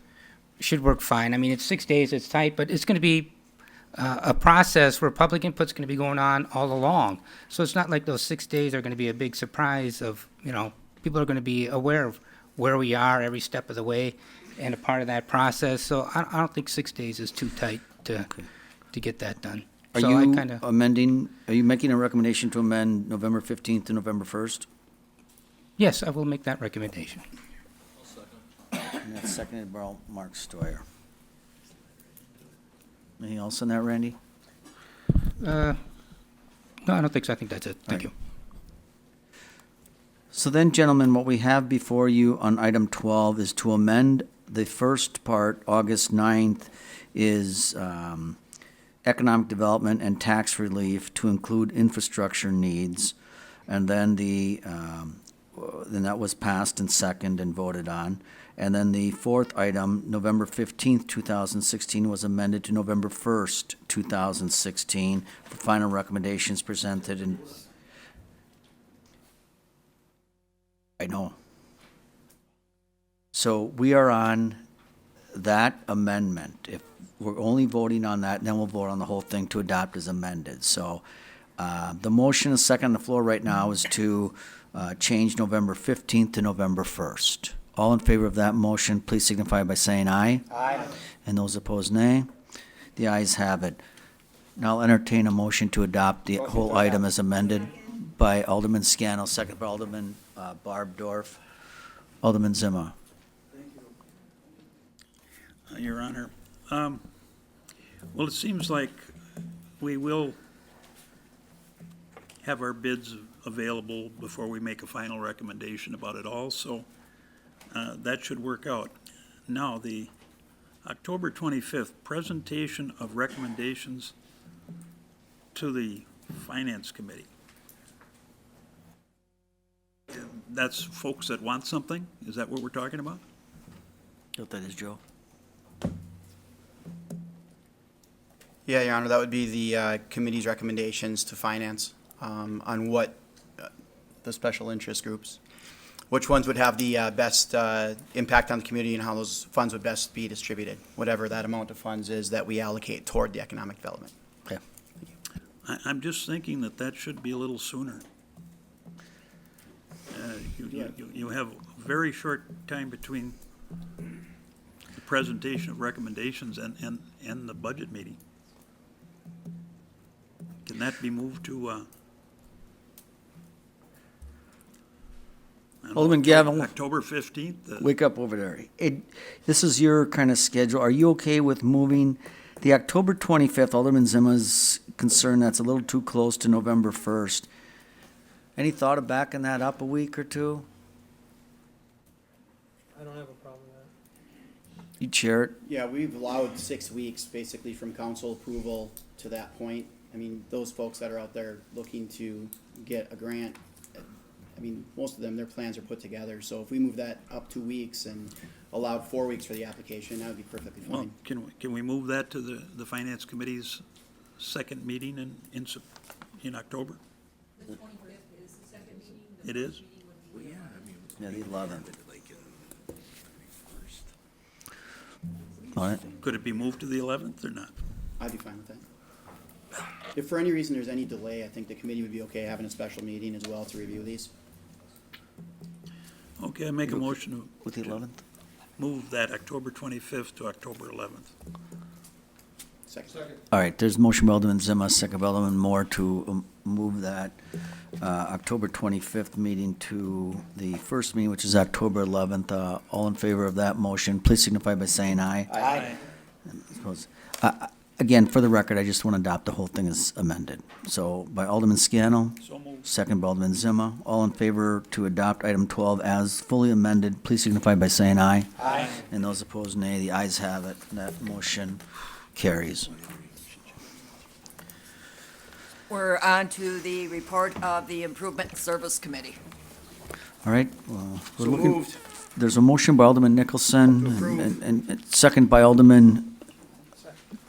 should work fine. I mean, it's 6 days, it's tight, but it's going to be a process where public input's going to be going on all along. So it's not like those 6 days are going to be a big surprise of, you know, people are going to be aware of where we are every step of the way and a part of that process. So I don't think 6 days is too tight to get that done. Are So you I kinda, are you making a recommendation to amend November 15th to November 1st? yes, I will make that recommendation. And that's seconded by Mark Stoyer. Anything else on that, Randy? No, I don't think so. I think that's it. Thank you. So then, gentlemen, what we have before you on item 12 is to amend the first part, August 9th, is economic development and tax relief to include infrastructure needs. And then then that was passed and second and voted on. And then the fourth item, November 15th, 2016, was amended to November 1st, 2016, for final recommendations presented in. I know. So we are on that amendment. If we're only voting on that, then we'll vote on the whole thing to adopt as amended. So the motion is second on the floor right now is to change November 15th to November 1st. All in favor of that motion, please signify by saying aye. Aye. And those opposed, nay. The ayes have it. Now I'll entertain a motion to adopt the whole item as amended by Alderman Scannell, second by Alderman Barb Dorf. Alderman Zima. Your Honor. Well, it seems like we will have our bids available before we make a final recommendation about it all, so that should work out. Now, the October 25th presentation of recommendations to the Finance Committee. That's folks that want something? Is that what we're talking about? What that is, Joe? Yeah, Your Honor, that would be the committee's recommendations to finance on what the special interest groups, which ones would have the best impact on the community and how those funds would best be distributed, whatever that amount of funds is that we allocate toward the economic development. Okay. I'm just thinking that that should be a little sooner. You have a very short time between the presentation of recommendations and the budget meeting. Can that be moved to, I don't know, Alderman Gavin. October 15th? Wake up over there. This is your kind of schedule. Are you okay with moving the October 25th? Alderman Zima's concerned that's a little too close to November 1st. Any thought of backing that up a week or two? I don't have a problem with that. You chair it? Yeah, we've allowed 6 weeks basically from council approval to that point. I mean, those folks that are out there looking to get a grant, I mean, most of them, their plans are put together. So if we move that up 2 weeks and allowed 4 weeks for the application, that would be perfectly Well, fine. can we move that to the Finance Committee's second meeting in October? The 25th is the second meeting. It is? Yeah, the 11th. All right. Could it be moved to the 11th or not? I'd be fine with that. If for any reason there's any delay, I think the committee would be okay having a special meeting as well to review these. Okay, I make a motion to With the 11th? move that October 25th to October 11th. Second. All right, there's a motion by Alderman Zima, second by Alderman Moore to move that October 25th meeting to the first meeting, which is October 11th. All in favor of that motion, please signify by saying aye. Aye. Again, for the record, I just want to adopt the whole thing as amended. So by Alderman Scannell, So moved. second by Alderman Zima. All in favor to adopt item 12 as fully amended, please signify by saying aye. Aye. And those opposed, nay. The ayes have it. That motion carries. We're on to the report of the Improvement Service Committee. All right. Well, we're So looking. moved. There's a motion by Alderman Nicholson and second by Alderman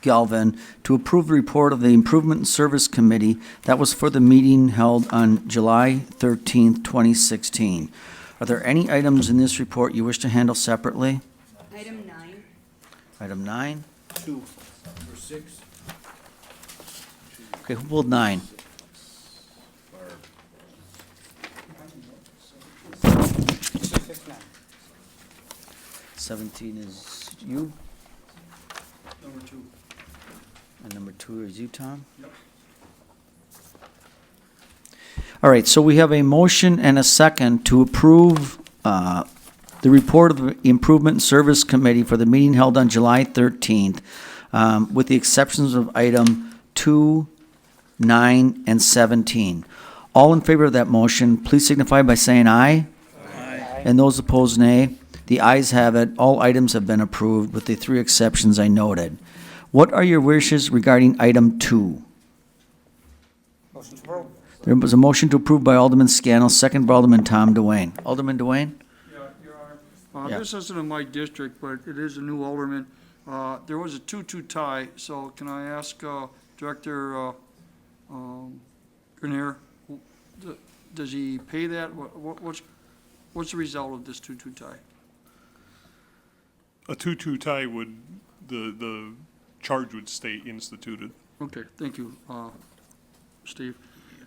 Galvin to approve the report of the Improvement and Service Committee. That was for the meeting held on July 13th, 2016. Are there any items in this report you wish to handle separately? Item 9. Item 9? 2. Number 6? Okay, who pulled 9? 17 is you? Number 2. And number 2 is you, Tom? Yep. All right, so we have a motion and a second to approve the report of the Improvement and Service Committee for the meeting held on July 13th, with the exceptions of item 2, 9, and 17. All in favor of that motion, please signify by saying aye. Aye. And those opposed, nay. The ayes have it. All items have been approved with the 3 exceptions I noted. What are your wishes regarding item 2? Motion to approve. There was a motion to approve by Alderman Scannell, second by Alderman Tom Dwayne. Alderman Dwayne? Yeah. This isn't in my district, but it is a new alderman. There was a 2-2 tie, so can I ask Director Grenier, does he pay that? What's the result of this 2-2 tie? A 2-2 tie would, the charge would stay instituted. Okay, thank you, Steve.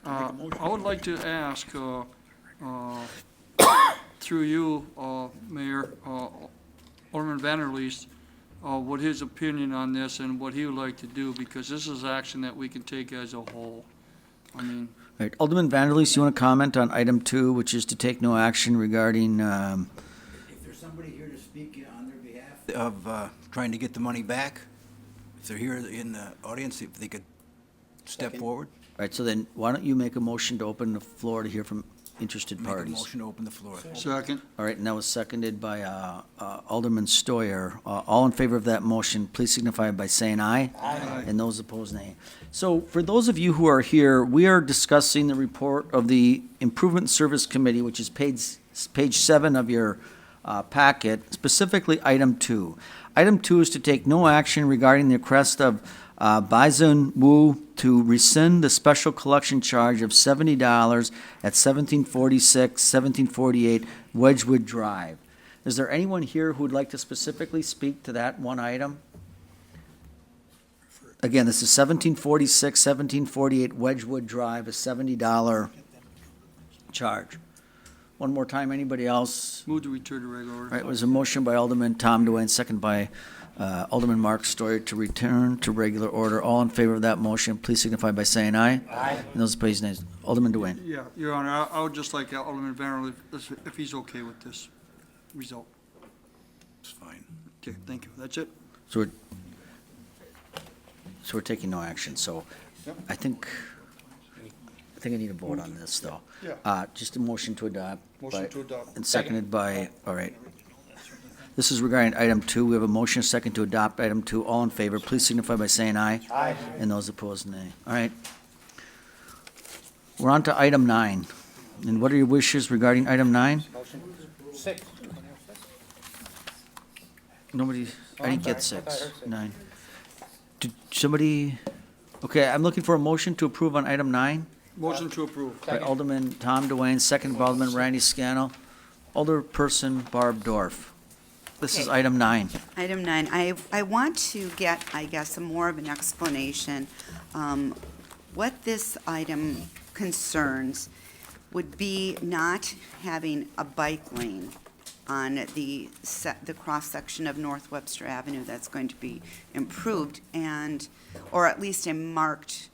I would like to ask, through you, Mayor, Alderman Vanderleest, what his opinion on this and what he would like to do, because this is action that we can take as a whole. I mean, All right, Alderman Vanderleest, you want to comment on item 2, which is to take no action regarding, If there's somebody here to speak on their behalf of trying to get the money back, if they're here in the audience, if they could step forward. all right, so then why don't you make a motion to open the floor to hear from interested Make a parties? motion to open the floor. second. All right, and that was seconded by Alderman Stoyer. All in favor of that motion, please signify by saying aye. Aye. And those opposed, nay. So for those of you who are here, we are discussing the report of the Improvement Service Committee, which is page 7 of your packet, specifically item 2. Item 2 is to take no action regarding the request of Bison Wu to rescind the special collection charge of $70 at 1746, 1748 Wedgewood Drive. Is there anyone here who would like to specifically speak to that one item? Again, this is 1746, 1748 Wedgewood Drive, a $70 charge. One more time, anybody else? Move to return to regular All order. right, it was a motion by Alderman Tom Dwayne, second by Alderman Mark Stoyer to return to regular order. All in favor of that motion, please signify by saying aye. Aye. And those opposed, nays. Alderman Dwayne. Yeah, Your Honor, I would just like Alderman Vanderleest, if he's okay with this result. It's fine. Okay, thank you. That's it. So we're taking no action, so I think I need a vote on this, though. Yeah. Just a motion to adopt. Motion to adopt. And seconded by, all right. This is regarding item 2. We have a motion, a second to adopt item 2. All in favor, please signify by saying aye. Aye. And those opposed, nay. All right. We're on to item 9. And what are your wishes regarding item 9? Motion 6. Nobody, I didn't get 6, 9. Did somebody, okay, I'm looking for a motion to approve on item 9. Motion to approve. By Alderman Tom Dwayne, second by Alderman Randy Scannell. Alderperson Barb Dorf. This is Okay. item 9. Item 9, I want to get, I guess, more of an explanation. What this item concerns would be not having a bike lane on the cross-section of North Webster Avenue that's going to be improved and, or at least a marked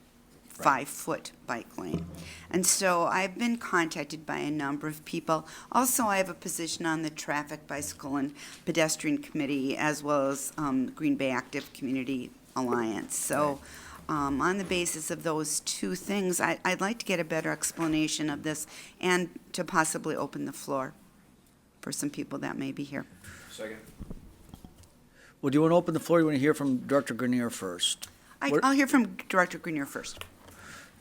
5-foot bike lane. And so I've been contacted by a number of people. Also, I have a position on the Traffic, Bicycle, and Pedestrian Committee, as well as Green Bay Active Community Alliance. So on the basis of those two things, I'd like to get a better explanation of this and to possibly open the floor for some people that may be here. Second. Well, do you want to open the floor, or you want to hear from Director Grenier first? I'll hear from Director Grenier first.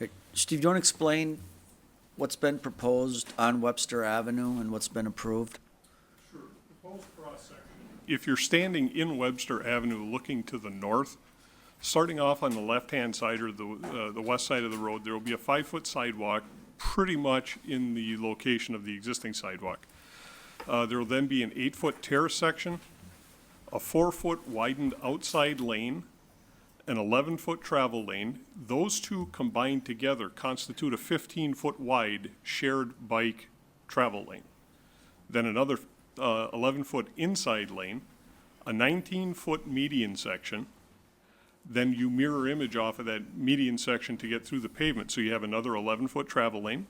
Okay. Steve, do you want to explain what's been proposed on Webster Avenue and what's been approved? Sure. Proposed cross-section. If you're standing in Webster Avenue looking to the north, starting off on the left-hand side or the west side of the road, there will be a 5-foot sidewalk pretty much in the location of the existing sidewalk. There will then be an 8-foot terrace section, a 4-foot widened outside lane, an 11-foot travel lane. Those two combined together constitute a 15-foot wide shared bike travel lane. Then another 11-foot inside lane, a 19-foot median section. Then you mirror image off of that median section to get through the pavement. So you have another 11-foot travel lane,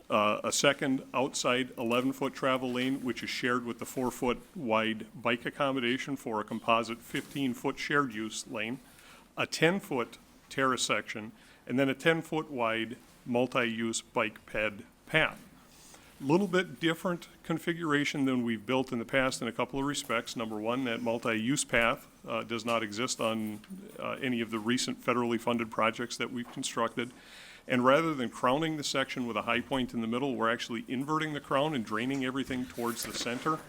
a second outside 11-foot travel lane, which is shared with the 4-foot wide bike accommodation for a composite 15-foot shared use lane, a 10-foot terrace section, and then a 10-foot wide multi-use bike ped path. Little bit different configuration than we've built in the past in a couple of respects. Number one, that multi-use path does not exist on any of the recent federally funded projects that we've constructed. And rather than crowning the section with a high point in the middle, we're actually inverting the crown and draining everything towards the center.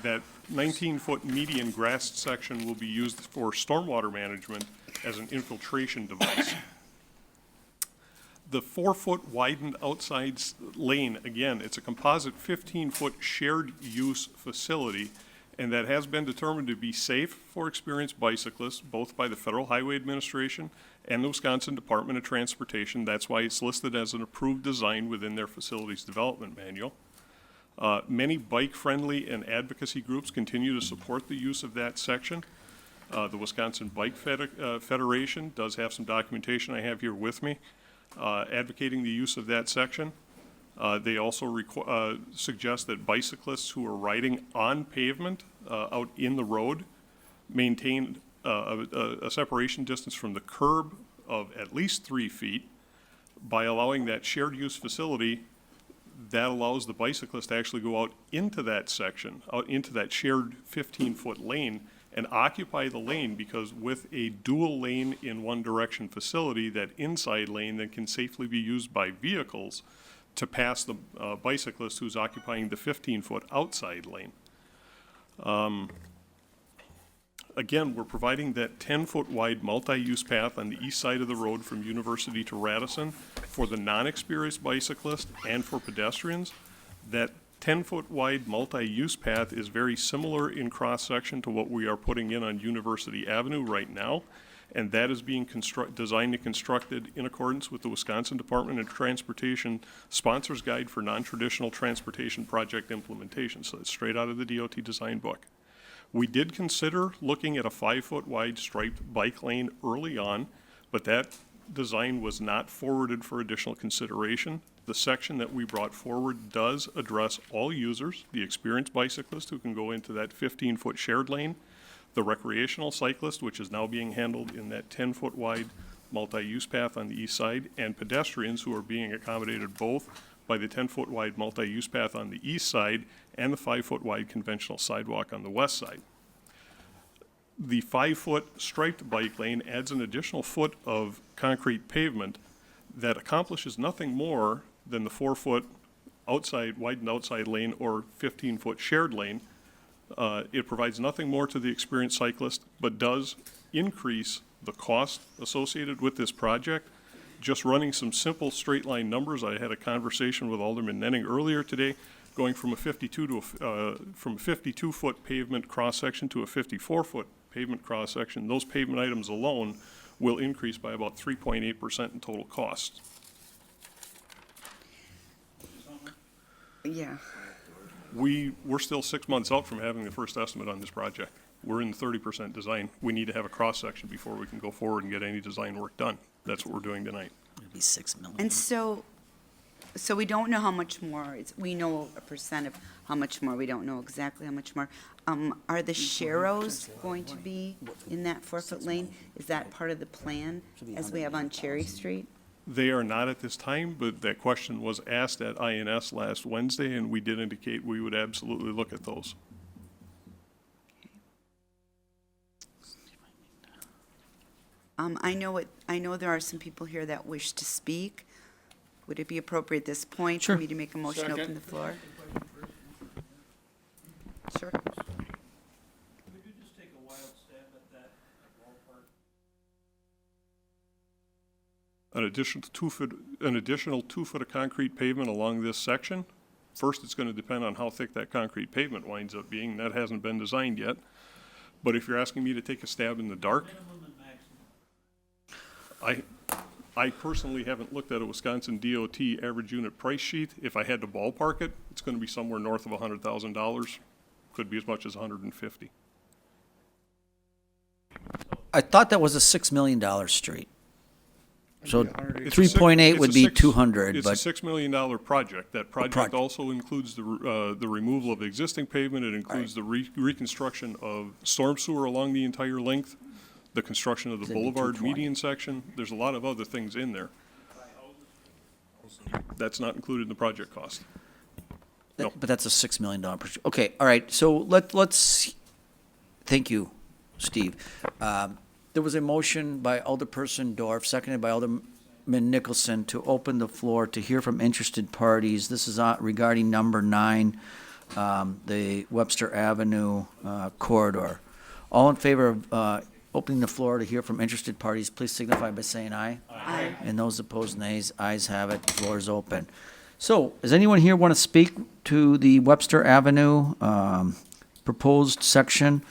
That 19-foot median grassed section will be used for stormwater management as an infiltration device. The 4-foot widened outside lane, again, it's a composite 15-foot shared use facility, and that has been determined to be safe for experienced bicyclists, both by the Federal Highway Administration and the Wisconsin Department of Transportation. That's why it's listed as an approved design within their facilities development manual. Many bike-friendly and advocacy groups continue to support the use of that section. The Wisconsin Bike Federation does have some documentation I have here with me advocating the use of that section. They also suggest that bicyclists who are riding on pavement out in the road maintain a separation distance from the curb of at least 3 feet. By allowing that shared use facility, that allows the bicyclist to actually go out into that section, out into that shared 15-foot lane and occupy the lane, because with a dual lane in one direction facility, that inside lane then can safely be used by vehicles to pass the bicyclist who's occupying the 15-foot outside lane. Again, we're providing that 10-foot wide multi-use path on the east side of the road from University to Radisson for the non-experienced bicyclist and for pedestrians. That 10-foot wide multi-use path is very similar in cross-section to what we are putting in on University Avenue right now, and that is being designed and constructed in accordance with the Wisconsin Department of Transportation Sponsors Guide for Non-Traditional Transportation Project Implementation. So it's straight out of the DOT design book. We did consider looking at a 5-foot wide striped bike lane early on, but that design was not forwarded for additional consideration. The section that we brought forward does address all users, the experienced bicyclist who can go into that 15-foot shared lane, the recreational cyclist, which is now being handled in that 10-foot wide multi-use path on the east side, and pedestrians who are being accommodated both by the 10-foot wide multi-use path on the east side and the 5-foot wide conventional sidewalk on the west side. The 5-foot striped bike lane adds an additional foot of concrete pavement that accomplishes nothing more than the 4-foot outside, widened outside lane or 15-foot shared lane. It provides nothing more to the experienced cyclist, but does increase the cost associated with this project. Just running some simple straight line numbers, I had a conversation with Alderman Nenning earlier today, going from a 52-foot pavement cross section to a 54-foot pavement cross section. Those pavement items alone will increase by about 3.8% in total cost. Yeah. We're still 6 months out from having the first estimate on this project. We're in the 30% design. We need to have a cross section before we can go forward and get any design work done. That's what we're doing tonight. It'd be $6 million. And so we don't know how much more, we know a percent of how much more, we don't know exactly how much more. Are the Sharrows going to be in that 4-foot lane? Is that part of the plan, as we have on Cherry Street? They are not at this time, but that question was asked at INS last Wednesday, and we did indicate we would absolutely look at those. I know there are some people here that wish to speak. Would it be appropriate at this point for me to make a motion to open the floor? Sure. Could you just take a wild stab at that ballpark? An additional 2 foot of concrete pavement along this section. First, it's going to depend on how thick that concrete pavement winds up being. That hasn't been designed yet. But if you're asking me to take a stab in the dark, I personally haven't looked at a Wisconsin DOT average unit price sheet. If I had to ballpark it, it's going to be somewhere north of $100,000. Could be as much as $150,000. I thought that was a $6 million street. So It's 3.8 would be 200, It's but a $6 million project. That project also includes the removal of existing pavement. It includes the reconstruction of storm sewer along the entire length, the construction of the boulevard median section. There's a lot of other things in there. That's not included in the project cost. No. But that's a $6 million project. Okay, all right, so let's, thank you, Steve. There was a motion by Alderperson Dorf, seconded by Alderman Nicholson, to open the floor to hear from interested parties. This is regarding number 9, the Webster Avenue corridor. All in favor of opening the floor to hear from interested parties, please signify by saying aye. Aye. And those opposed, nays. Ayes have it. The floor is open. So, does anyone here want to speak to the Webster Avenue proposed section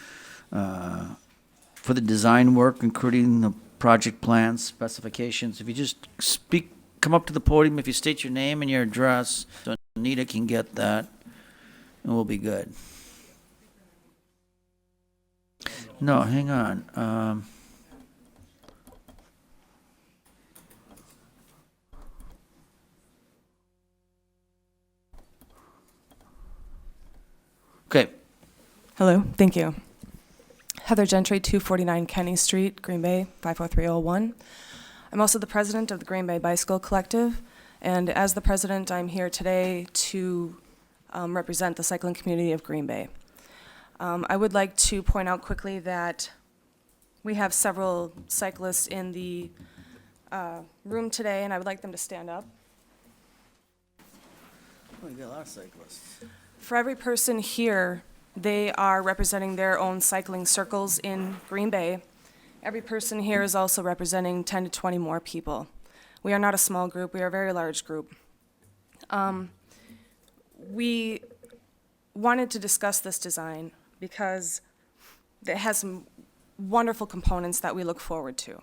for the design work, including the project plans, specifications? If you just speak, come up to the podium, if you state your name and your address, so Anita can get that, and we'll be good. No, hang on. Okay. Hello, thank you. Heather Gentry, 249 Kenny Street, Green Bay, 50301. I'm also the president of the Green Bay Bicycle Collective, and as the president, I'm here today to represent the cycling community of Green Bay. I would like to point out quickly that we have several cyclists in the room today, and I would like them to stand up. Oh, you got a lot of cyclists. For every person here, they are representing their own cycling circles in Green Bay. Every person here is also representing 10 to 20 more people. We are not a small group, we are a very large group. We wanted to discuss this design because it has some wonderful components that we look forward to.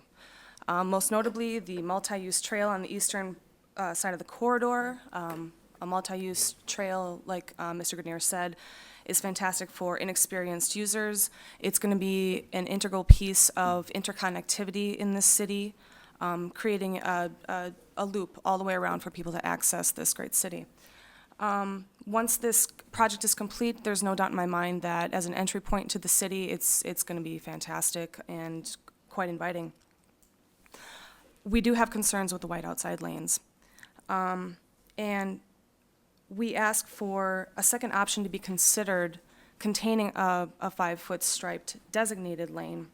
Most notably, the multi-use trail on the eastern side of the corridor. A multi-use trail, like Mr. Grenier said, is fantastic for inexperienced users. It's going to be an integral piece of interconnectivity in this city, creating a loop all the way around for people to access this great city. Once this project is complete, there's no doubt in my mind that as an entry point to the city, it's going to be fantastic and quite inviting. We do have concerns with the white outside lanes. And we ask for a second option to be considered containing a 5-foot striped designated lane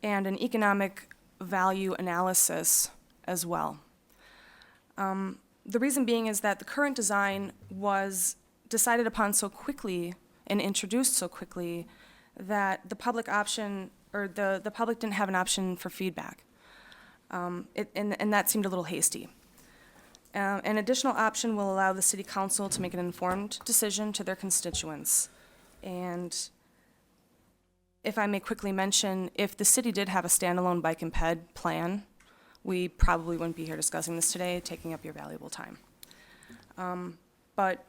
and an economic value analysis as well. The reason being is that the current design was decided upon so quickly and introduced so quickly that the public option, or the public didn't have an option for feedback. And that seemed a little hasty. An additional option will allow the city council to make an informed decision to their constituents. And if I may quickly mention, if the city did have a standalone bike and ped plan, we probably wouldn't be here discussing this today, taking up your valuable time. But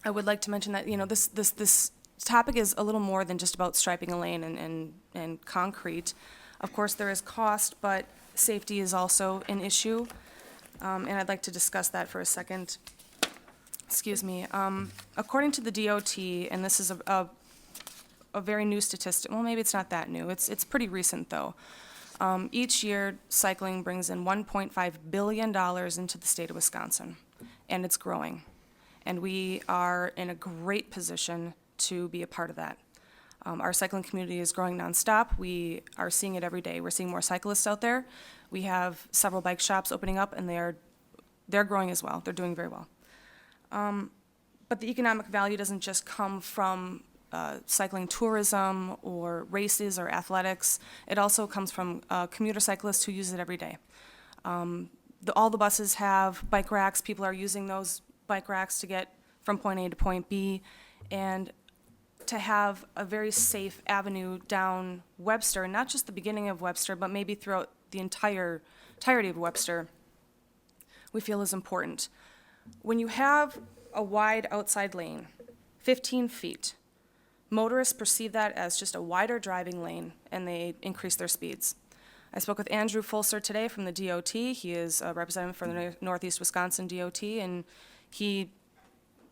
I would like to mention that, this topic is a little more than just about striping a lane and concrete. Of course, there is cost, but safety is also an issue. And I'd like to discuss that for a second. Excuse me. According to the DOT, and this is a very new statistic, well, maybe it's not that new. It's pretty recent, though. Each year, cycling brings in $1.5 billion into the state of Wisconsin, and it's growing. And we are in a great position to be a part of that. Our cycling community is growing nonstop. We are seeing it every day. We're seeing more cyclists out there. We have several bike shops opening up, and they're growing as well. They're doing very well. But the economic value doesn't just come from cycling tourism or races or athletics. It also comes from commuter cyclists who use it every day. All the buses have bike racks. People are using those bike racks to get from point A to point B. And to have a very safe avenue down Webster, and not just the beginning of Webster, but maybe throughout the entirety of Webster, we feel is important. When you have a wide outside lane, 15 feet, motorists perceive that as just a wider driving lane, and they increase their speeds. I spoke with Andrew Fulser today from the DOT. He is a representative for the Northeast Wisconsin DOT, and he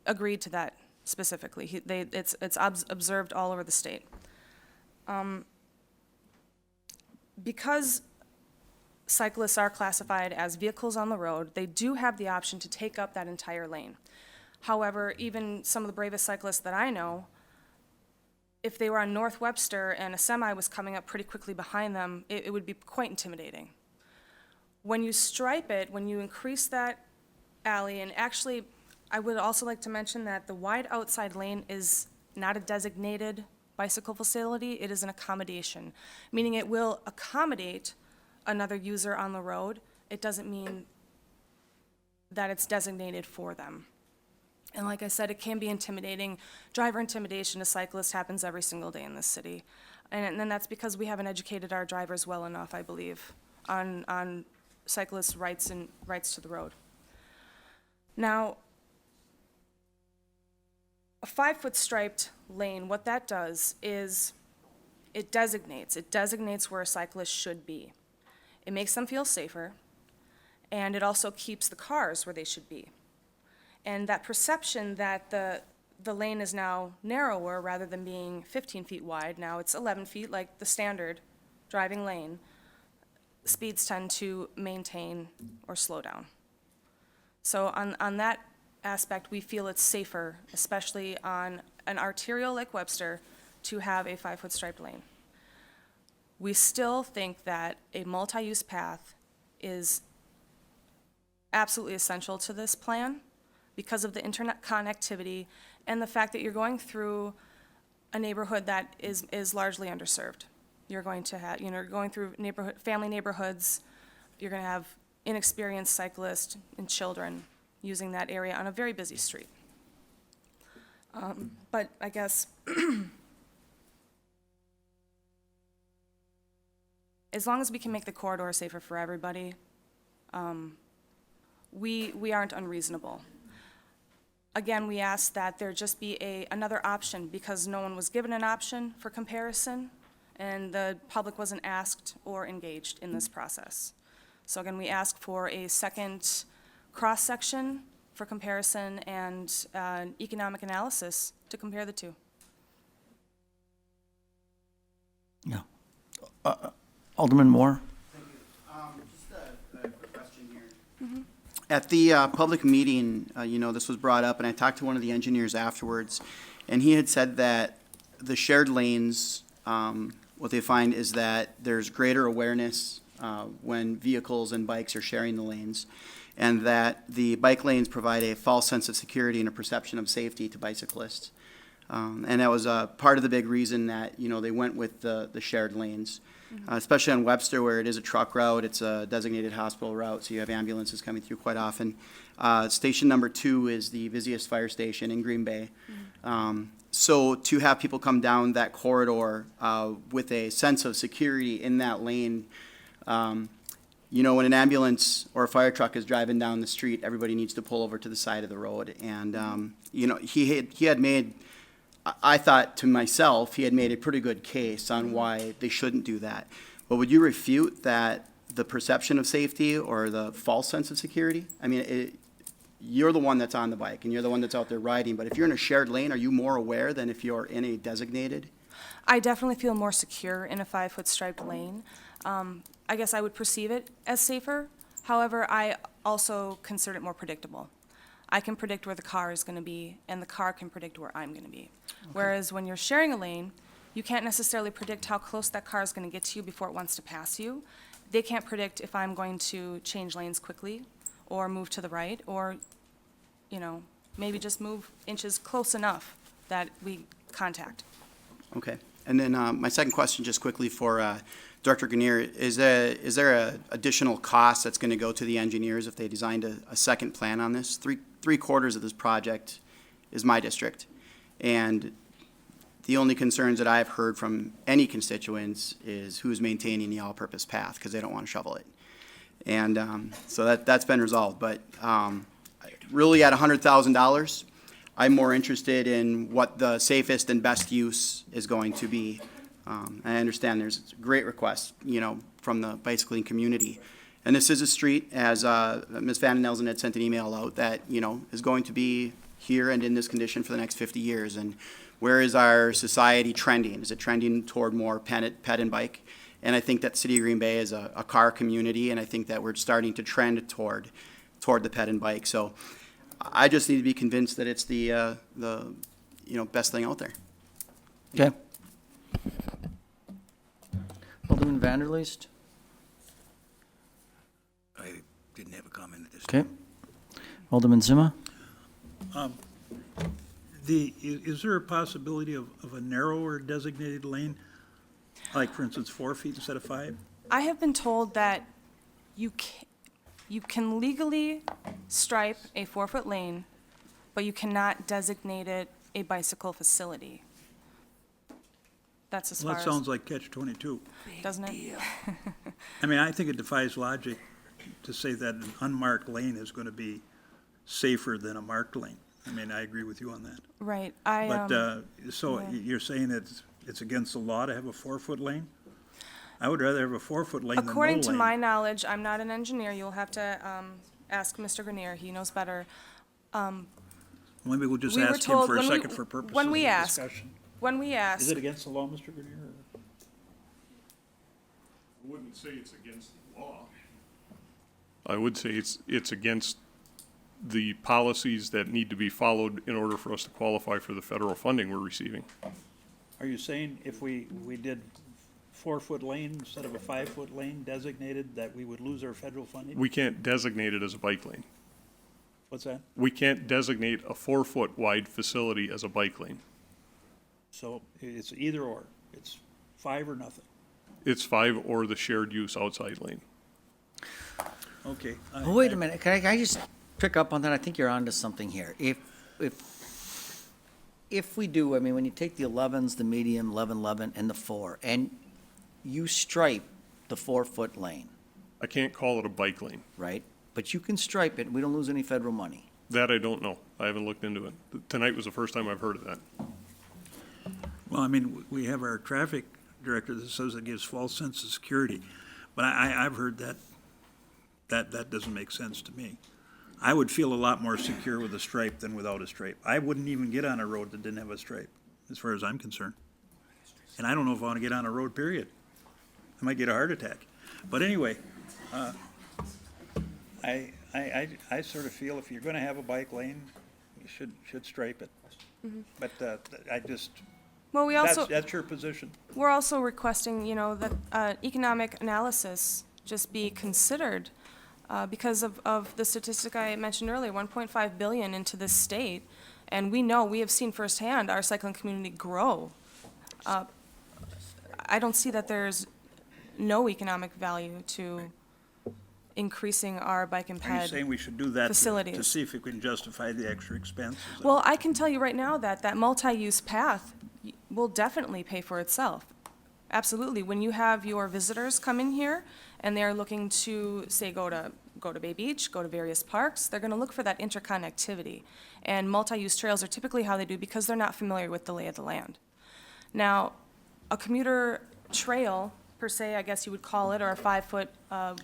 agreed to that specifically. It's observed all over the state. Because cyclists are classified as vehicles on the road, they do have the option to take up that entire lane. However, even some of the bravest cyclists that I know, if they were on North Webster and a semi was coming up pretty quickly behind them, it would be quite intimidating. When you stripe it, when you increase that alley, and actually, I would also like to mention that the wide outside lane is not a designated bicycle facility, it is an accommodation, meaning it will accommodate another user on the road. It doesn't mean that it's designated for them. And like I said, it can be intimidating. Driver intimidation to cyclists happens every single day in this city. And that's because we haven't educated our drivers well enough, I believe, on cyclists' rights and rights to the road. Now, a 5-foot striped lane, what that does is it designates where a cyclist should be. It makes them feel safer, and it also keeps the cars where they should be. And that perception that the lane is now narrower rather than being 15 feet wide, now it's 11 feet like the standard driving lane, speeds tend to maintain or slow down. So on that aspect, we feel it's safer, especially on an arterial like Webster, to have a 5-foot striped lane. We still think that a multi-use path is absolutely essential to this plan because of the internet connectivity and the fact that you're going through a neighborhood that is largely underserved. You're going to have, you're going through family neighborhoods, you're going to have inexperienced cyclists and children using that area on a very busy street. But I guess as long as we can make the corridor safer for everybody, we aren't unreasonable. Again, we ask that there just be another option because no one was given an option for comparison and the public wasn't asked or engaged in this process. So again, we ask for a second cross-section for comparison and economic analysis to compare the two. Yeah. Alderman Moore? Just a quick question here. At the public meeting, this was brought up, and I talked to one of the engineers afterwards, and he had said that the shared lanes, what they find is that there's greater awareness when vehicles and bikes are sharing the lanes, and that the bike lanes provide a false sense of security and a perception of safety to bicyclists. And that was part of the big reason that, they went with the shared lanes. Especially on Webster where it is a truck route, it's a designated hospital route, so you have ambulances coming through quite often. Station number 2 is the busiest fire station in Green Bay. So to have people come down that corridor with a sense of security in that lane, when an ambulance or a fire truck is driving down the street, everybody needs to pull over to the side of the road. And, he had made, I thought to myself, he had made a pretty good case on why they shouldn't do that. But would you refute that the perception of safety or the false sense of security? I mean, you're the one that's on the bike and you're the one that's out there riding, but if you're in a shared lane, are you more aware than if you're in a designated? I definitely feel more secure in a 5-foot striped lane. I guess I would perceive it as safer. However, I also consider it more predictable. I can predict where the car is going to be, and the car can predict where I'm going to be. Okay. Whereas when you're sharing a lane, you can't necessarily predict how close that car is going to get to you before it wants to pass you. They can't predict if I'm going to change lanes quickly or move to the right or, maybe just move inches close enough that we contact. Okay. And then my second question, just quickly for Director Grenier, is there a additional cost that's going to go to the engineers if they designed a second plan on this? Three quarters of this project is my district, and the only concerns that I've heard from any constituents is who's maintaining the all-purpose path because they don't want to shovel it, and so that's been resolved. But really, at $100,000, I'm more interested in what the safest and best use is going to be. I understand there's great requests, from the bicycling community. And this is a street, as Ms. Van den Elzen had sent an email out, that, is going to be here and in this condition for the next 50 years. And where is our society trending? Is it trending toward more pet and bike? And I think that City of Green Bay is a car community, and I think that we're starting to trend toward the ped and bike. So I just need to be convinced that it's the best thing out there. Okay. Alderman Vanderleest? I didn't have a comment at this Okay. time. Alderman Zima? Is there a possibility of a narrower designated lane? Like, for instance, 4 feet instead of 5? I have been told that you can legally stripe a 4-foot lane, but you cannot designate it a bicycle facility. That's as Well, far that as, sounds like catch-22. doesn't it? I mean, I think it defies logic to say that an unmarked lane is going to be safer than a marked lane. I mean, I agree with you on that. Right, But, so yeah. you're saying it's against the law to have a 4-foot lane? I would rather have a 4-foot lane than no lane. According to my knowledge, I'm not an engineer, you'll have to ask Mr. Grenier, he knows better. Maybe we'll just We were ask him told for a when we- second for purposes when of we asked- discussion. When we Is asked, it against the law, Mr. Grenier? I wouldn't say it's against the law. I would say it's against the policies that need to be followed in order for us to qualify for the federal funding we're receiving. Are you saying if we did 4-foot lane instead of a 5-foot lane designated, that we would lose our federal funding? We can't designate it as a bike lane. What's that? We can't designate a 4-foot wide facility as a bike lane. So it's either or, it's 5 or nothing. It's 5 or the shared use outside lane. Okay. Oh, wait a minute, can I just pick up on that? I think you're onto something here. If we do, I mean, when you take the 11s, the medium, 11, and the 4, and you stripe the 4-foot lane, I can't call it a bike lane. right? But you can stripe it, and we don't lose any federal money. That I don't know. I haven't looked into it. Tonight was the first time I've heard of that. Well, I mean, we have our traffic director that says it gives false sense of security, but I've heard that doesn't make sense to me. I would feel a lot more secure with a stripe than without a stripe. I wouldn't even get on a road that didn't have a stripe, as far as I'm concerned. And I don't know if I want to get on a road, period. I might get a heart attack. But anyway, I sort of feel if you're going to have a bike lane, you should stripe it. But I just, well, we also. that's your position. We're also requesting, that economic analysis just be considered because of the statistic I mentioned earlier, 1.5 billion into this state. And we have seen firsthand our cycling community grow. I don't see that there's no economic value to increasing our bike and Are you ped saying we should do that to facilities. see if we can justify the extra expense? Is that- Well, I can tell you right now that multi-use path will definitely pay for itself. Absolutely. When you have your visitors come in here and they're looking to, say, go to Bay Beach, go to various parks, they're going to look for that interconnectivity. And multi-use trails are typically how they do because they're not familiar with the lay of the land. Now, a commuter trail, per se, I guess you would call it, or a 5-foot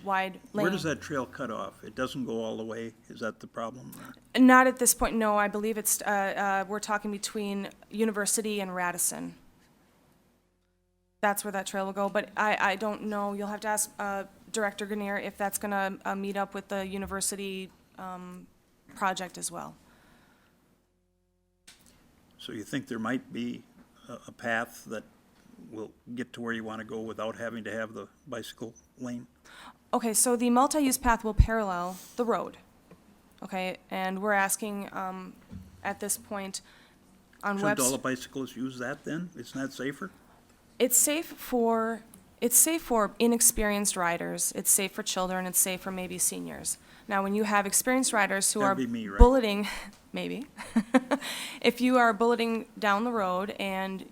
wide lane. Where does that trail cut off? It doesn't go all the way? Is that the problem? or- Not at this point, no. I believe it's, we're talking between University and Radisson. That's where that trail will go, but I don't know. You'll have to ask Director Grenier if that's going to meet up with the university project as well. So you think there might be a path that will get to where you want to go without having to have the bicycle lane? Okay, so the multi-use path will parallel the road, okay? And we're asking at this point on Shouldn't all Webster. the bicyclists use that then? Isn't that safer? It's safe for inexperienced riders. It's safe for children. It's safe for maybe seniors. Now, when you have experienced riders who are That'd be me, right? bulleting, maybe, if you are bulleting down the road and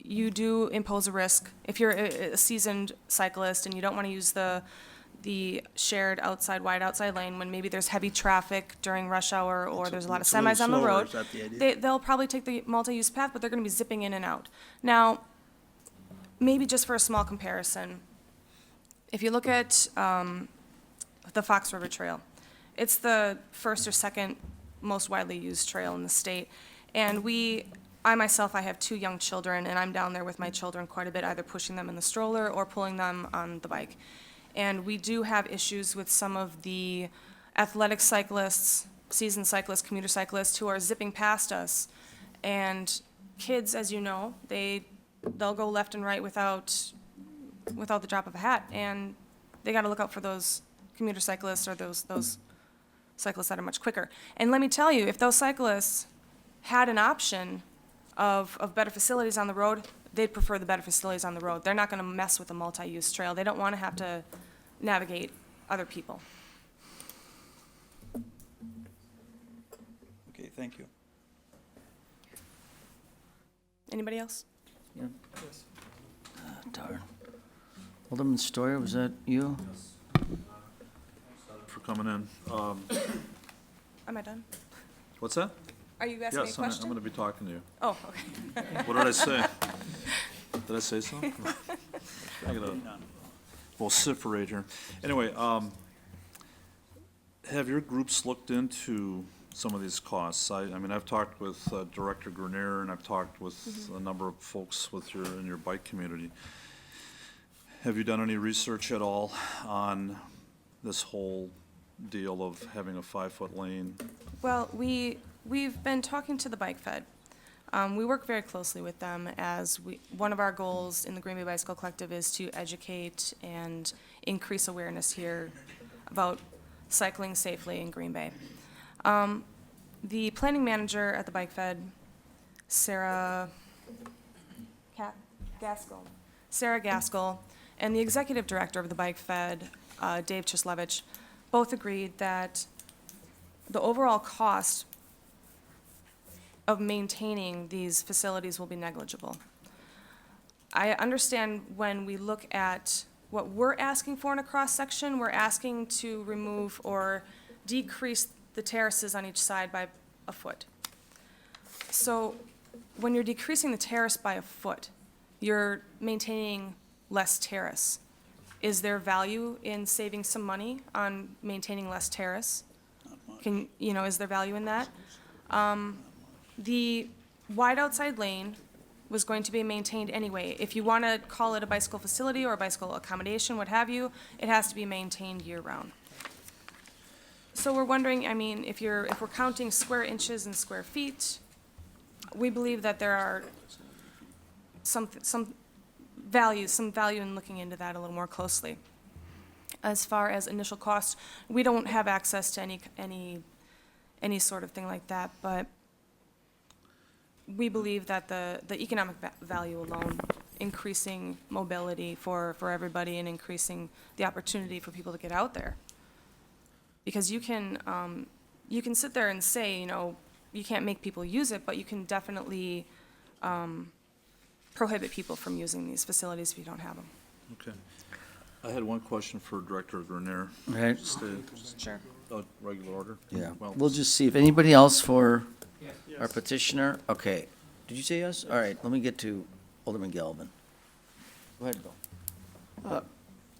you do impose a risk, if you're a seasoned cyclist and you don't want to use the shared wide outside lane when maybe there's heavy traffic during rush hour or there's a lot of it's a little semis on the slower, road, is that the idea? they'll probably take the multi-use path, but they're going to be zipping in and out. Now, maybe just for a small comparison, if you look at the Fox River Trail, it's the first or second most widely used trail in the state. And we I myself, I have 2 young children, and I'm down there with my children quite a bit, either pushing them in the stroller or pulling them on the bike. And we do have issues with some of the athletic cyclists, seasoned cyclists, commuter cyclists who are zipping past us. And kids, as you know, they'll go left and right without the drop of a hat. And they got to look out for those commuter cyclists or those cyclists that are much quicker. And let me tell you, if those cyclists had an option of better facilities on the road, they'd prefer the better facilities on the road. They're not going to mess with a multi-use trail. They don't want to have to navigate other people. Okay, thank you. Anybody else? Yeah. Darn. Alderman Stoyer, was that you? For coming in. Am I done? What's that? Are you asking me a Yes, question? I'm going to be talking to you. Oh, okay. What did I say? Did I say something? I gotta vociferate here. Anyway, have your groups looked into some of these costs? I mean, I've talked with Director Grenier, and I've talked with a number of folks in your bike community. Have you done any research at all on this whole deal of having a 5-foot lane? Well, we've been talking to the Bike Fed. We work very closely with them as one of our goals in the Green Bay Bicycle Collective is to educate and increase awareness here about cycling safely in Green Bay. The planning manager at the Bike Fed, Sarah Gaskell, and the executive director of the Bike Fed, Dave Chislevich, both agreed that the overall cost of maintaining these facilities will be negligible. I understand when we look at what we're asking for in a cross-section, we're asking to remove or decrease the terraces on each side by a foot. So when you're decreasing the terrace by a foot, you're maintaining less terrace. Is there value in saving some money on maintaining less terrace? Is there value in that? The wide outside lane was going to be maintained anyway. If you want to call it a bicycle facility or a bicycle accommodation, what have you, it has to be maintained year-round. So we're wondering, I mean, if we're counting square inches and square feet, we believe that there are some value in looking into that a little more closely. As far as initial cost, we don't have access to any sort of thing like that, but we believe that the economic value alone, increasing mobility for everybody and increasing the opportunity for people to get out there. Because you can sit there and say, you can't make people use it, but you can definitely prohibit people from using these facilities if you don't have them. Okay. I had one question for Director Grenier. Right. Sure. Regular order? Yeah. Well, We'll just see if anybody else for our petitioner. Okay. Did you say yes? All right, let me get to Alderman Galvin. Go ahead, Bill.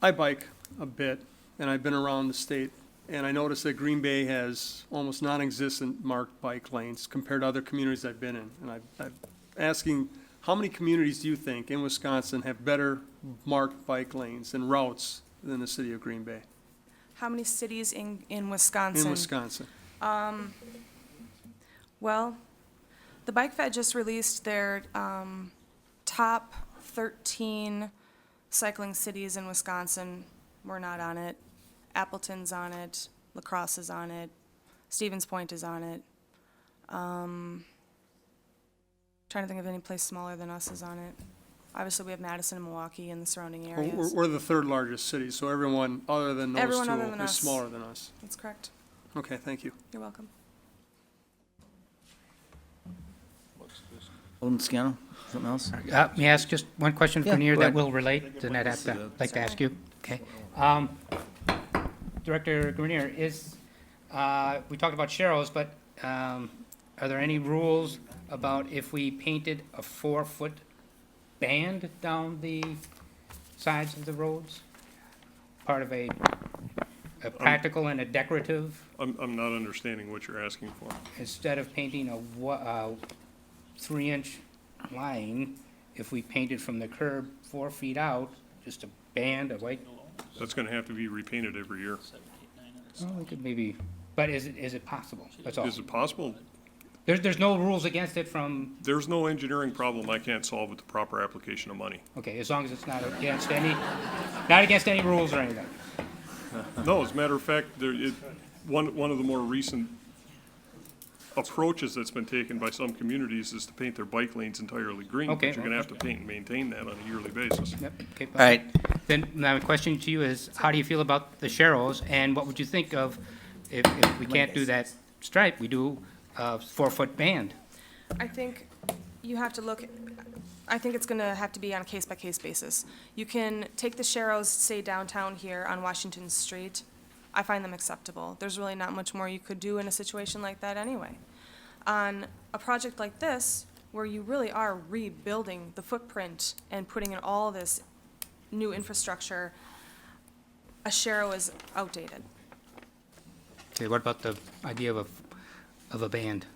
I bike a bit, and I've been around the state, and I noticed that Green Bay has almost non-existent marked bike lanes compared to other communities I've been in. And I'm asking, how many communities do you think in Wisconsin have better marked bike lanes and routes than the city of Green Bay? How many cities in Wisconsin? In Wisconsin. Well, the Bike Fed just released their top 13 cycling cities in Wisconsin. We're not on it. Appleton's on it. La Crosse is on it. Stevens Point is on it. Trying to think of any place smaller than us is on it. Obviously, we have Madison and Milwaukee and the surrounding areas. We're the third largest city, so everyone other than those Everyone two other than is us. smaller than us. That's correct. Okay, thank you. You're welcome. Alderman Scannell, something else? May I ask just one question Yeah, for Neer go that ahead. will relate, then I'd have to, like to ask you? Okay. Director Grenier, we talked about Sherrill's, but are there any rules about if we painted a 4-foot band down the sides of the roads? Part of a practical and a decorative, I'm not understanding what you're asking for. instead of painting 3-inch line, if we painted from the curb 4 feet out, just a band of white, That's gonna have to be repainted every year. well, we could maybe, but is it possible? That's all. Is it possible? There's no rules against it from, There's no engineering problem I can't solve with the proper application of money. okay, as long as it's not against any rules or anything. No, as a matter of fact, one of the more recent approaches that's been taken by some communities is to paint their bike lanes entirely green. Okay, But you're gonna have to paint and maintain that on a yearly basis. Yep, okay. All right. Then my question to you is, how do you feel about the Sharrows, and what would you think of if we can't do that stripe, we do a 4-foot band? I think you have to look, I think it's gonna have to be on a case-by-case basis. You can take the Sharrows, say downtown here on Washington Street. I find them acceptable. There's really not much more you could do in a situation like that anyway. On a project like this, where you really are rebuilding the footprint and putting in all this new infrastructure, a Sharrow is outdated. Okay, what about the idea of a band?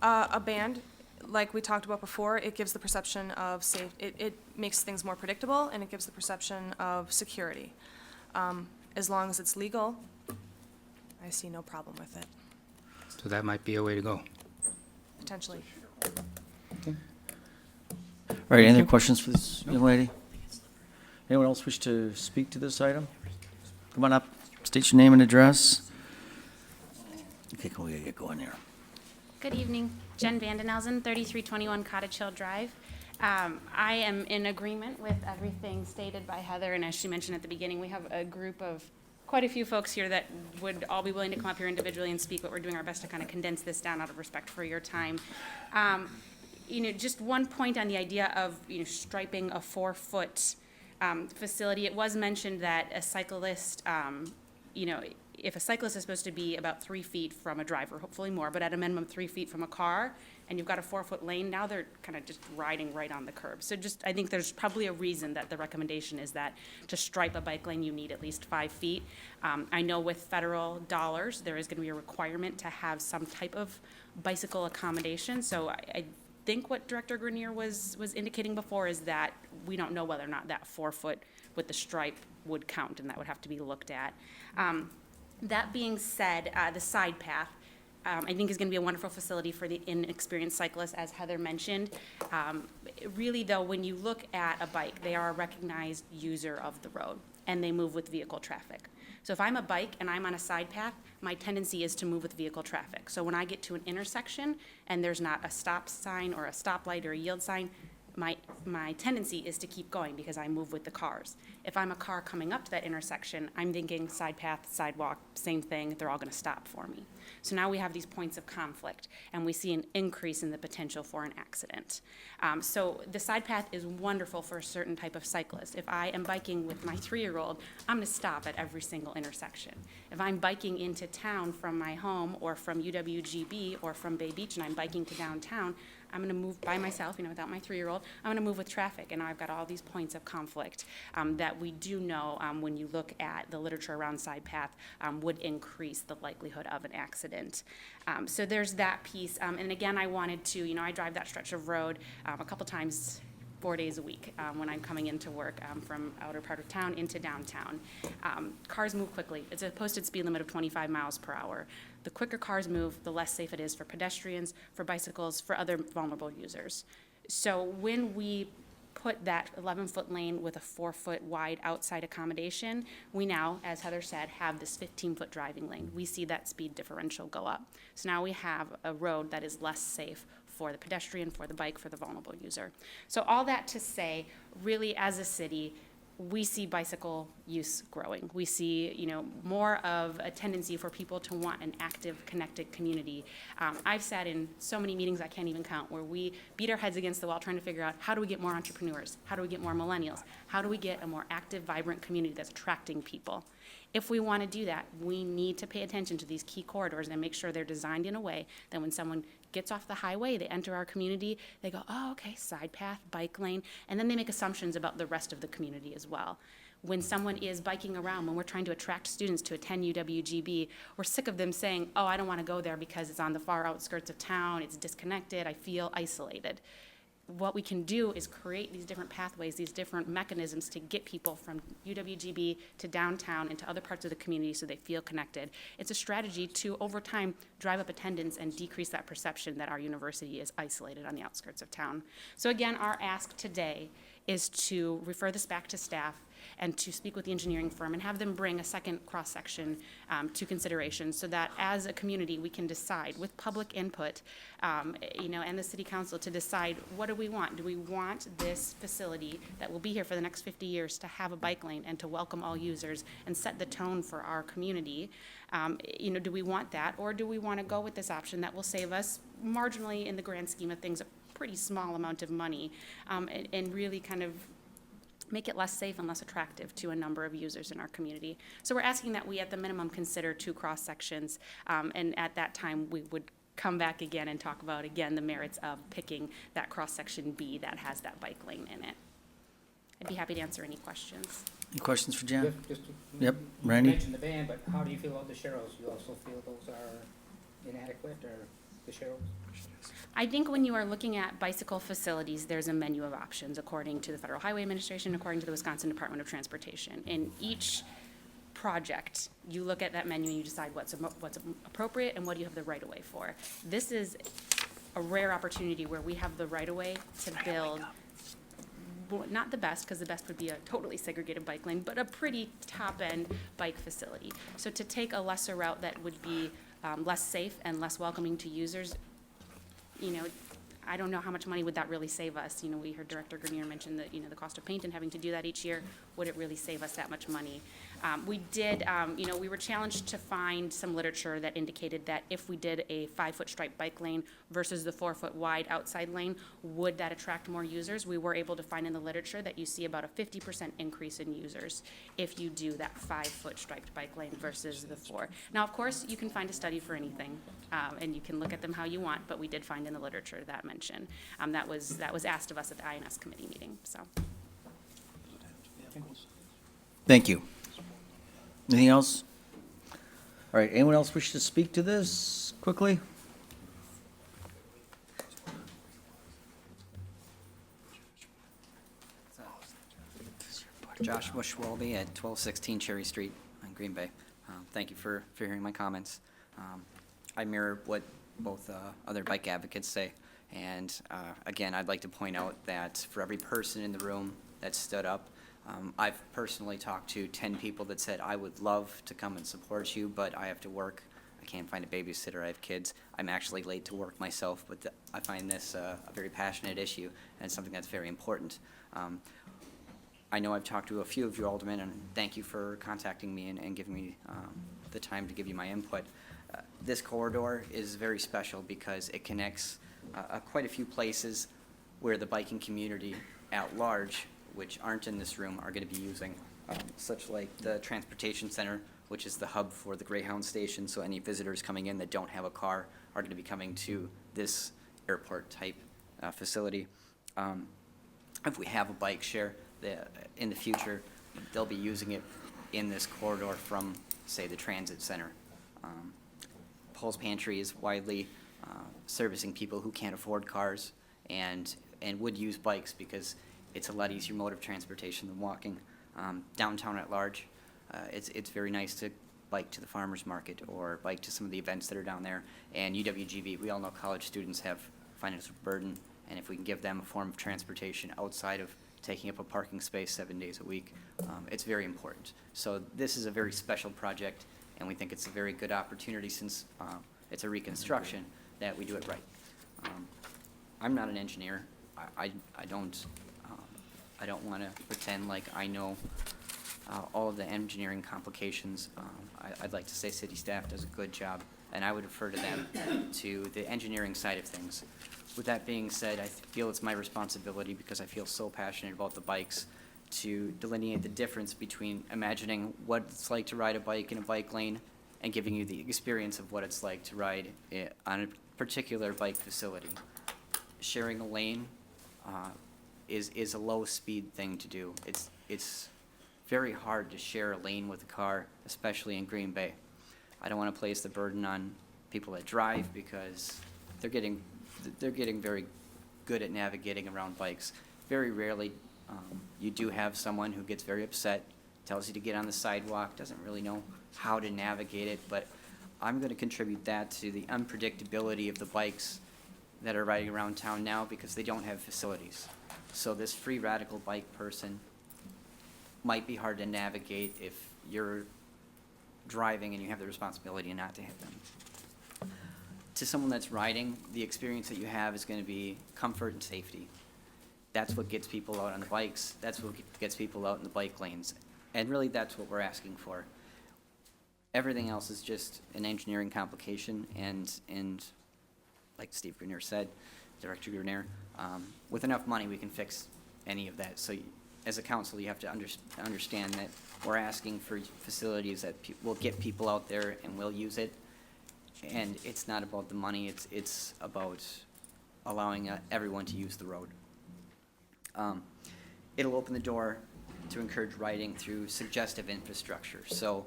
A band, like we talked about before, it gives the perception of it makes things more predictable, and it gives the perception of security. As long as it's legal, I see no problem with it, So that might be a way to go. potentially. All right, any other questions for this young lady? Anyone else wish to speak to this item? Come on up, state your name and address. Okay, can we get going here? Good evening, Jen Vandenelzen, 3321 Cottage Hill Drive. I am in agreement with everything stated by Heather, and as she mentioned at the beginning, we have a group of quite a few folks here that would all be willing to come up here individually and speak, but we're doing our best to kind of condense this down out of respect for your time. Just one point on the idea of, striping a 4-foot facility. It was mentioned that a cyclist, if a cyclist is supposed to be about 3 feet from a driver, hopefully more, but at a minimum 3 feet from a car, and you've got a 4-foot lane, now they're kind of just riding right on the curb. So I think there's probably a reason that the recommendation is that to stripe a bike lane, you need at least 5 feet. I know with federal dollars, there is going to be a requirement to have some type of bicycle accommodation. So I think what Director Grenier was indicating before is that we don't know whether or not that 4-foot with the stripe would count, and that would have to be looked at. That being said, the side path, I think is going to be a wonderful facility for the inexperienced cyclists, as Heather mentioned. Really, though, when you look at a bike, they are a recognized user of the road, and they move with vehicle traffic. So if I'm a bike and I'm on a side path, my tendency is to move with vehicle traffic. So when I get to an intersection and there's not a stop sign or a stoplight or a yield sign, my tendency is to keep going because I move with the cars. If I'm a car coming up to that intersection, I'm thinking side path, sidewalk, same thing, they're all going to stop for me. So now we have these points of conflict, and we see an increase in the potential for an accident. So the side path is wonderful for a certain type of cyclist. If I am biking with my 3-year-old, I'm going to stop at every single intersection. If I'm biking into town from my home or from UWGB or from Bay Beach and I'm biking to downtown, I'm going to move by myself, without my 3-year-old. I'm going to move with traffic, and now I've got all these points of conflict that we do know when you look at the literature around side path would increase the likelihood of an accident. So there's that piece. And again, I wanted to, I drive that stretch of road a couple times 4 days a week when I'm coming into work from outer part of town into downtown. Cars move quickly. It's a posted speed limit of 25 miles per hour. The quicker cars move, the less safe it is for pedestrians, for bicycles, for other vulnerable users. So when we put that 11-foot lane with a 4-foot wide outside accommodation, we now, as Heather said, have this 15-foot driving lane. We see that speed differential go up. So now we have a road that is less safe for the pedestrian, for the bike, for the vulnerable user. So all that to say, really as a city, we see bicycle use growing. We see, more of a tendency for people to want an active, connected community. I've sat in so many meetings I can't even count where we beat our heads against the wall trying to figure out how do we get more entrepreneurs? How do we get more millennials? How do we get a more active, vibrant community that's attracting people? If we want to do that, we need to pay attention to these key corridors and make sure they're designed in a way that when someone gets off the highway, they enter our community, they go, oh, okay, side path, bike lane, and then they make assumptions about the rest of the community as well. when someone is biking around, when we're trying to attract students to attend UWGB, we're sick of them saying, oh, I don't want to go there because it's on the far outskirts of town, it's disconnected, I feel isolated. What we can do is create these different pathways, these different mechanisms to get people from UWGB to downtown and to other parts of the community so they feel connected. It's a strategy to, over time, drive up attendance and decrease that perception that our university is isolated on the outskirts of town. So again, our ask today is to refer this back to staff and to speak with the engineering firm and have them bring a second cross-section to consideration so that as a community, we can decide with public input, and the city council to decide what do we want? Do we want this facility that will be here for the next 50 years to have a bike lane and to welcome all users and set the tone for our community? Do we want that, or do we want to go with this option that will save us marginally in the grand scheme of things, a pretty small amount of money, and really kind of make it less safe and less attractive to a number of users in our community. So we're asking that we, at the minimum, consider 2 cross-sections, and at that time, we would come back again and talk about, again, the merits of picking that cross-section B that has that bike lane in it. I'd be happy to answer any questions. Any questions for Jan? Just Yep, You Randy? mentioned the ban, but how do you feel about the sharrows? You also feel those are inadequate, or the sharrows? I think when you are looking at bicycle facilities, there's a menu of options according to the Federal Highway Administration, according to the Wisconsin Department of Transportation. In each project, you look at that menu and you decide what's appropriate and what do you have the right-of-way for. This is a rare opportunity where we have the right-of-way to build, not the best, because the best would be a totally segregated bike lane, but a pretty top-end bike facility. So to take a lesser route that would be less safe and less welcoming to users, I don't know how much money would that really save us. We heard Director Grenier mention that, the cost of paint and having to do that each year. Would it really save us that much money? We did, we were challenged to find some literature that indicated that if we did a 5-foot striped bike lane versus the 4-foot wide outside lane, would that attract more users? We were able to find in the literature that you see about a 50% increase in users if you do that 5-foot striped bike lane versus the 4. Now, of course, you can find a study for anything, and you can look at them how you want, but we did find in the literature that mention. That was asked of us at the INS committee meeting, so. Thank you. Anything else? All right, anyone else wish to speak to this quickly? Joshua Schwalbe at 1216 Cherry Street on Green Bay. Thank you for hearing my comments. I mirror what both other bike advocates say. And again, I'd like to point out that for every person in the room that stood up, I've personally talked to 10 people that said, I would love to come and support you, but I have to work. I can't find a babysitter. I have kids. I'm actually late to work myself, but I find this a very passionate issue and something that's very important. I know I've talked to a few of you aldermen, and thank you for contacting me and giving me the time to give you my input. This corridor is very special because it connects quite a few places where the biking community at large, which aren't in this room, are going to be using, such like the transportation center, which is the hub for the Greyhound station, so any visitors coming in that don't have a car are going to be coming to this airport-type facility. If we have a bike share in the future, they'll be using it in this corridor from, say, the transit center. Paul's Pantry is widely servicing people who can't afford cars and would use bikes because it's a lot easier mode of transportation than walking. Downtown at large, it's very nice to bike to the farmer's market or bike to some of the events that are down there. And UWGB, we all know college students have financial burden, and if we can give them a form of transportation outside of taking up a parking space 7 days a week, it's very important. So this is a very special project, and we think it's a very good opportunity since it's a reconstruction that we do it right. I'm not an engineer. I don't want to pretend like I know all of the engineering complications. I'd like to say city staff does a good job, and I would refer to them to the engineering side of things. With that being said, I feel it's my responsibility, because I feel so passionate about the bikes, to delineate the difference between imagining what it's like to ride a bike in a bike lane and giving you the experience of what it's like to ride on a particular bike facility. Sharing a lane is a low-speed thing to do. It's very hard to share a lane with a car, especially in Green Bay. I don't want to place the burden on people that drive because they're getting very good at navigating around bikes. Very rarely, you do have someone who gets very upset, tells you to get on the sidewalk, doesn't really know how to navigate it, but I'm going to contribute that to the unpredictability of the bikes that are riding around town now because they don't have facilities. So this free radical bike person might be hard to navigate if you're driving and you have the responsibility not to hit them. To someone that's riding, the experience that you have is going to be comfort and safety. That's what gets people out on the bikes. That's what gets people out in the bike lanes. And really, that's what we're asking for. Everything else is just an engineering complication, and like Steve Grenier said, Director Grenier, with enough money, we can fix any of that. So as a council, you have to understand that we're asking for facilities that will get people out there and will use it. And it's not about the money, it's about allowing everyone to use the road. It'll open the door to encourage riding through suggestive infrastructure. So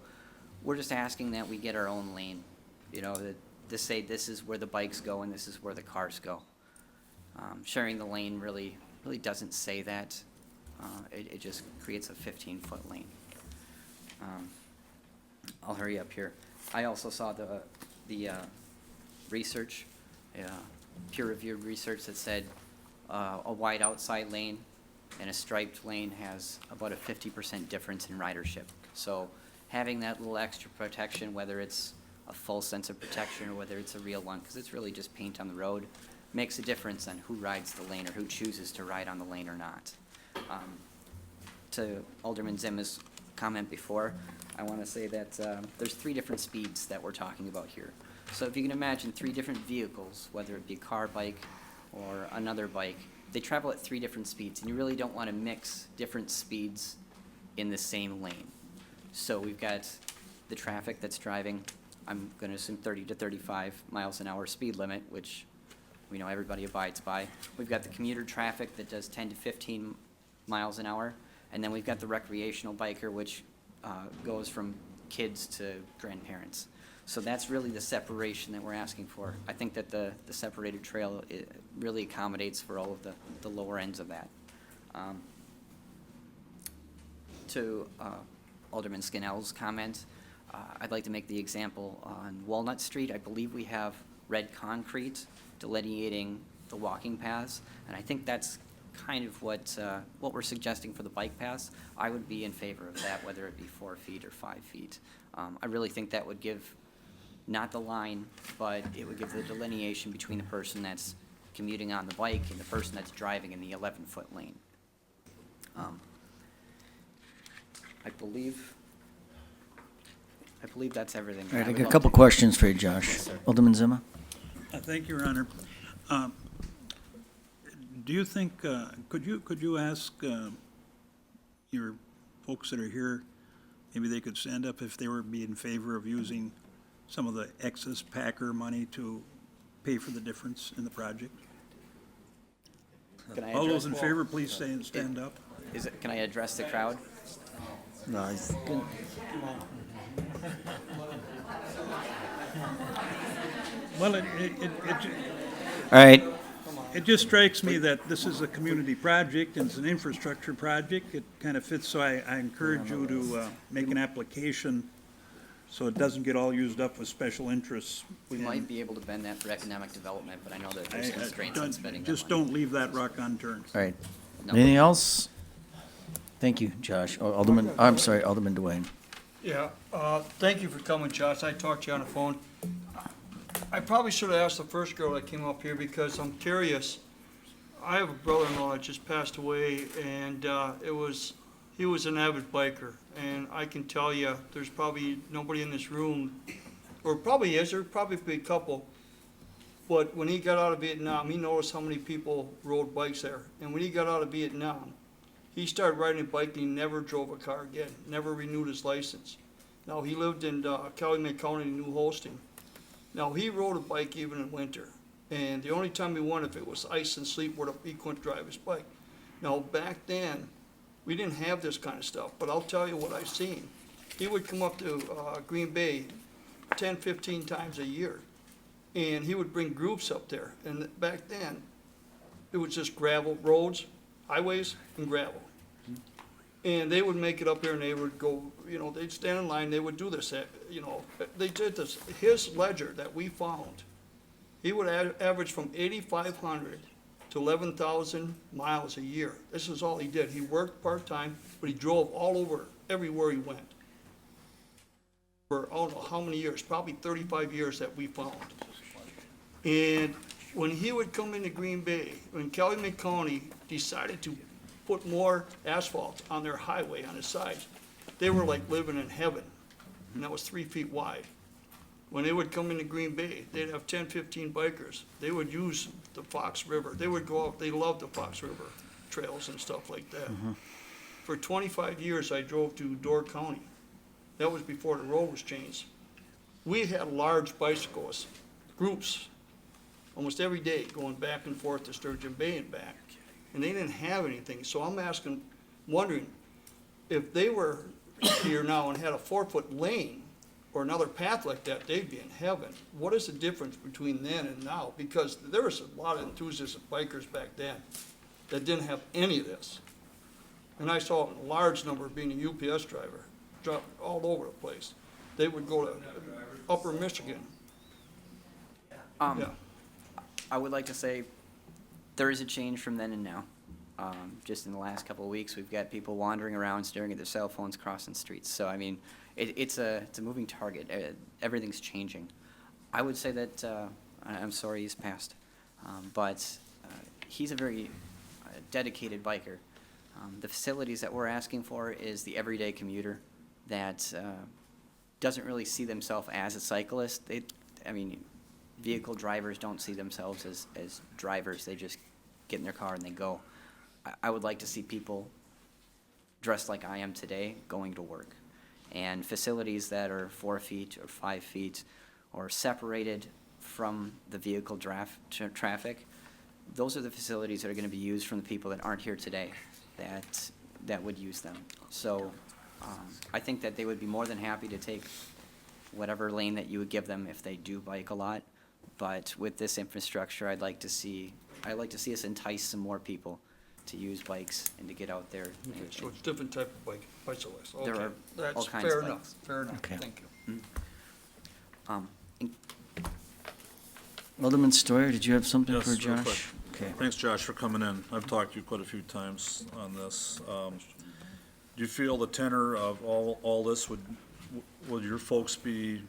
we're just asking that we get our own lane, you know, to say this is where the bikes go and this is where the cars go. Sharing the lane really doesn't say that. It just creates a 15-foot lane. I'll hurry up here. I also saw the research, peer-reviewed research that said a wide outside lane and a striped lane has about a 50% difference in ridership. So having that little extra protection, whether it's a full sense of protection or whether it's a real one, because it's really just paint on the road, makes a difference on who rides the lane or who chooses to ride on the lane or not. To Alderman Zimma's comment before, I want to say that there's 3 different speeds that we're talking about here. So if you can imagine 3 different vehicles, whether it be a car, bike, or another bike, they travel at 3 different speeds, and you really don't want to mix different speeds in the same lane. So we've got the traffic that's driving, I'm going to assume 30 to 35 miles an hour speed limit, which we know everybody abides by. We've got the commuter traffic that does 10 to 15 miles an hour, and then we've got the recreational biker, which goes from kids to grandparents. So that's really the separation that we're asking for. I think that the separated trail, it really accommodates for all of the lower ends of that. To Alderman Scannell's comment, I'd like to make the example on Walnut Street. I believe we have red concrete delineating the walking paths, and I think that's kind of what we're suggesting for the bike paths. I would be in favor of that, whether it be 4 feet or 5 feet. I really think that would give not the line, but it would give the delineation between the person that's commuting on the bike and the person that's driving in the 11-foot lane. I believe that's everything. All right, I would got a love couple to- questions for you, Josh. Alderman Zimma? Thank you, Your Honor. Do you think, could you ask your folks that are here, maybe they could stand up if they would be in favor of using some of the excess Packer money to pay for the difference in the project? Can I All address- those in favor, please stand up. Can I address the crowd? No, he's good. Well, All right. it just strikes me that this is a community project and it's an infrastructure project. It kind of fits, so I encourage you to make an application so it doesn't get all used up with special interests. We might be able to bend that for economic development, but I know that there's constraints on spending that Just money. don't leave that rock unturned. All right. No. Anything else? Thank you, Josh. Oh, Alderman, I'm sorry, Alderman Dwayne. Yeah, thank you for coming, Josh. I talked to you on the phone. I probably should have asked the first girl that came up here because I'm curious. I have a brother-in-law that just passed away, and he was an avid biker. And I can tell you, there's probably nobody in this room, or probably is, there'd probably be a couple. But when he got out of Vietnam, he noticed how many people rode bikes there. And when he got out of Vietnam, he started riding a bike and he never drove a car again, never renewed his license. Now, he lived in Calumet County, New Holstein. Now, he rode a bike even in winter. And the only time he went, if it was ice and sleet, he couldn't drive his bike. Now, back then, We didn't have this kind of stuff, but I'll tell you what I've seen. He would come up to Green Bay 10, 15 times a year, and he would bring groups up there. And back then, it was just gravel roads, highways, and gravel. And they would make it up here, and they would go, you know, they'd stand in line, they would do this, you know, they did this. His ledger that we found, he would average from 8,500 to 11,000 miles a year. This is all he did. He worked part-time, but he drove all over, everywhere he went. For, I don't know how many years, probably 35 years that we found. And when he would come into Green Bay, when Kelly McConey decided to put more asphalt on their highway on the sides, they were like living in heaven, and that was 3 feet wide. When they would come into Green Bay, they'd have 10, 15 bikers. They would use the Fox River. They would go out, they loved the Fox River trails and stuff like that. For 25 years, I drove to Door County. That was before the road was changed. We had large bicycles, groups, almost every day, going back and forth to Sturgeon Bay and back. And they didn't have anything, so I'm asking, wondering, if they were here now and had a 4-foot lane or another path like that, they'd be in heaven. What is the difference between then and now? Because there was a lot of enthusiastic bikers back then that didn't have any of this. And I saw a large number being a UPS driver, drop all over the place. They would go to Upper Michigan. Yeah. I would like to say there is a change from then and now. Just in the last couple of weeks, we've got people wandering around, staring at their cell phones, crossing streets. So, I mean, it's a moving target. Everything's changing. I would say that, I'm sorry he's passed, but he's a very dedicated biker. The facilities that we're asking for is the everyday commuter that doesn't really see themselves as a cyclist. Vehicle drivers don't see themselves as drivers. They just get in their car and they go. I would like to see people dressed like I am today going to work. And facilities that are 4 feet or 5 feet or separated from the vehicle traffic, those are the facilities that are going to be used from the people that aren't here today that would use them. So I think that they would be more than happy to take whatever lane that you would give them if they do bike a lot. But with this infrastructure, I'd like to see us entice some more people to use bikes and to get out there. So it's different type of bicyclists. Okay, There are that's all kinds fair of enough. bikes. Fair enough. Okay. Thank you. Alderman Stoyer, did you have something Yes, for real Josh? quick. Okay. Thanks, Josh, for coming in. I've talked to you quite a few times on this. Do you feel the tenor of all this, would your folks be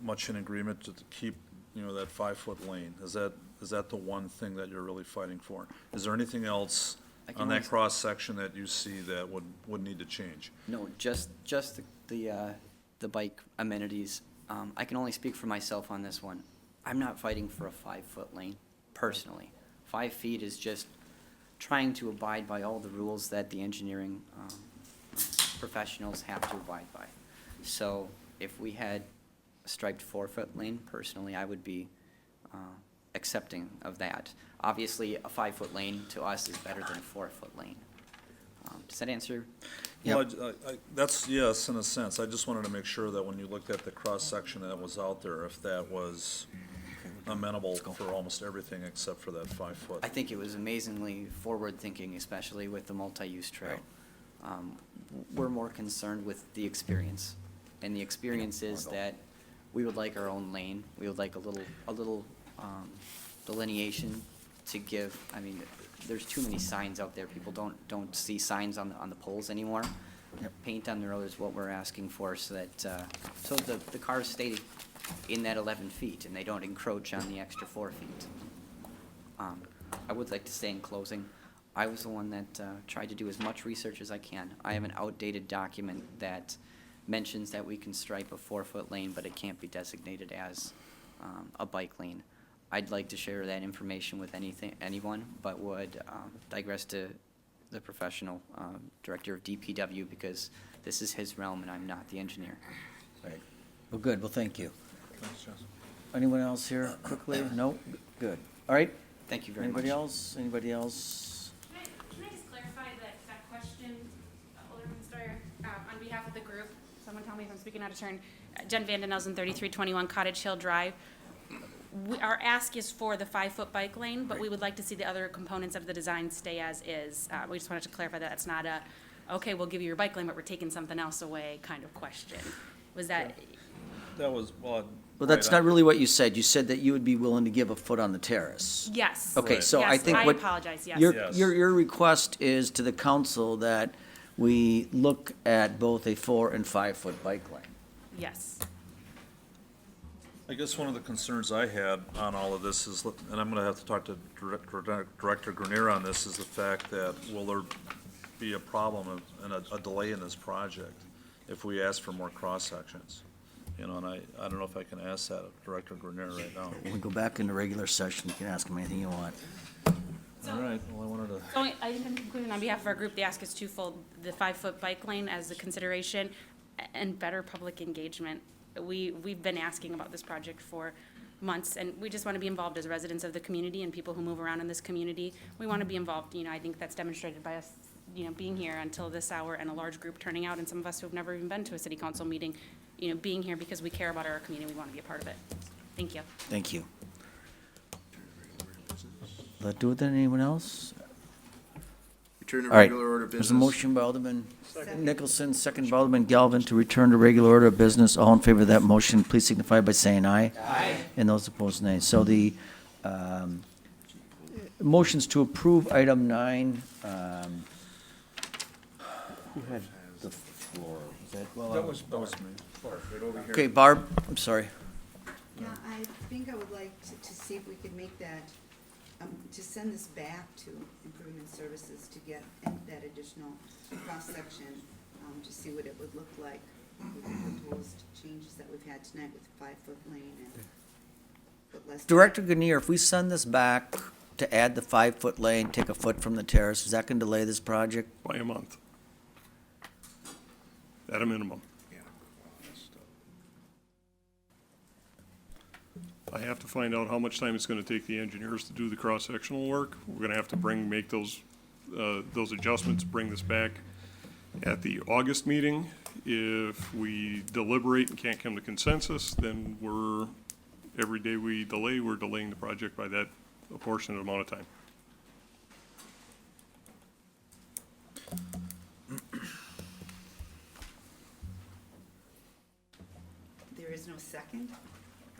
much in agreement to keep, that 5-foot lane? Is that the one thing that you're really fighting for? Is there anything else on that cross-section that you see that would need to change? No, just the bike amenities. I can only speak for myself on this one. I'm not fighting for a 5-foot lane, personally. 5 feet is just trying to abide by all the rules that the engineering professionals have to abide by. So if we had a striped 4-foot lane, personally, I would be accepting of that. Obviously, a 5-foot lane to us is better than a 4-foot lane. Does that answer? Well, that's, yes, in a sense. I just wanted to make sure that when you looked at the cross-section that was out there, if that was amenable for almost everything except for that 5-foot. I think it was amazingly forward-thinking, especially with the multi-use trail. We're more concerned with the experience. And the experience is that we would like our own lane. We would like a little delineation to give. I mean, there's too many signs out there. People don't see signs on the poles anymore. Paint on the road is what we're asking for, so that so the cars stay in that 11 feet and they don't encroach on the extra 4 feet. I would like to say in closing, I was the one that tried to do as much research as I can. I have an outdated document that mentions that we can stripe a 4-foot lane, but it can't be designated as a bike lane. I'd like to share that information with anyone, but would digress to the professional director of DPW, because this is his realm and I'm not the engineer. Right. Well, good. Well, thank you. Thanks, Josh. Anyone else here quickly? No? Good. All right. Thank you very much. Anybody else? Anybody else? Can I just clarify that question someone tell me if I'm speaking out of turn. Jen Vandenelsen, 3321 Cottage Hill Drive. Our ask is for the 5-foot bike lane, but we would like to see the other components of the design stay as is. We just wanted to clarify that it's not a, okay, we'll give you your bike lane, but we're taking something else away kind of question. Was that? That was, well. Well, that's not really what you said. You said that you would be willing to give a foot on the terrace. Yes. Okay, so I Yes, think I what. apologize, yes. Your request is to the council that we look at both a 4- and 5-foot bike lane. Yes. I guess one of the concerns I had on all of this is, and I'm gonna have to talk to Director Grenier on this, is the fact that will there be a problem and a delay in this project if we ask for more cross-sections? You know, and I don't know if I can ask that of Director Grenier right now. When we go back into regular session, you can ask him anything you want. All right, well, I wanted to. So I think in conclusion, on behalf of our group, the ask is twofold: the 5-foot bike lane as a consideration, and better public engagement. We've been asking about this project for months, and we just want to be involved as residents of the community and people who move around in this community. We want to be involved. You know, I think that's demonstrated by us, you know, being here until this hour and a large group turning out, and some of us who have never even been to a city council meeting, you know, being here because we care about our community. We want to be a part of it. Thank you. Thank you. Let's do it then. Anyone else? Return to All right. regular order of There's a business. motion by Alderman Nicholson, second by Alderman Galvin to return to regular order of business. All in favor of that motion, please signify by saying aye. Aye. And those opposed, nay. So the motions to approve item 9. Who had the floor? Was that? That was me. Okay, Barb, I'm sorry. Yeah, I think I would like to see if we could make that, to send this back to Improvement Services to get that additional cross-section, to see what it would look like with the proposed changes that we've had tonight with the 5-foot lane and put less. Director Grenier, if we send this back to add the 5-foot lane, take a foot from the terrace, is that going to delay this project? By a month. At a minimum. I have to find out how much time it's gonna take the engineers to do the cross-sectional work. We're gonna have to make those adjustments, bring this back at the August meeting. If we deliberate and can't come to consensus, then every day we delay, we're delaying the project by that apportionate amount of time. There is no second?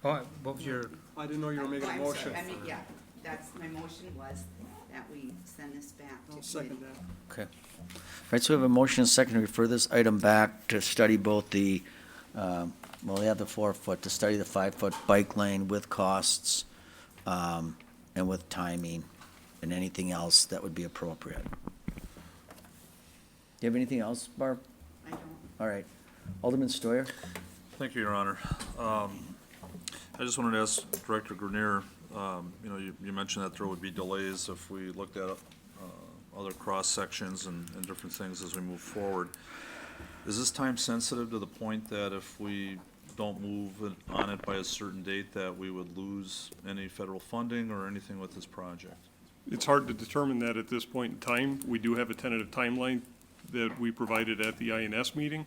Oh, what was your? I didn't know you were making a I'm motion. sorry. I mean, yeah, that's, my motion was that we send this back to I'll second committee. that. Okay. All right, so we have a motion and a second to refer this item back to study both the, well, we have the 4-foot, to study the 5-foot bike lane with costs, and with timing, and anything else that would be appropriate. Do you have anything else, Barb? I don't. All right. Alderman Stoyer? Thank you, Your Honor. I just wanted to ask Director Grenier, you know, you mentioned that there would be delays if we looked at other cross-sections and different things as we move forward. Is this time sensitive to the point that if we don't move on it by a certain date, that we would lose any federal funding or anything with this project? It's hard to determine that at this point in time. We do have a tentative timeline that we provided at the INS meeting.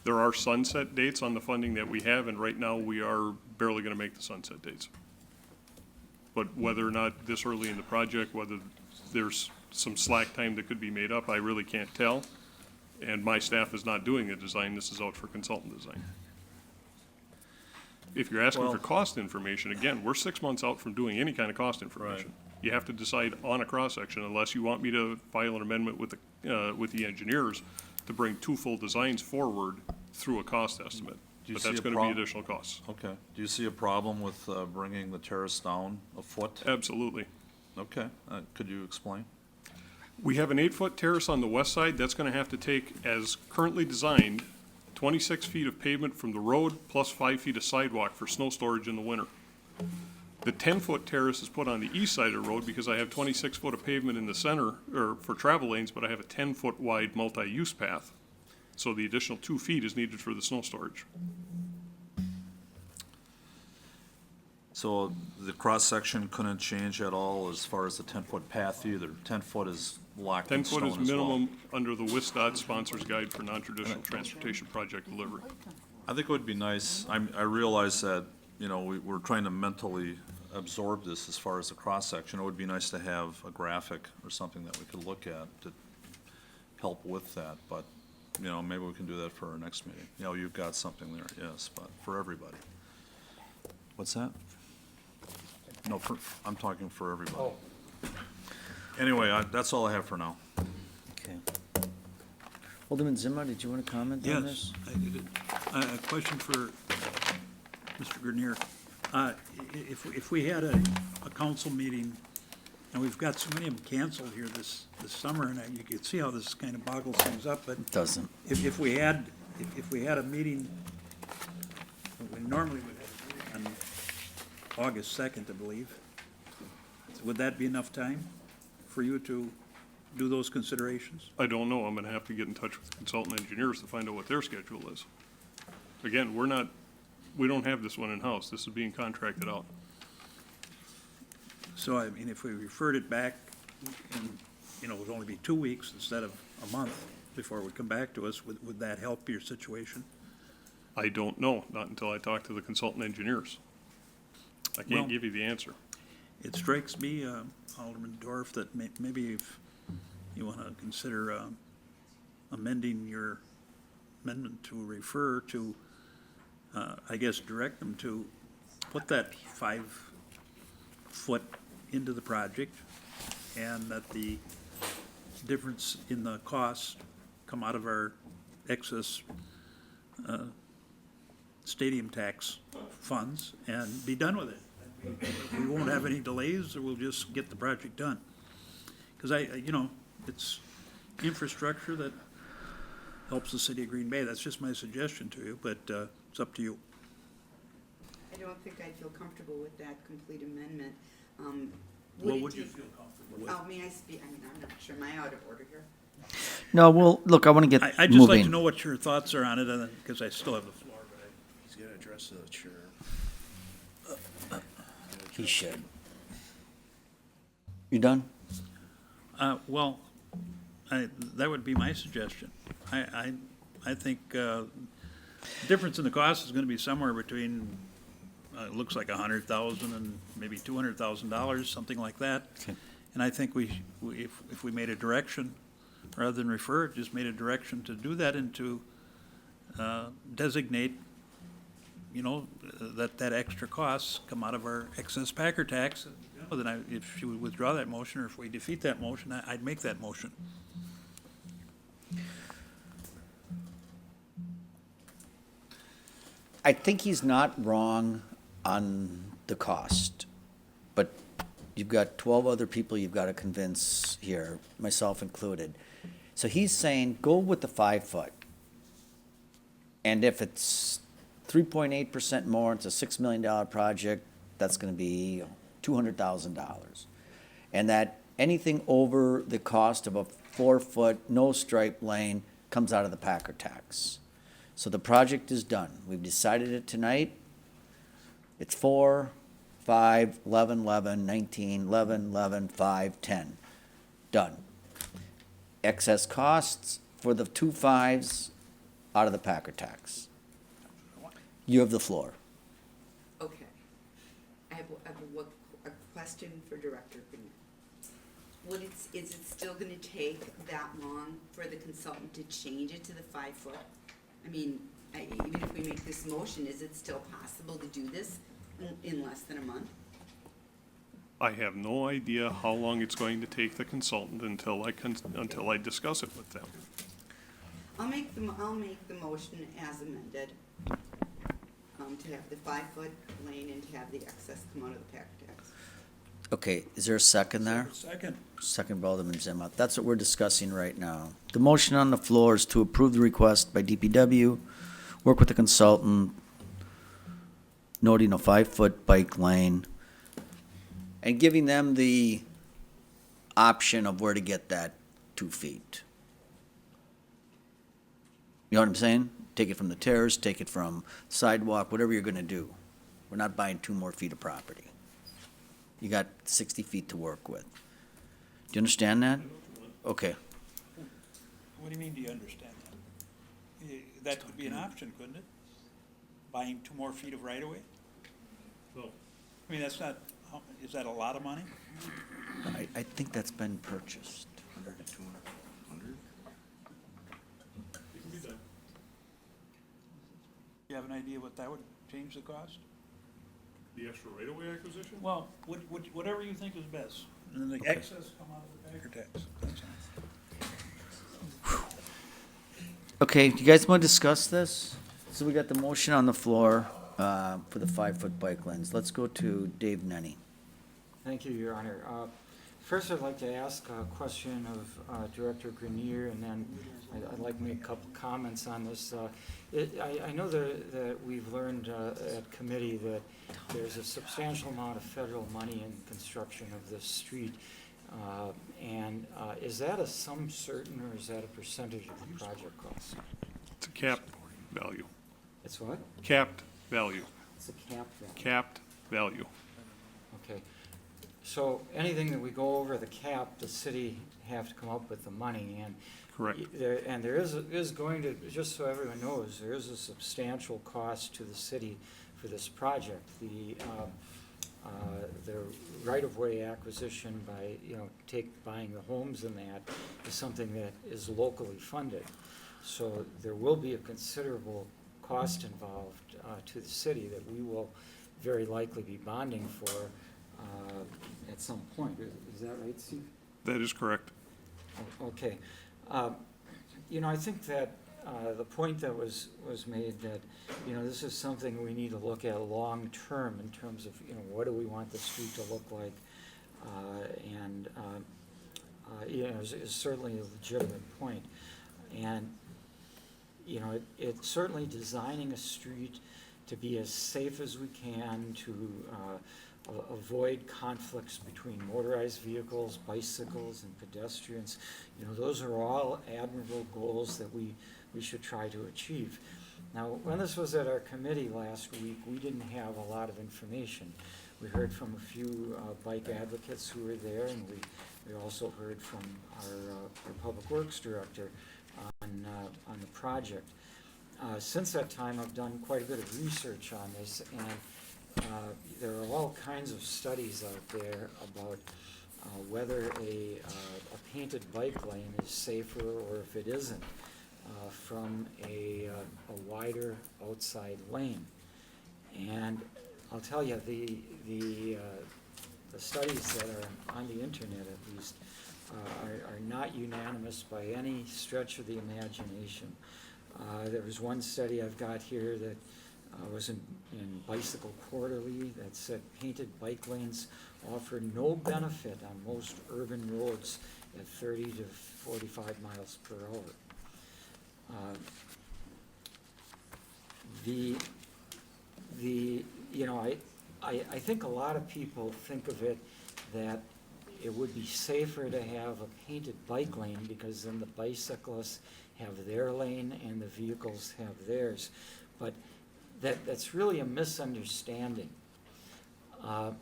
There are sunset dates on the funding that we have, and right now we are barely going to make the sunset dates. But whether or not this early in the project, whether there's some slack time that could be made up, I really can't tell. And my staff is not doing a design. This is out for consultant design. If you're asking for cost information, again, we're 6 months out from doing any kind of cost information. You have to decide on a cross-section unless you want me to file an amendment with the engineers to bring 2 full designs forward through a cost estimate. Do you But see that's a going to be problem? additional costs. Okay. Do you see a problem with bringing the terrace down a foot? Absolutely. Okay. Could you explain? We have an 8-foot terrace on the west side. That's going to have to take, as currently designed, 26 feet of pavement from the road plus 5 feet of sidewalk for snow storage in the winter. The 10-foot terrace is put on the east side of the road because I have 26 foot of pavement in the center, or for travel lanes, but I have a 10-foot wide multi-use path. So the additional 2 feet is needed for the snow storage. So the cross-section couldn't change at all as far as the 10-foot path either? 10 foot is locked 10 in foot stone is as well? minimum under the WISDOT Sponsor's Guide for Non-Traditional Transportation Project Delivery. I think it would be nice, I realize that, you know, we're trying to mentally absorb this as far as the cross-section. It would be nice to have a graphic or something that we could look at to help with that, but, you know, maybe we can do that for our next meeting. You know, you've got something there, yes, but for everybody. What's that? No, I'm talking for everybody. Anyway, that's all I have for now. Okay. Alderman Zima, did you want to comment on this? Yes, I did. A question for Mr. Grenier. If we had a council meeting, and we've got so many of them canceled here this summer, and you can see how this kind of boggles things up, but It doesn't. if we had a meeting, we normally would have a meeting on August 2nd, I believe. Would that be enough time for you to do those considerations? I don't know. I'm going to have to get in touch with consultant engineers to find out what their schedule is. Again, we don't have this one in-house. This is being contracted out. So, I mean, if we referred it back, and, you know, it would only be 2 weeks instead of a month before it would come back to us, would that help your situation? I don't know, not until I talk to the consultant engineers. I Well- can't give you the answer. It strikes me, Alderman Dorf, that maybe if you want to consider amending your amendment to refer to, I guess, direct them to put that 5 foot into the project, and that the difference in the costs come out of our excess stadium tax funds, and be done with it. We won't have any delays, or we'll just get the project done. Because you know, it's infrastructure that helps the city of Green Bay. That's just my suggestion to you, but it's up to you. I don't think I'd feel comfortable with that complete amendment. What it would you take- feel comfortable with? Oh, may I speak? I mean, I'm not sure. Am I out of order here? No, well, look, I want to get I'd just like to moving. know what your thoughts are on it, because I still have the floor. He's got to address the chair. He should. You done? Well, that would be my suggestion. I think difference in the cost is going to be somewhere between, it looks like $100,000 and maybe $200,000, something like that. Okay. And I think if we made a direction, rather than refer it, just made a direction to do that and to designate, you know, that extra costs come out of our excess Packer tax. Then if you would withdraw that motion, or if we defeat that motion, I'd make that motion. I think he's not wrong on the cost, but you've got 12 other people you've got to convince here, myself included. So he's saying, go with the 5 foot. And if it's 3.8% more, it's a $6 million project, that's going to be $200,000. And that anything over the cost of a 4 foot, no stripe lane comes out of the Packer tax. So the project is done. We've decided it tonight. It's 4, 5, 11, 11, 19, 11, 11, 5, 10. Done. Excess costs for the 2 5s out of the Packer tax. You have the floor. Okay. I have a question for Director Grenier. Is it still gonna take that long for the consultant to change it to the 5 foot? I mean, even if we make this motion, is it still possible to do this in less than a month? I have no idea how long it's going to take the consultant until I discuss it with them. I'll make the motion as amended, to have the 5 foot lane and to have the excess come out of the Packer tax. Okay, is there a second there? Second. Second by Alderman Zima. That's what we're discussing right now. The motion on the floor is to approve the request by DPW, work with the consultant, noting a 5 foot bike lane, and giving them the option of where to get that 2 feet. You know what I'm saying? Take it from the terrace, take it from sidewalk, whatever you're gonna do. We're not buying 2 more feet of property. You got 60 feet to work with. Do you understand that? Okay. What do you mean, do you understand that? That could be an option, couldn't it? Buying 2 more feet of right-of-way? No. I mean, that's not, is that a lot of money? I think that's been purchased. 100 to 200. It can be done. You have an idea what that would change the cost? The extra right-of-way acquisition? Well, whatever you think is best. And then the excess come out of the bagger tax. That's all. Okay, do you guys want to discuss this? So we got the motion on the floor for the 5-foot bike lanes. Let's go to Dave Nenny. Thank you, Your Honor. First, I'd like to ask a question of Director Grenier, and then I'd like to make a couple comments on this. I know that we've learned at committee that there's a substantial amount of federal money in construction of this street. And is that a sum certain, or is that a percentage of the project cost? It's a capped value. It's what? Capped value. It's a cap value. Capped value. Okay. So anything that we go over the cap, the city have to come up with the money, and Correct. there is going to, just so everyone knows, there is a substantial cost to the city for this project. The right-of-way acquisition by, buying the homes and that is something that is locally funded. So there will be a considerable cost involved to the city that we will very likely be bonding for at some point. Is that right, Steve? That is correct. Okay. I think that the point that was made that, this is something we need to look at long-term in terms of, what do we want the street to look like? Is certainly a legitimate point. And, it's certainly designing a street to be as safe as we can, to avoid conflicts between motorized vehicles, bicycles, and pedestrians. Those are all admirable goals that we should try to achieve. Now, when this was at our committee last week, we didn't have a lot of information. We heard from a few bike advocates who were there, and we also heard from our Public Works Director on the project. Since that time, I've done quite a bit of research on this, and there are all kinds of studies out there about whether a painted bike lane is safer or if it isn't from a wider outside lane. And I'll tell you, the studies that are on the internet at least are not unanimous by any stretch of the imagination. There was one study I've got here that was in Bicycle Quarterly that said painted bike lanes offer no benefit on most urban roads at 30 to 45 miles per hour. I think a lot of people think of it that it would be safer to have a painted bike lane because then the bicyclists have their lane and the vehicles have theirs. But that's really a misunderstanding. I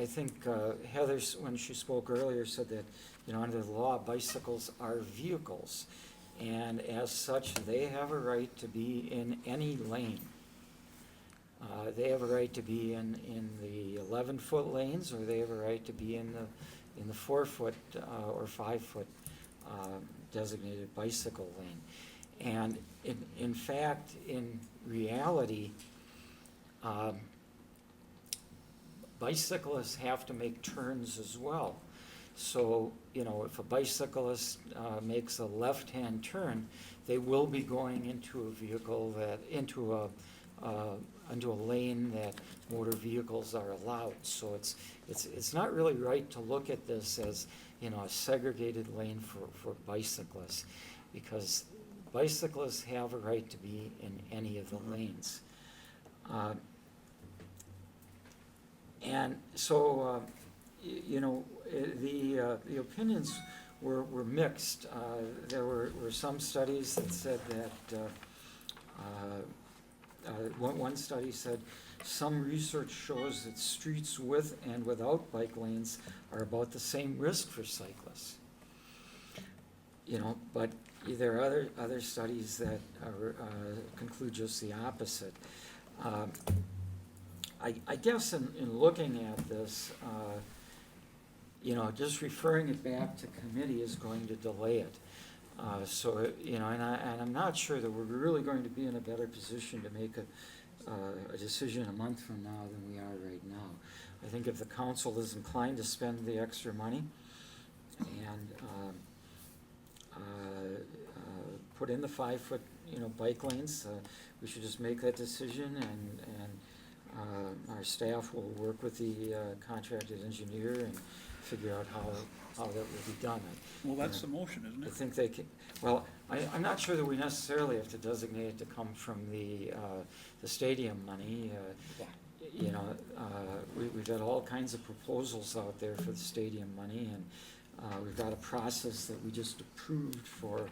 think Heather, when she spoke earlier, said that, under the law, bicycles are vehicles. And as such, they have a right to be in any lane. They have a right to be in the 11-foot lanes, or they have a right to be in the 4-foot or 5-foot designated bicycle lane. And in fact, in reality, bicyclists have to make turns as well. So, if a bicyclist makes a left-hand turn, they will be going into a vehicle into a lane that motor vehicles are allowed. So it's not really right to look at this as, a segregated lane for bicyclists, because bicyclists have a right to be in any of the lanes. And so, the opinions were mixed. There were some studies that said that one study said, some research shows that streets with and without bike lanes are about the same risk for cyclists. You know, but there are other studies that are, conclude just the opposite. I guess in looking at this, you know, just referring it back to committee is going to delay it. So, you know, and I'm not sure that we're really going to be in a better position to make a decision a month from now than we are right now. I think if the council is inclined to spend the extra money and put in the 5-foot, you know, bike lanes, we should just make that decision, and our staff will work with the contracted engineer and figure out how that will be done. Well, that's the motion, isn't I it? think they can, well, I'm not sure that we necessarily have to designate it to come from the stadium money. You know, we've got all kinds of proposals out there for the stadium money, and we've got a process that we just approved for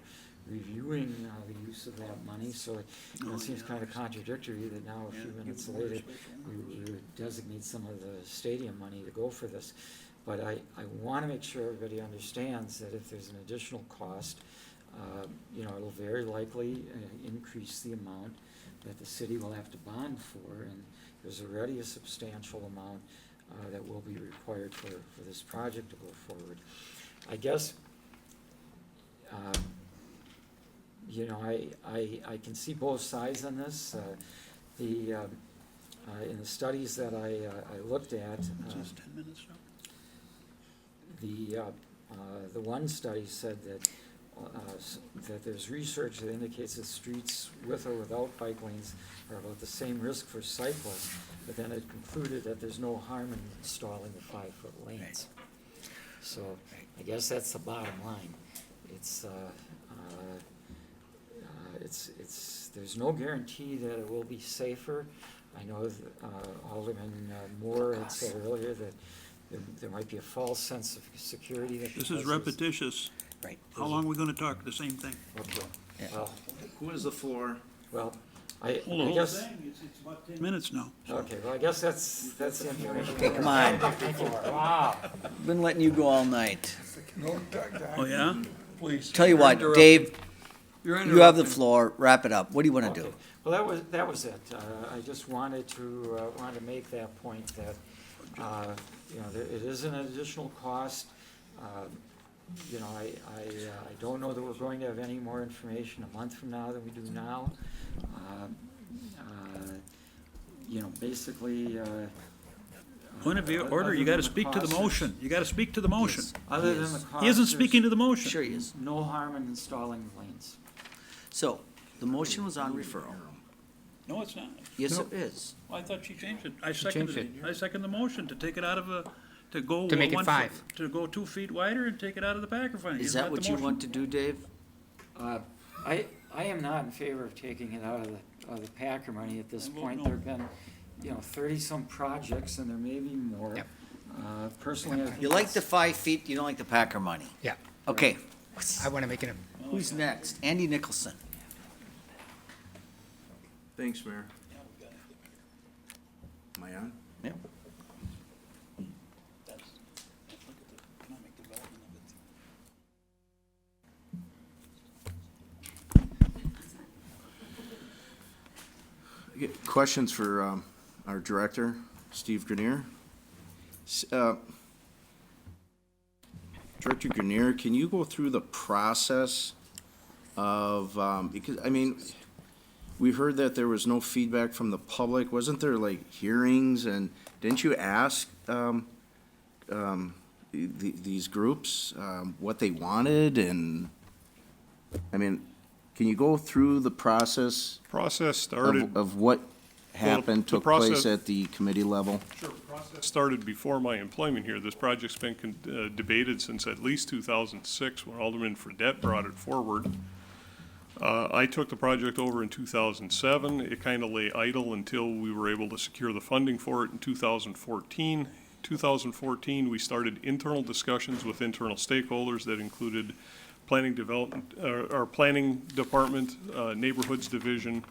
reviewing the use of that money, so it seems kind of contradictory that now, a few minutes later, we would designate some of the stadium money to go for this. But I want to make sure everybody understands that if there's an additional cost, you know, it'll very likely increase the amount that the city will have to bond for, and there's already a substantial amount that will be required for this project to go forward. I guess, you know, I can see both sides on this. In the studies that I looked at, Just 10 minutes now. the one study said that that there's research that indicates that streets with or without bike lanes are about the same risk for cyclists, but then it concluded that there's no harm in installing the 5-foot lanes. So I guess that's the bottom line. There's no guarantee that it will be safer. I know Alderman Moore had said earlier that there might be a false sense of security. This is repetitious. Right. How long are we gonna talk the same thing? Okay. Well, Who has the floor? Well, Well, the I whole guess, thing, it's about 10 minutes now. okay, well, I guess that's the information. Come on. Wow. Been letting you go all night. Oh, yeah? Please. Tell you what, Dave, you have the floor. Wrap it up. What do you want to do? Okay. Well, that was it. I just wanted to make that point that, you know, it is an additional cost. You know, I don't know that we're going to have any more information a month from now than we do now. You know, basically, Point of order, you gotta speak to the motion. You gotta speak to the motion. other than the cost. He isn't there's speaking to the motion. Sure he is. No harm in installing lanes. So, the motion was on referral. No, it's not. Yes, No. it is. Well, I thought she changed it. I seconded changed it. I second the motion to take it out of to go. To make it 1 5. foot- To go 2 feet wider and take it out of the Packer funding. Is Isn't that what the you motion? want to do, Dave? I am not in favor of taking it out of the Packer money at this I vote point. no. There've been, you know, 30-some projects, and there may be more. Yep. Personally, I think You like it's- the 5 feet, you don't like the Packer money. Yeah, Okay, I want to make it who's next? Andy Nicholson. Thanks, Mayor. Am I on? Yep. I get questions for our director, Steve Grenier. Director Grenier, can you go through the process of, because, I mean, we heard that there was no feedback from the public. Wasn't there like hearings, and didn't you ask these groups what they wanted? And, I mean, can you go through the process Process started. of what happened, the took place process- at the committee level? Sure, process started before my employment here. This project's been debated since at least 2006, when Alderman Fredette brought it forward. I took the project over in 2007. It kind of lay idle until we were able to secure the funding for it in 2014. 2014, we started internal discussions with internal stakeholders that included planning development, our planning department, neighborhoods division.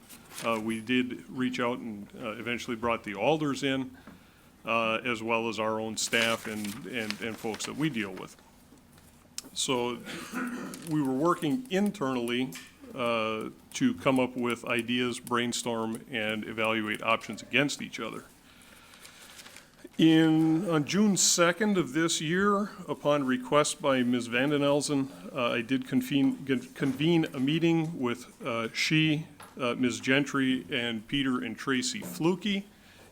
We did reach out and eventually brought the alders in, as well as our own staff and folks that we deal with. So we were working internally to come up with ideas, brainstorm, and evaluate options against each other. On June 2nd of this year, upon request by Ms. Vanden Elzen, I did convene a meeting with Ms. Gentry, and Peter and Tracy Flukie,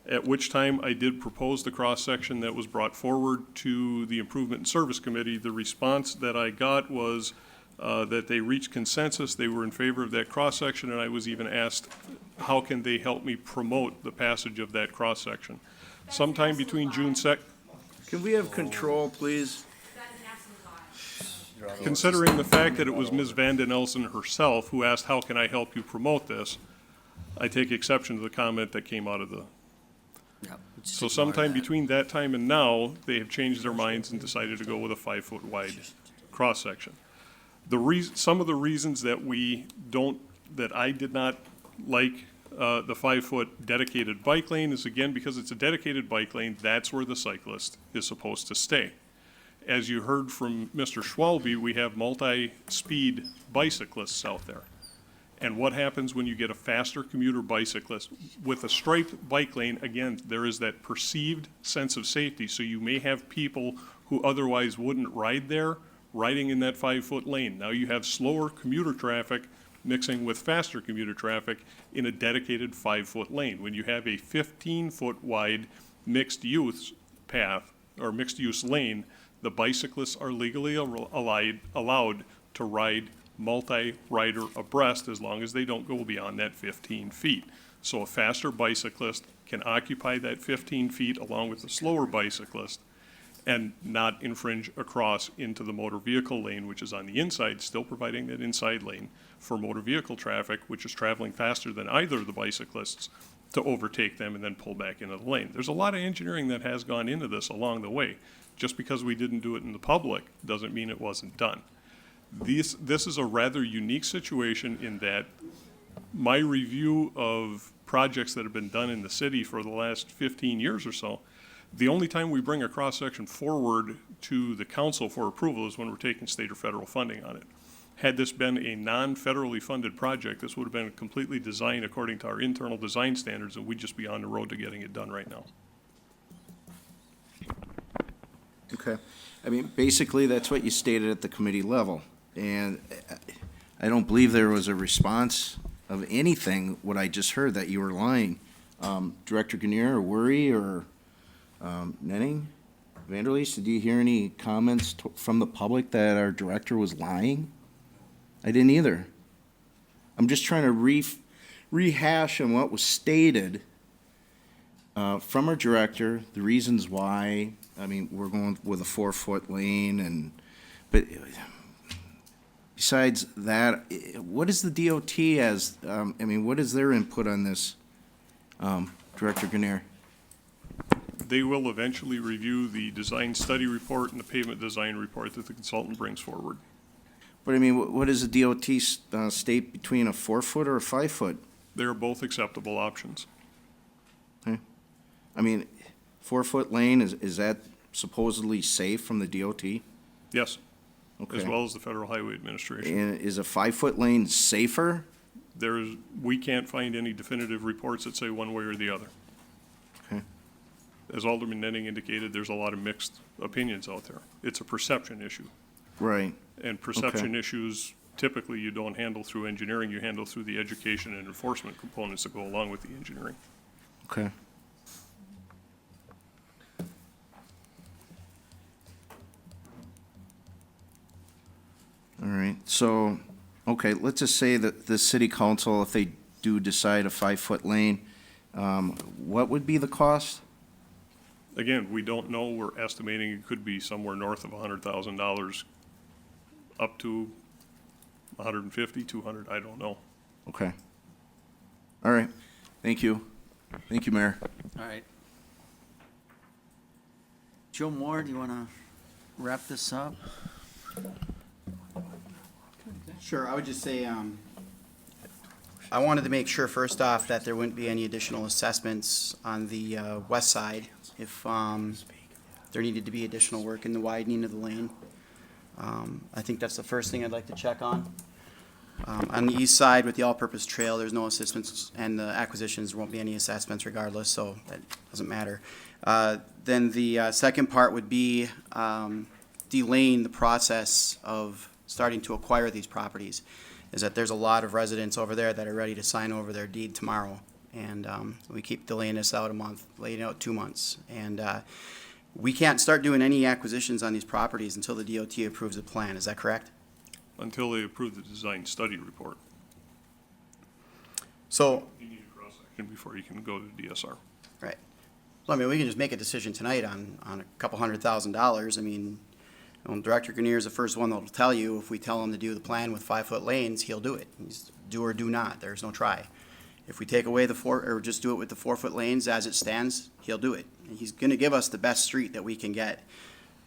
at which time I did propose the cross-section that was brought forward to the Improvement and Service Committee. The response that I got was that they reached consensus, they were in favor of that cross-section, and I was even asked, how can they help me promote the passage of that cross-section? Sometime between June 2nd. Can we have control, please? Considering the fact that it was Ms. Vanden Elzen herself who asked, how can I help you promote this? I take exception to the comment that came out of the. So sometime between that time and now, they have changed their minds and decided to go with a 5-foot wide cross-section. Some of the reasons that I did not like the 5-foot dedicated bike lane is, again, because it's a dedicated bike lane, that's where the cyclist is supposed to stay. As you heard from Mr. Schwalbe, we have multi-speed bicyclists out there. And what happens when you get a faster commuter bicyclist? With a striped bike lane, again, there is that perceived sense of safety. So you may have people who otherwise wouldn't ride there, riding in that 5-foot lane. Now you have slower commuter traffic mixing with faster commuter traffic in a dedicated 5-foot lane. When you have a 15-foot wide mixed-use path or mixed-use lane, the bicyclists are legally allowed to ride multi-rider abreast as long as they don't go beyond that 15 feet. So a faster bicyclist can occupy that 15 feet along with the slower bicyclist and not infringe across into the motor vehicle lane, which is on the inside, still providing that inside lane for motor vehicle traffic, which is traveling faster than either of the bicyclists, to overtake them and then pull back into the lane. There's a lot of engineering that has gone into this along the way. Just because we didn't do it in the public doesn't mean it wasn't done. This is a rather unique situation in that my review of projects that have been done in the city for the last 15 years or so, the only time we bring a cross-section forward to the council for approval is when we're taking state or federal funding on it. Had this been a non-federally funded project, this would have been completely designed according to our internal design standards, and we'd just be on the road to getting it done right now. Okay. I mean, basically, that's what you stated at the committee level. And I don't believe there was a response of anything, what I just heard, that you were lying. Director Grenier or Worry or Nenning, Vanderleest, did you hear any comments from the public that our director was lying? I didn't either. I'm just trying to rehash on what was stated from our director, the reasons why. I mean, we're going with a 4-foot lane, but besides that, what is the DOT as, what is their input on this, Director Grenier? They will eventually review the design study report and the pavement design report that the consultant brings forward. But I mean, what does the DOT state between a 4-foot or a 5-foot? They're both acceptable options. Okay. I mean, 4-foot lane, is that supposedly safe from the DOT? Yes. Okay. As well as the Federal Highway Administration. And is a 5-foot lane safer? We can't find any definitive reports that say one way or the other. Okay. As Alderman Nenning indicated, there's a lot of mixed opinions out there. It's a perception issue. Right. And perception issues, typically you don't handle through engineering, you handle through the education and enforcement components that go along with the engineering. Okay. All right, so, okay, let's just say that the city council, if they do decide a 5-foot lane, what would be the cost? Again, we don't know. We're estimating it could be somewhere north of $100,000 up to 150, 200, I don't know. Okay. All right, thank you. Thank you, Mayor. All right. Joe Moore, do you want to wrap this up? Sure, I would just say, I wanted to make sure first off that there wouldn't be any additional assessments on the west side if there needed to be additional work in the widening of the lane. I think that's the first thing I'd like to check on. On the east side with the all-purpose trail, there's no assessments, and the acquisitions, there won't be any assessments regardless, so that doesn't matter. Then the second part would be delaying the process of starting to acquire these properties, is that there's a lot of residents over there that are ready to sign over their deed tomorrow. And we keep delaying this out a month, laying out 2 months. And we can't start doing any acquisitions on these properties until the DOT approves the plan. Is that correct? Until they approve the design study report. So, You need a cross-section before you can go to DSR. right. Well, I mean, we can just make a decision tonight on a couple $100,000. I mean, Director Grenier is the first one that'll tell you, if we tell him to do the plan with 5-foot lanes, he'll do it. He's do or do not. There's no try. If we take away the or just do it with the 4-foot lanes as it stands, he'll do it. And he's gonna give us the best street that we can get.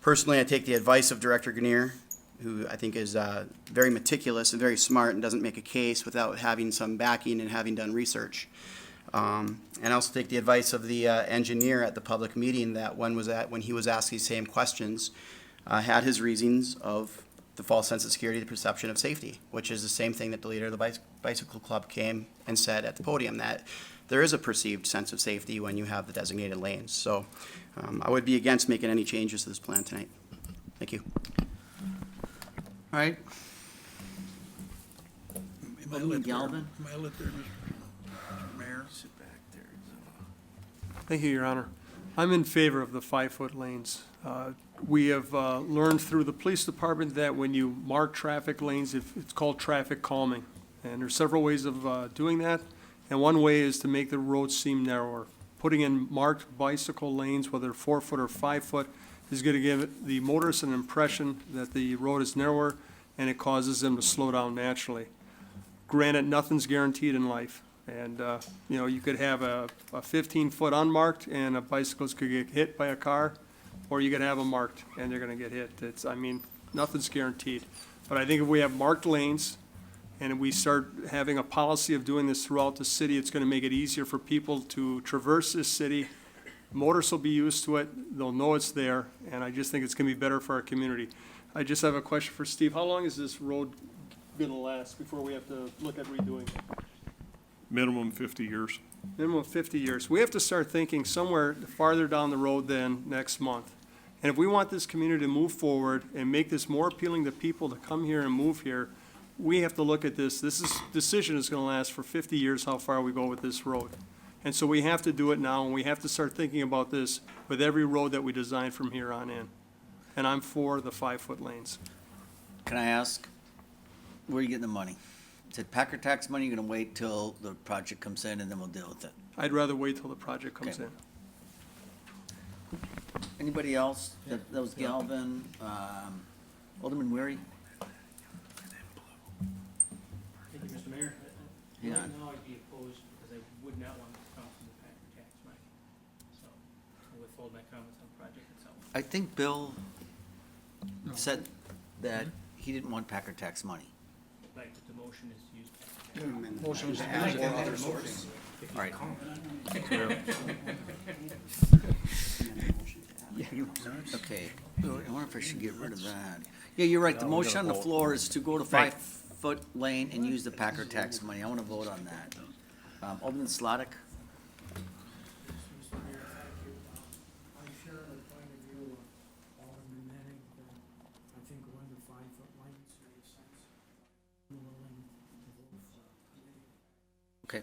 Personally, I take the advice of Director Grenier, who I think is very meticulous and very smart and doesn't make a case without having some backing and having done research. And I also take the advice of the engineer at the public meeting that when he was asked these same questions, had his reasons of the false sense of security, the perception of safety, which is the same thing that the leader of the Bicycle Club came and said at the podium, that there is a perceived sense of safety when you have the designated lanes. So I would be against making any changes to this plan tonight. Thank you. All right. Am I Alderman lit there? Galvin? Am I lit there, Mr. Mayor? Thank you, Your Honor. I'm in favor of the 5-foot lanes. We have learned through the police department that when you mark traffic lanes, it's called traffic calming. And there's several ways of doing that. And one way is to make the road seem narrower. Putting in marked bicycle lanes, whether 4-foot or 5-foot, is going to give the motorist an impression that the road is narrower and it causes them to slow down naturally. Granted, nothing's guaranteed in life. And, you could have a 15-foot unmarked and a bicyclist could get hit by a car, or you could have them marked and they're going to get hit. Nothing's guaranteed. But I think if we have marked lanes and we start having a policy of doing this throughout the city, it's going to make it easier for people to traverse this city. Motorists will be used to it. They'll know it's there. And I just think it's going to be better for our community. I just have a question for Steve. How long is this road going to last before we have to look at redoing it? Minimum 50 years. Minimum 50 years. We have to start thinking somewhere farther down the road than next month. And if we want this community to move forward and make this more appealing to people to come here and move here, we have to look at this. Decision is going to last for 50 years, how far we go with this road. And so we have to do it now, and we have to start thinking about this with every road that we design from here on in. And I'm for the 5-foot lanes. Can I ask, where are you getting the money? Is it Packer tax money? You're gonna wait till the project comes in and then we'll deal with it? I'd rather wait till the project comes Okay. in. Anybody else? That was Galvin, Alderman Weary? Thank you, Mr. Mayor. Yeah. Right now, I'd be opposed because I would not want to come from the Packer tax money. So I'll withhold my comments on the project itself. I think Bill said that he didn't want Packer tax money. Like, the motion is to use Packer tax. Motion is to I like use that other better sources. motion. All right. Okay, I wonder if I should get rid of that. Yeah, you're right, the motion on the floor is to go to 5-foot lane and use the Packer tax money. I want to vote on that. Alderman Slotnick? Mr. Mayor, thank you. I share the point of view of Alderman Manning, that I think going to 5-foot lanes makes sense. I'm willing to vote for committee. Okay.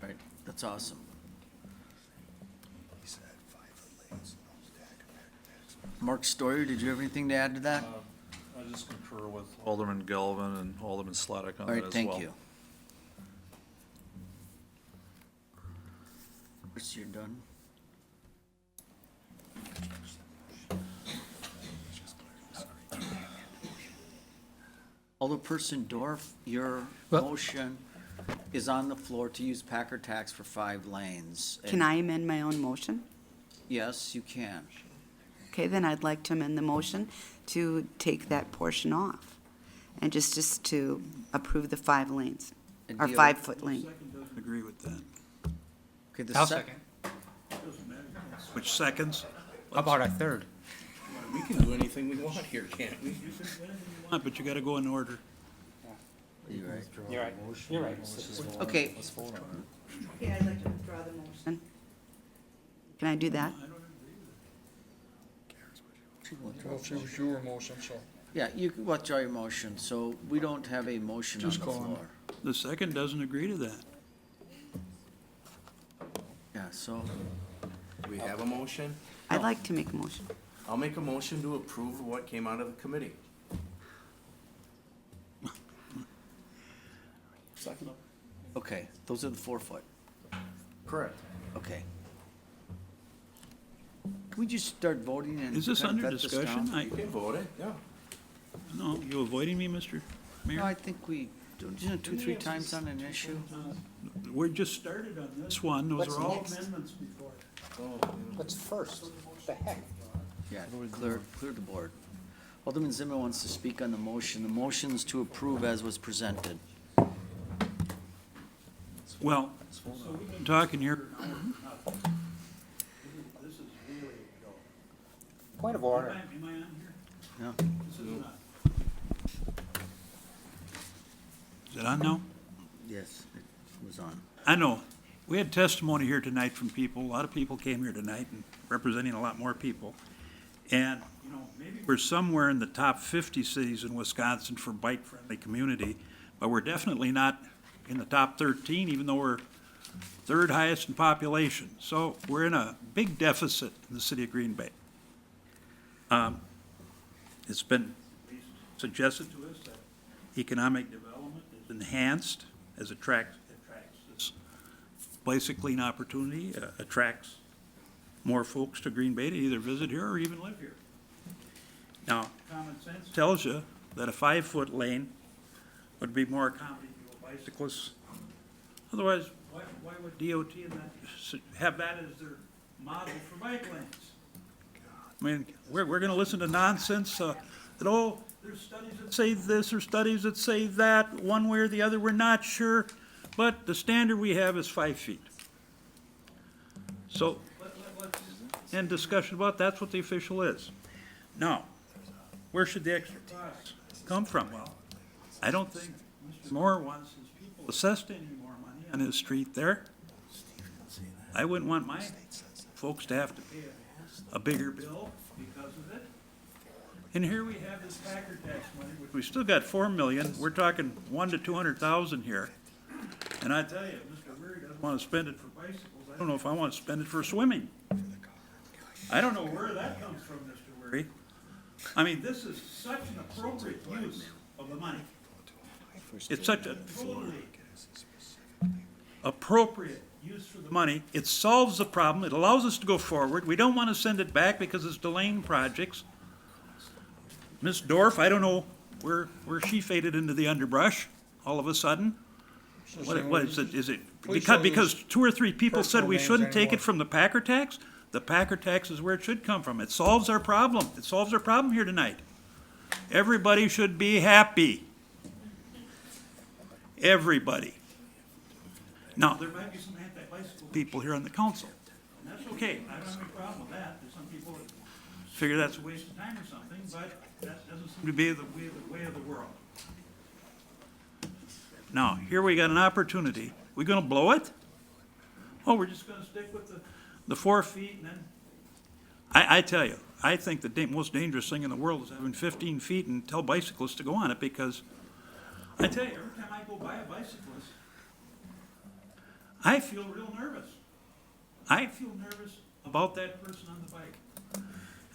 All right, that's awesome. Mark Stoyer, did you have anything to add to that? I just concur with Alderman Galvin and Alderman Slotnick on All that right, as well. thank you. Chris, you're done? Alderperson Dorf, your motion is on the floor to use Packer tax for 5 lanes. Can I amend my own motion? Yes, you can. Okay, then I'd like to amend the motion to take that portion off and just to approve the 5 lanes, And or DOT 5-foot lane. Second doesn't agree with that. Okay, the I'll sec- second. Which seconds? How about a third? We can do anything we want here, can't we? But you gotta go in order. You're right. You're right. You're right. Okay, Okay, I'd like to withdraw the motion. Can I do that? your motion, so. yeah, you can withdraw your motion, so we don't have a motion on the Just go on. floor. The second doesn't agree to that. Yeah, so, Do we have a motion? I'd like to make a motion. I'll make a motion to approve what came out of the committee. Second. okay, those are the 4-foot. Correct. Okay. Can we just start voting and? Is this kind of under vet this discussion? down? I, You can vote it, yeah. no, you avoiding me, Mr. Mayor? No, I think we, don't you know, 2-3 times on an issue? We're just started on this one. Those What's are all next? amendments before. What's first? What the heck? Yeah, clear the board. Alderman Zimmer wants to speak on the motion. The motion's to approve as was presented. Well, so we've been talking here. This is really, Point of order. am I on here? No? This is not. Is it on now? Yes, it was on. I know. We had testimony here tonight from people. A lot of people came here tonight and representing a lot more people. And, you know, maybe we're somewhere in the top 50 cities in Wisconsin for bike-friendly community, but we're definitely not in the top 13, even though we're third highest in population. So we're in a big deficit in the city of Green Bay. It's been suggested to us that economic development is enhanced as attracts this place of clean opportunity, attracts more folks to Green Bay to either visit here or even live here. Now, common sense tells you that a 5-foot lane would be more accommodating to a bicyclist. Otherwise, why would DOT and that have that as their model for bike lanes? I mean, we're gonna listen to nonsense, that, oh, there's studies that say this or studies that say that, one way or the other, we're not sure, but the standard we have is 5 feet. So, let's end discussion about that's what the official is. Now, where should the extra costs come from? Well, I don't think Mr. Moore wants his people assessed any more money on his street there. I wouldn't want my folks to have to pay a bigger bill because of it. And here we have this Packer tax money, which we still got 4 million. We're talking 1 to 200,000 here. And I tell you, Mr. Weary doesn't want to spend it for bicycles. I don't know if I want to spend it for swimming. I don't know where that comes from, Mr. Weary. I mean, this is such an appropriate use of the money. It's such a totally appropriate use for the money. It solves the problem. It allows us to go forward. We don't want to send it back because it's delaying projects. Ms. Dorf, I don't know where she faded into the underbrush all of a sudden. What is it? Is it because 2 or 3 people said we shouldn't take it from the Packer tax? The Packer tax is where it should come from. It solves our problem. It solves our problem here tonight. Everybody should be happy. Everybody. Now, there might be some anti-bicycle people here on the council, and that's okay. I don't have any problem with that. There's some people that figure that's a waste of time or something, but that doesn't seem to be the way of the world. Now, here we got an opportunity. We gonna blow it? Oh, we're just gonna stick with the 4 feet and then? I tell you, I think the most dangerous thing in the world is having 15 feet and tell bicyclists to go on it, because I tell you, every time I go by a bicyclist, I feel real nervous. I feel nervous about that person on the bike.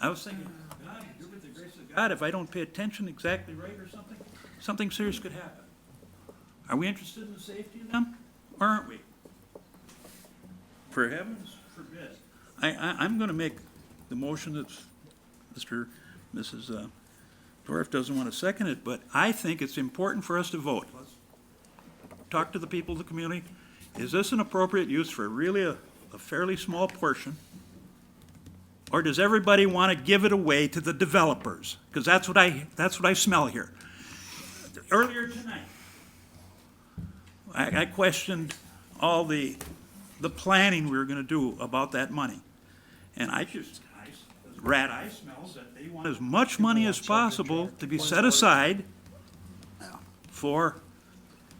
I was thinking, God, you're with the grace of God, if I don't pay attention exactly right or something serious could happen. Are we interested in the safety of them, or aren't we? For heavens forbid. I'm gonna make the motion that Mrs. Dorf doesn't want to second it, but I think it's important for us to vote. Let's talk to the people of the community. Is this an appropriate use for really a fairly small portion? Or does everybody want to give it away to the developers? Because that's what I smell here. earlier tonight, I questioned all the planning we were gonna do about that money. And rat eye smells that they want as much money as possible to be set aside for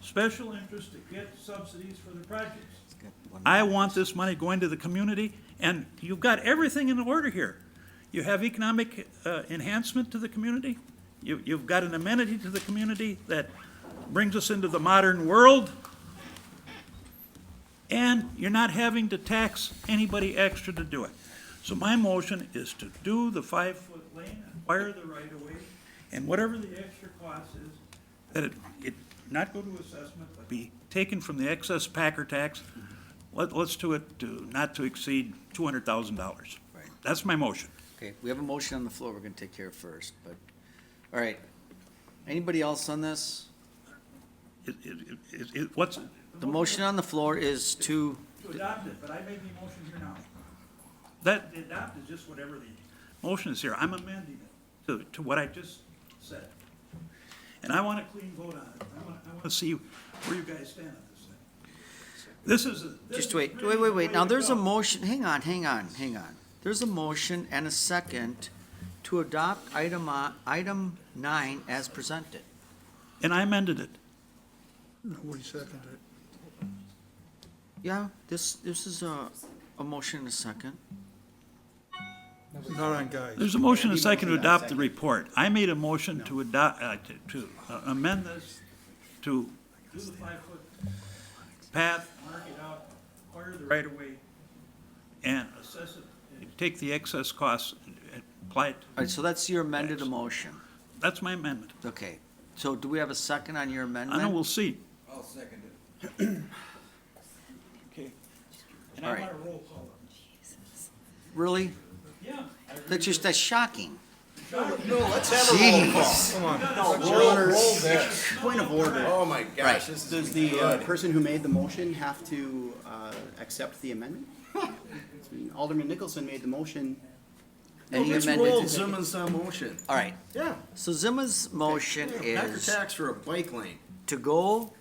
special interest to get subsidies for the projects. I want this money going to the community, and you've got everything in order here. You have economic enhancement to the community. You've got an amenity to the community that brings us into the modern world. And you're not having to tax anybody extra to do it. So my motion is to do the 5-foot lane, acquire the right of way, and whatever the extra cost is, that it not go to assessment, but be taken from the excess Packer tax. Let's do it to not to exceed $200,000. Right. That's my motion. Okay, we have a motion on the floor we're gonna take care of first, but, all right. Anybody else on this? What's? The motion on the floor is to, To adopt it, but I made the motion here now. That, adopt is just whatever the motion is here. I'm amending it to what I just said. And I want a clean vote on it. I want to see where you guys stand on this thing. This is. just wait. Now, there's a motion, hang on. There's a motion and a second to adopt item 9 as presented. And I amended it. Nobody seconded it. Yeah, this is a motion and a second. Not on guys. There's a motion and a second to adopt the report. I made a motion to adopt, to amend this, to do the 5-foot path, mark it out, acquire the right of way, and assess it, take the excess costs and apply it. All right, so that's your amended motion. That's my amendment. Okay, so do we have a second on your amendment? I know, we'll see. I'll second it. Okay. And All I right. want a roll call. Really? Yeah. That's shocking. No, let's have a roll call. Jeez. Come on. Roll this. Point of order. Oh, my gosh, Right. this is Does the good. person who made the motion have to accept the amendment? Alderman Nicholson made the motion. And he Let's amended roll it. Zimmer's motion. All right, Yeah. so Zimmer's motion Packer is tax for a bike lane. to go,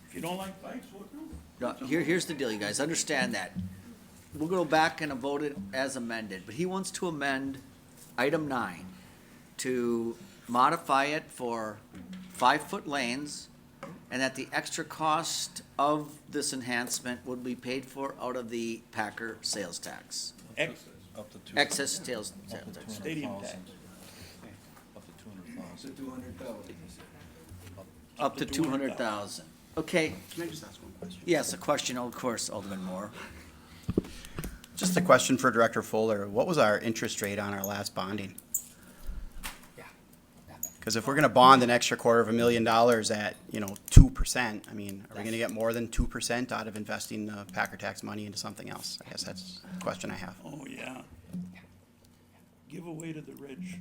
If you don't like bikes, we'll do it. no, here's the deal, you guys, understand that. We'll go back and vote it as amended, but he wants to amend item 9 to modify it for 5-foot lanes, and that the extra cost of this enhancement would be paid for out of the Packer sales tax. Excess sales tax. Stadium tax. Up to 200,000. Okay, Can I just ask one question? yes, a question, of course, Alderman Moore. Just a question for Director Fuller. What was our interest rate on our last bonding? Because if we're gonna bond an extra $250,000 at, 2%, I mean, are we gonna get more than 2% out of investing the Packer tax money into something else? I guess that's the question I have. Oh, yeah. Give away to the rich.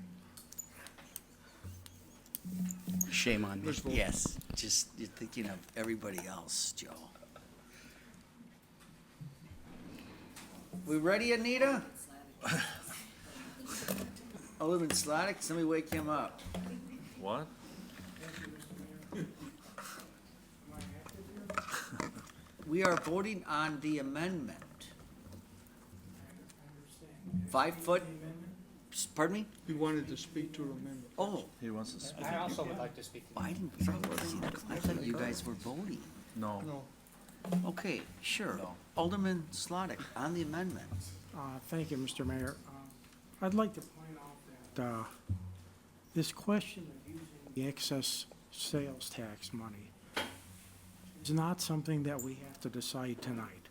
Shame on me. Yes, just, you're thinking of everybody else, Joe. We ready, Anita? Alderman Slotnick, somebody wake him up. What? We are voting on the amendment. 5-foot, pardon me? He wanted to speak to the amendment. Oh, He wants to speak. I also would like to speak. I thought you guys were voting. No. No. Okay, sure. Alderman Slotnick, on the amendment. Thank you, Mr. Mayor. I'd like to point out that this question of using the excess sales tax money is not something that we have to decide tonight.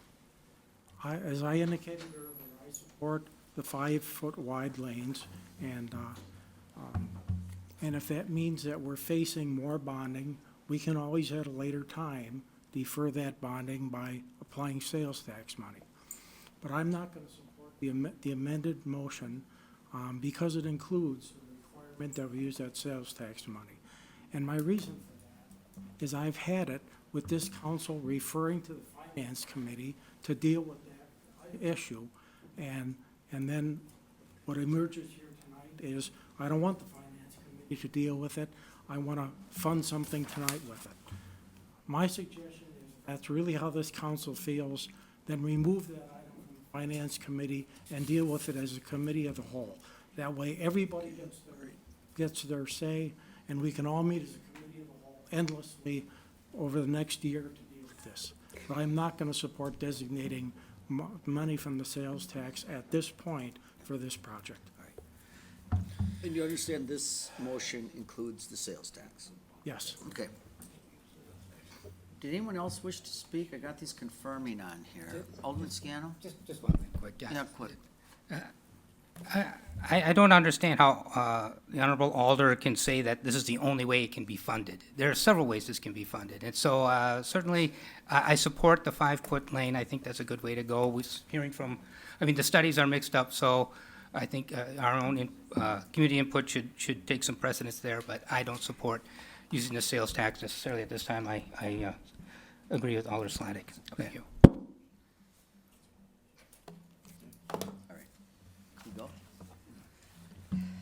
As I indicated earlier, I support the 5-foot wide lanes, and if that means that we're facing more bonding, we can always at a later time defer that bonding by applying sales tax money. But I'm not going to support the amended motion because it includes the requirement that we use that sales tax money. And my reason for that is I've had it with this council referring to the Finance Committee to deal with that issue. And then what emerges here tonight is I don't want the Finance Committee to deal with it. I want to fund something tonight with it. My suggestion is, if that's really how this council feels, then remove that item from the Finance Committee and deal with it as a committee of the whole. That way, everybody gets their say, and we can all meet as a committee of the whole endlessly over the next year to deal with this. But I'm not going to support designating money from the sales tax at this point for this project. And you understand this motion includes the sales tax? Yes. Okay. Did anyone else wish to speak? I got these confirming on here. Alderman Scannell? Just one thing quick, Yeah, quick. I don't understand how the Honorable Alder can say that this is the only way it can be funded. There are several ways this can be funded, and so certainly I support the 5-foot lane. I think that's a good way to go. We're hearing from, I mean, the studies are mixed up, so I think our own community input should take some precedence there, but I don't support using the sales tax necessarily at this time. I agree with Alder Sladek. Thank you.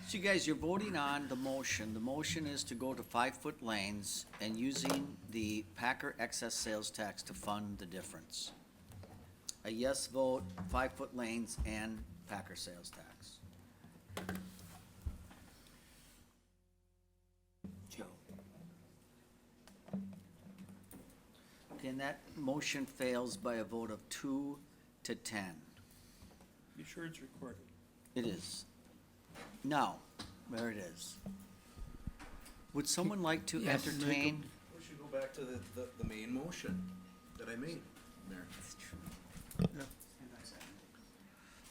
So you guys, you're voting on the motion. The motion is to go to 5-foot lanes and using the Packer excess sales tax to fund the difference. A yes vote, 5-foot lanes and Packer sales tax. Joe. Okay, and that motion fails by a vote of 2 to 10. You sure it's recorded? It is. Now, there it is. Would someone like to Yes. entertain? We should go back to the main motion that I made, Mayor.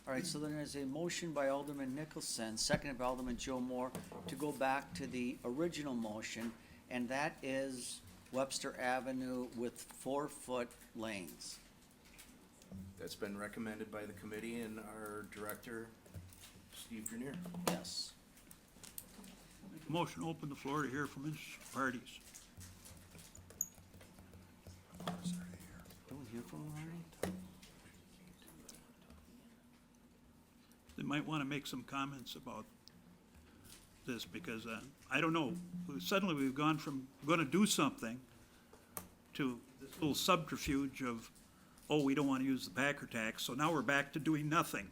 All right, so then there's a motion by Alderman Nicholson, seconded by Alderman Joe Moore, to go back to the original motion, and that is Webster Avenue with 4-foot lanes. That's been recommended by the committee and our director, Steve Grenier. Yes. Motion, open the floor to hear from interested parties. Don't we hear from him already? They might want to make some comments about this, because I don't know, suddenly we've gone from going to do something to this little subterfuge of, oh, we don't want to use the Packer tax, so now we're back to doing nothing.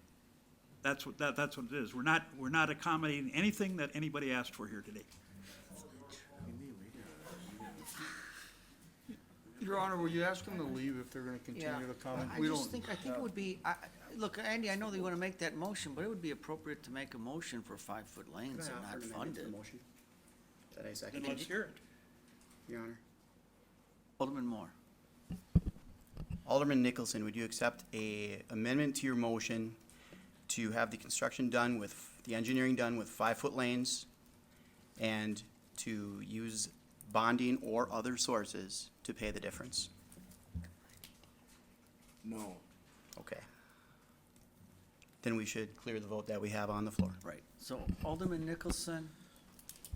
That's what it is. We're not accommodating anything that anybody asked for here today. Your Honor, will you ask them to leave if they're gonna continue the comment? We don't. I think it would be, look, Andy, I know that you want to make that motion, but it would be appropriate to make a motion for 5-foot lanes and not fund it. That I second. Then let's hear it. Your Honor. Alderman Moore. Alderman Nicholson, would you accept a amendment to your motion to have the construction done with, the engineering done with 5-foot lanes and to use bonding or other sources to pay the difference? No. Okay. Then we should clear the vote that we have on the floor. Right, so Alderman Nicholson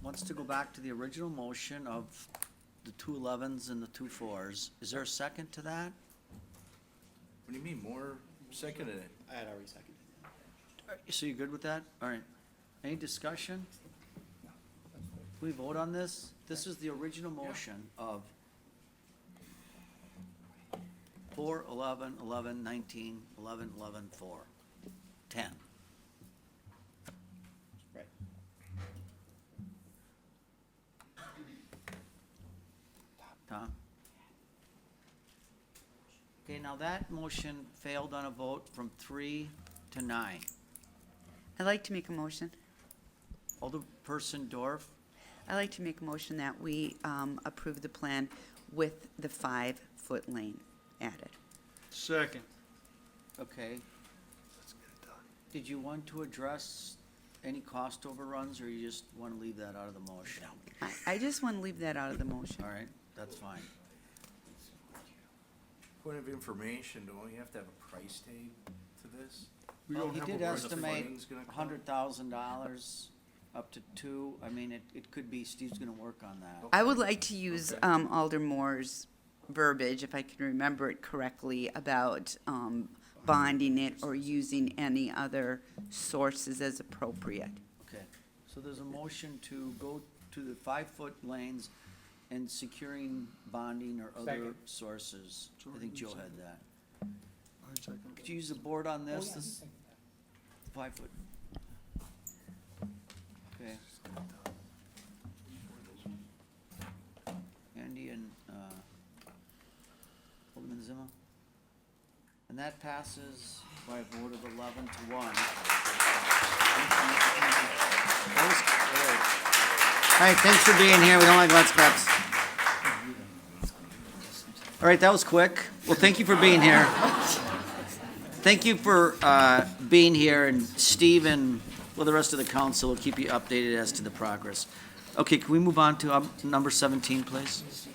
wants to go back to the original motion of the 2 11s and the 2 4s. Is there a second to that? What do you mean, Moore seconded it? I had already seconded. So you good with that? All right. Any discussion? We vote on this? This is the original motion of 4, 11, 11, 19, 11, 11, 4, 10. Right. Tom? Okay, now that motion failed on a vote from 3 to 9. I'd like to make a motion. Alderperson Dorf? I'd like to make a motion that we approve the plan with the 5-foot lane added. Second. Okay. Did you want to address any cost overruns, or you just want to leave that out of the motion? I just want to leave that out of the motion. All right, that's fine. Point of information, don't we have to have a price tag to this? We Well, don't he have a did word. estimate funding's gonna come? $100,000 up to 2. I mean, it could be, Steve's gonna work on that. I would like to use Alder Moore's verbiage, if I can remember it correctly, about bonding it or using any other sources as appropriate. Okay, so there's a motion to go to the 5-foot lanes and securing bonding or other Second. sources. I think Joe had that. Could you use the board on this? This 5-foot. Okay. Andy and, Alderman Zima? And that passes by a vote of 11 to 1. That was good. All right, thanks for being here. We don't like let's scraps. All right, that was quick. Well, thank you for being here. Thank you for being here, and Steve and well, the rest of the council will keep you updated as to the progress. Okay, can we move on to number 17, please?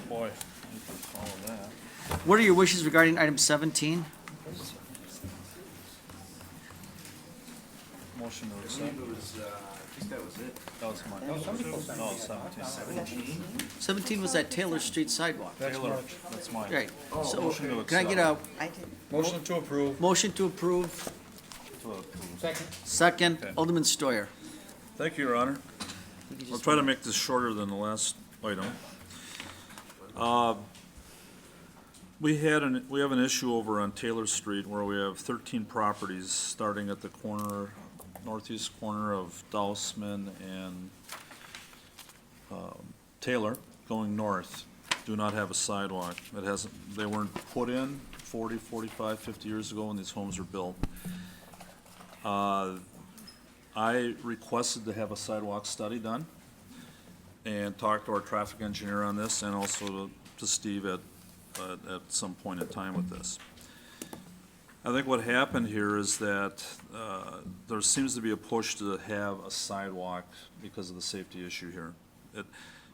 Boy, you can follow that. What are your wishes regarding item 17? Motion to accept. I think that was it. That was mine. No, 17. 17 was that Taylor Street sidewalk. Taylor, that's mine. Right, so Motion to can I get a I did. Motion to approve. motion to approve? Second, Okay. Alderman Stoyer. Thank you, Your Honor. I'll try to make this shorter than the last item. We have an issue over on Taylor Street where we have 13 properties starting at the corner, northeast corner of Dousman and Taylor, going north, do not have a sidewalk. They weren't put in 40, 45, 50 years ago when these homes were built. I requested to have a sidewalk study done and talked to our traffic engineer on this and also to Steve at some point in time with this. I think what happened here is that there seems to be a push to have a sidewalk because of the safety issue here.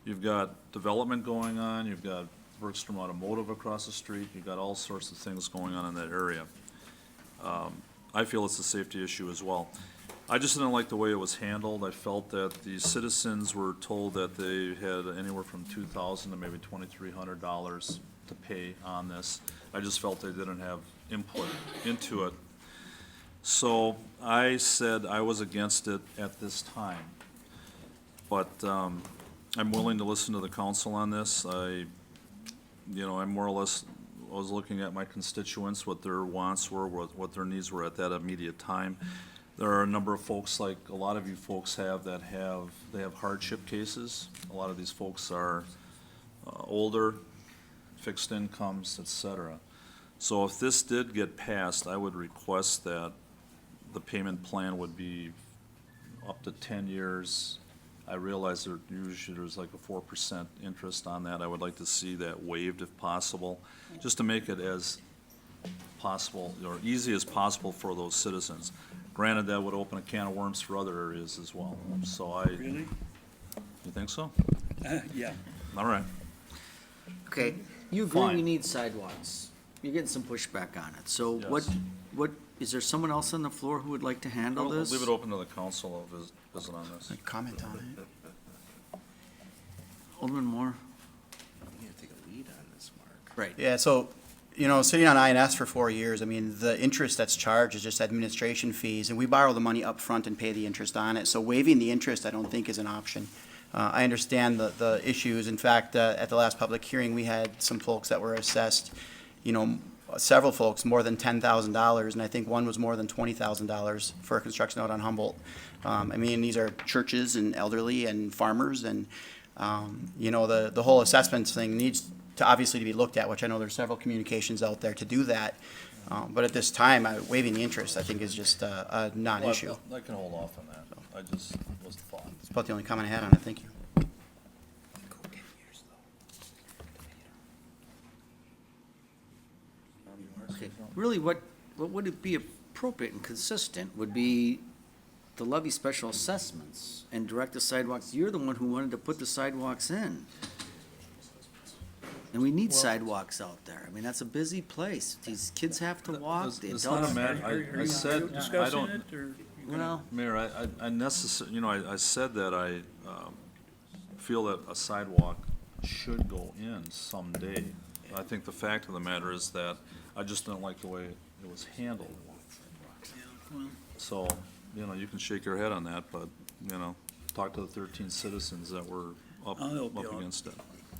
You've got development going on, you've got Bergstrom Automotive across the street, you've got all sorts of things going on in that area. I feel it's a safety issue as well. I just didn't like the way it was handled. I felt that the citizens were told that they had anywhere from $2,000 to maybe $2,300 to pay on this. I just felt they didn't have input into it. So I said I was against it at this time. But I'm willing to listen to the council on this. I more or less was looking at my constituents, what their wants were, what their needs were at that immediate time. There are a number of folks, like a lot of you folks have, they have hardship cases. A lot of these folks are older, fixed incomes, et cetera. So if this did get passed, I would request that the payment plan would be up to 10 years. I realize there's like a 4% interest on that. I would like to see that waived if possible, just to make it as possible, or easy as possible for those citizens. Granted, that would open a can of worms for other areas as well. So Really? You think so? Yeah. All right. Okay, you agree we Fine. need sidewalks. You're getting some pushback on it. So Yes. what, is there someone else on the floor who would like to handle I'll this? leave it open to the council to visit on this. Comment on it. Alderman Moore? You need to take a lead on this, Mark. Right. Yeah, so, sitting on INS for 4 years, I mean, the interest that's charged is just administration fees, and we borrow the money up front and pay the interest on it. So waiving the interest, I don't think is an option. I understand the issues. In fact, at the last public hearing, we had some folks that were assessed, several folks more than $10,000, and I think one was more than $20,000 for a construction out on Humboldt. I mean, these are churches and elderly and farmers, and, the whole assessments thing needs to obviously to be looked at, which I know there's several communications out there to do that. But at this time, waiving the interest, I think, is just a non-issue. I can hold off on that. I just was the thought. That's about the only comment I had on it. Thank you. Okay, really, what would it be appropriate and consistent would be to levy special assessments and direct the sidewalks. You're the one who wanted to put the sidewalks in. And we need sidewalks out there. I mean, that's a busy place. These kids have to walk, the It's adults. not a matter, I said, I Discussing don't, it, or? Well, Mayor, I said that I feel that a sidewalk should go in someday. I think the fact of the matter is that I just didn't like the way it was handled. So, you can shake your head on that, but, talk to the 13 citizens that were up, Oh, they'll be up all- against it.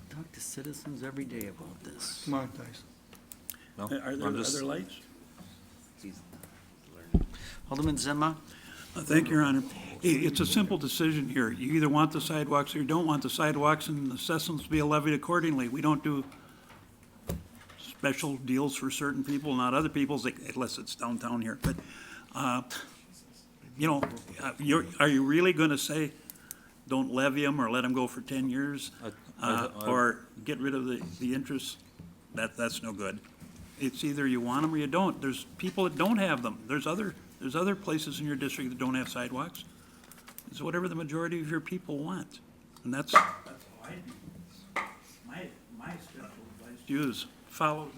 Talk to citizens every day about this. Come on, guys. Well, Are there I'm just- other lights? Alderman Zima? Thank you, Your Honor. It's a simple decision here. You either want the sidewalks or you don't want the sidewalks, and the assessments will be levied accordingly. We don't do special deals for certain people, not other people's, unless it's downtown here. But, you know, are you really going to say, don't levy them or let them go for 10 years? Or get rid of the interest? That's no good. It's either you want them or you don't. There's people that don't have them. There's other places in your district that don't have sidewalks. It's whatever the majority of your people want. And that's how my special advice to you is follow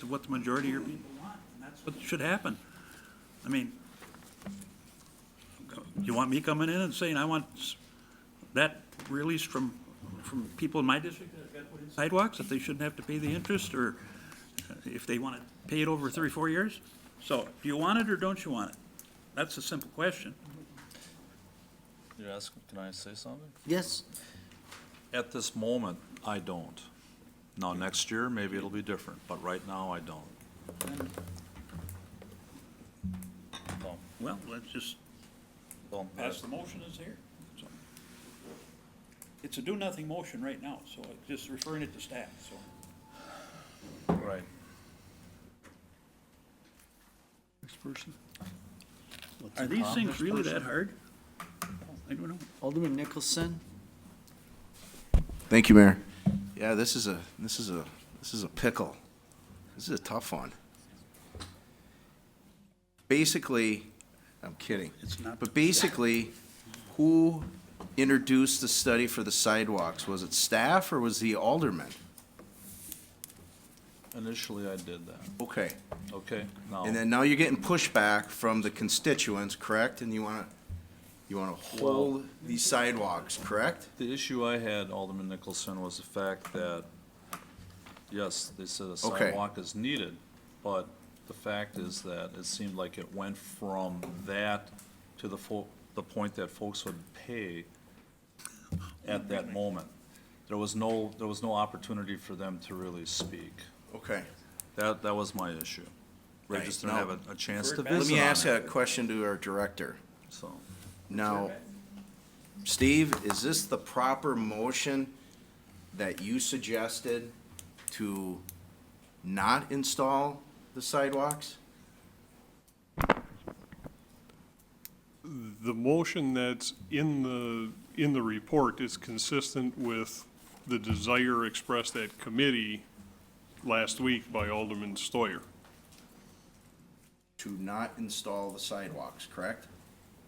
what the majority of your people want. And that's what should happen. I mean, you want me coming in and saying, I want that released from people in my district that have got to put in sidewalks, that they shouldn't have to pay the interest, or if they want to pay it over 3 or 4 years? So, do you want it or don't you want it? That's a simple question. You ask, can I say something? Yes. At this moment, I don't. Now, next year, maybe it'll be different, but right now, I don't. So, Well, let's just well, pass the motion is here. So, it's a do-nothing motion right now, so it's just referring it to staff, so. Right. Next person. Are these things really that hard? I don't know. Alderman Nicholson? Thank you, Mayor. Yeah, this is a pickle. This is a tough one. Basically, I'm kidding. It's not. But basically, who introduced the study for the sidewalks? Was it staff or was the alderman? Initially, I did that. Okay. Okay, now. And then now you're getting pushback from the constituents, correct? And you wanna hold these sidewalks, correct? The issue I had, Alderman Nicholson, was the fact that, yes, they said a Okay. sidewalk is needed, but the fact is that it seemed like it went from that to the point that folks would pay at that moment. There was no opportunity for them to really speak. Okay. That was my issue. They just didn't Now, have a chance to Let visit me on ask it. a question to our director. So, Now, Steve, is this the proper motion that you suggested to not install the sidewalks? The motion that's in the report is consistent with the desire expressed at committee last week by Alderman Stoyer. To not install the sidewalks, correct?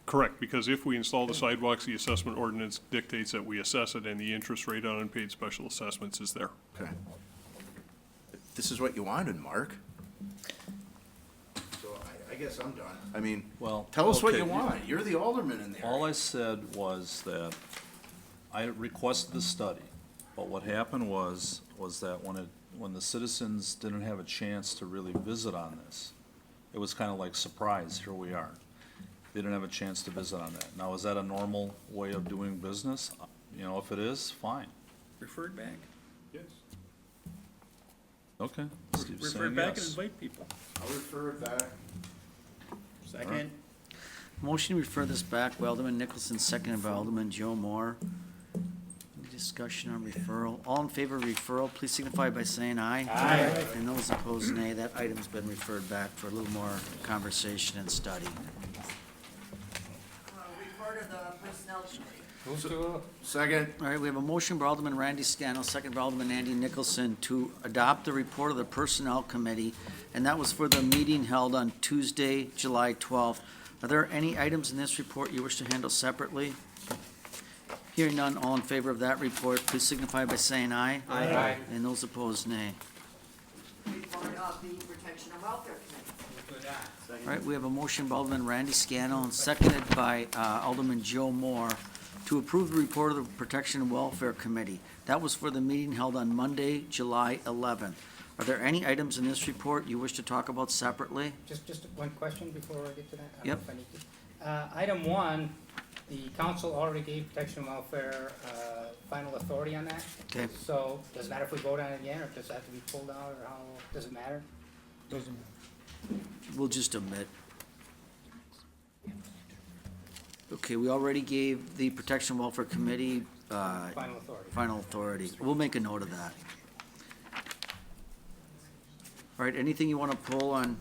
Correct, because if we install the sidewalks, the assessment ordinance dictates that we assess it, and the interest rate on unpaid special assessments is there. Okay. This is what you wanted, Mark. So I guess I'm done. I mean, well. tell us what okay, you want. You're the alderman in there. All I said was that I requested the study, but what happened was that when the citizens didn't have a chance to really visit on this, it was kind of like, surprise, here we are. They didn't have a chance to visit on that. Now, is that a normal way of doing business? You know, if it is, fine. Refer it back. Yes. Okay. Steve's Refer saying it back and yes. invite people. I'll refer it back. Second. Motion to refer this back by Alderman Nicholson, seconded by Alderman Joe Moore. Any discussion on referral? All in favor of referral, please signify by saying aye. Aye. And those opposed, nay. That item's been referred back for a little more conversation and study. Refer to the Personnel Committee. Second. All right, we have a motion by Alderman Randy Scannell, second by Alderman Andy Nicholson, to adopt the report of the Personnel Committee, and that was for the meeting held on Tuesday, July 12th. Are there any items in this report you wish to handle separately? Hearing none, all in favor of that report, please signify by saying aye. Aye. And those opposed, nay. Report of the Protection and Welfare Committee. All right, we have a motion by Alderman Randy Scannell and seconded by Alderman Joe Moore to approve the report of the Protection and Welfare Committee. That was for the meeting held on Monday, July 11th. Are there any items in this report you wish to talk about separately? Just one question before I get to that. I don't Yep. know if I need to. Item 1, The council already gave protection and welfare final authority on that. Okay. So, does it matter if we vote on it again, or does it have to be pulled out, or how, does it matter? We'll just omit. Okay, we already gave the Protection and Welfare Committee, Final authority. final authority. We'll make a note of that. All right, anything you want to pull on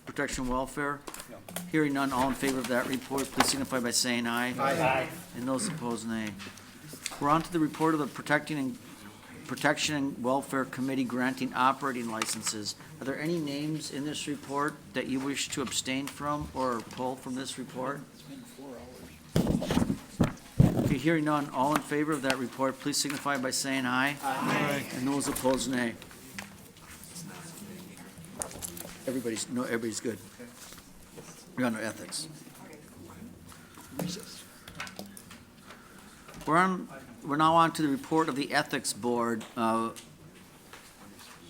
protection and welfare? No. Hearing none, all in favor of that report, please signify by saying aye. Aye. And those opposed, nay. We're on to the report of the Protection and Welfare Committee granting operating licenses. Are there any names in this report that you wish to abstain from or pull from this report? Okay, hearing none, all in favor of that report, please signify by saying aye. Aye. And those opposed, nay. Everybody's good. We're on to ethics. We're now on to the report of the Ethics Board of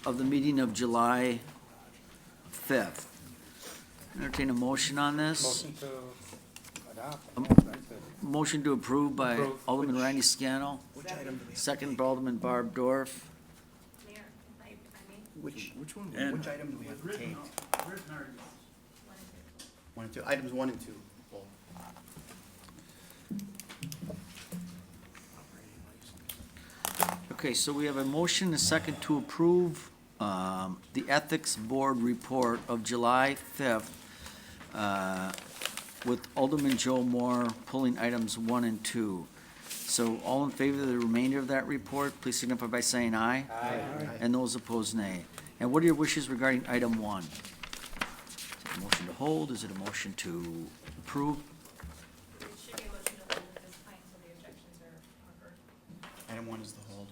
the meeting of July 5th. Entertain a motion on this. Motion to adopt. Motion to approve by Approve. Alderman Randy Scannell, second by Alderman Barb Dorf. Which one, And- which item do we have to take? 1 and 2, items 1 and 2. Well, Okay, so we have a motion and a second to approve the Ethics Board report of July 5th with Alderman Joe Moore pulling items 1 and 2. So all in favor of the remainder of that report, please signify by saying aye. Aye. And those opposed, nay. And what are your wishes regarding item 1? Is it a motion to hold? Is it a motion to approve? It should be a motion to hold at this point until the objections are heard. Item 1 is the hold.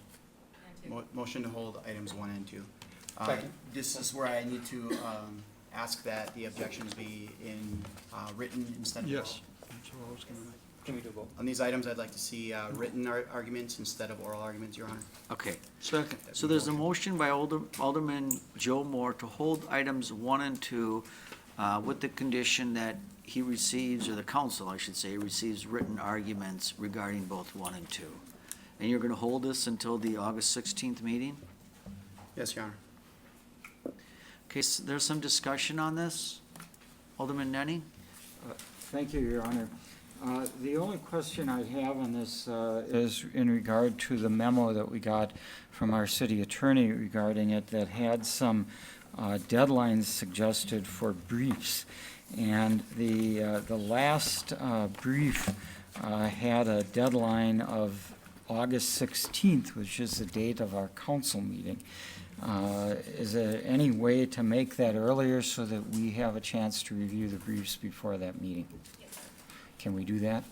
And two. Motion to hold items 1 and 2. Second. This is where I need to ask that the objections be in written instead of oral. Yes. That's what I was gonna. Can we do both? On these items, I'd like to see written arguments instead of oral arguments, Your Honor. Okay. Second. So there's a motion by Alderman Joe Moore to hold items 1 and 2 with the condition that he receives, or the council, I should say, receives written arguments regarding both 1 and 2. And you're going to hold this until the August 16th meeting? Yes, Your Honor. Okay, so there's some discussion on this. Alderman Nenny? Thank you, Your Honor. The only question I have on this is in regard to the memo that we got from our city attorney regarding it that had some deadlines suggested for briefs. And the last brief had a deadline of August 16th, which is the date of our council meeting. Is there any way to make that earlier so that we have a chance to review the briefs before that meeting? Can we do that?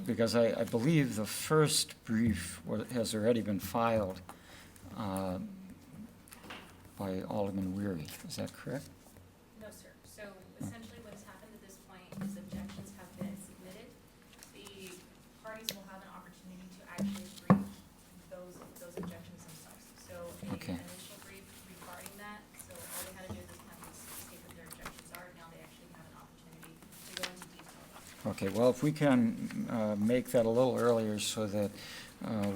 Because I believe the first brief has already been filed by Alderman Weary. Is that correct? No, sir. So essentially what has happened at this point is objections have been submitted. The parties will have an opportunity to actually brief those objections themselves. So Okay. an initial brief regarding that, so all they had to do at this point was state what their objections are. Now they actually have an opportunity to go into detail about it. Okay, well, if we can make that a little earlier so that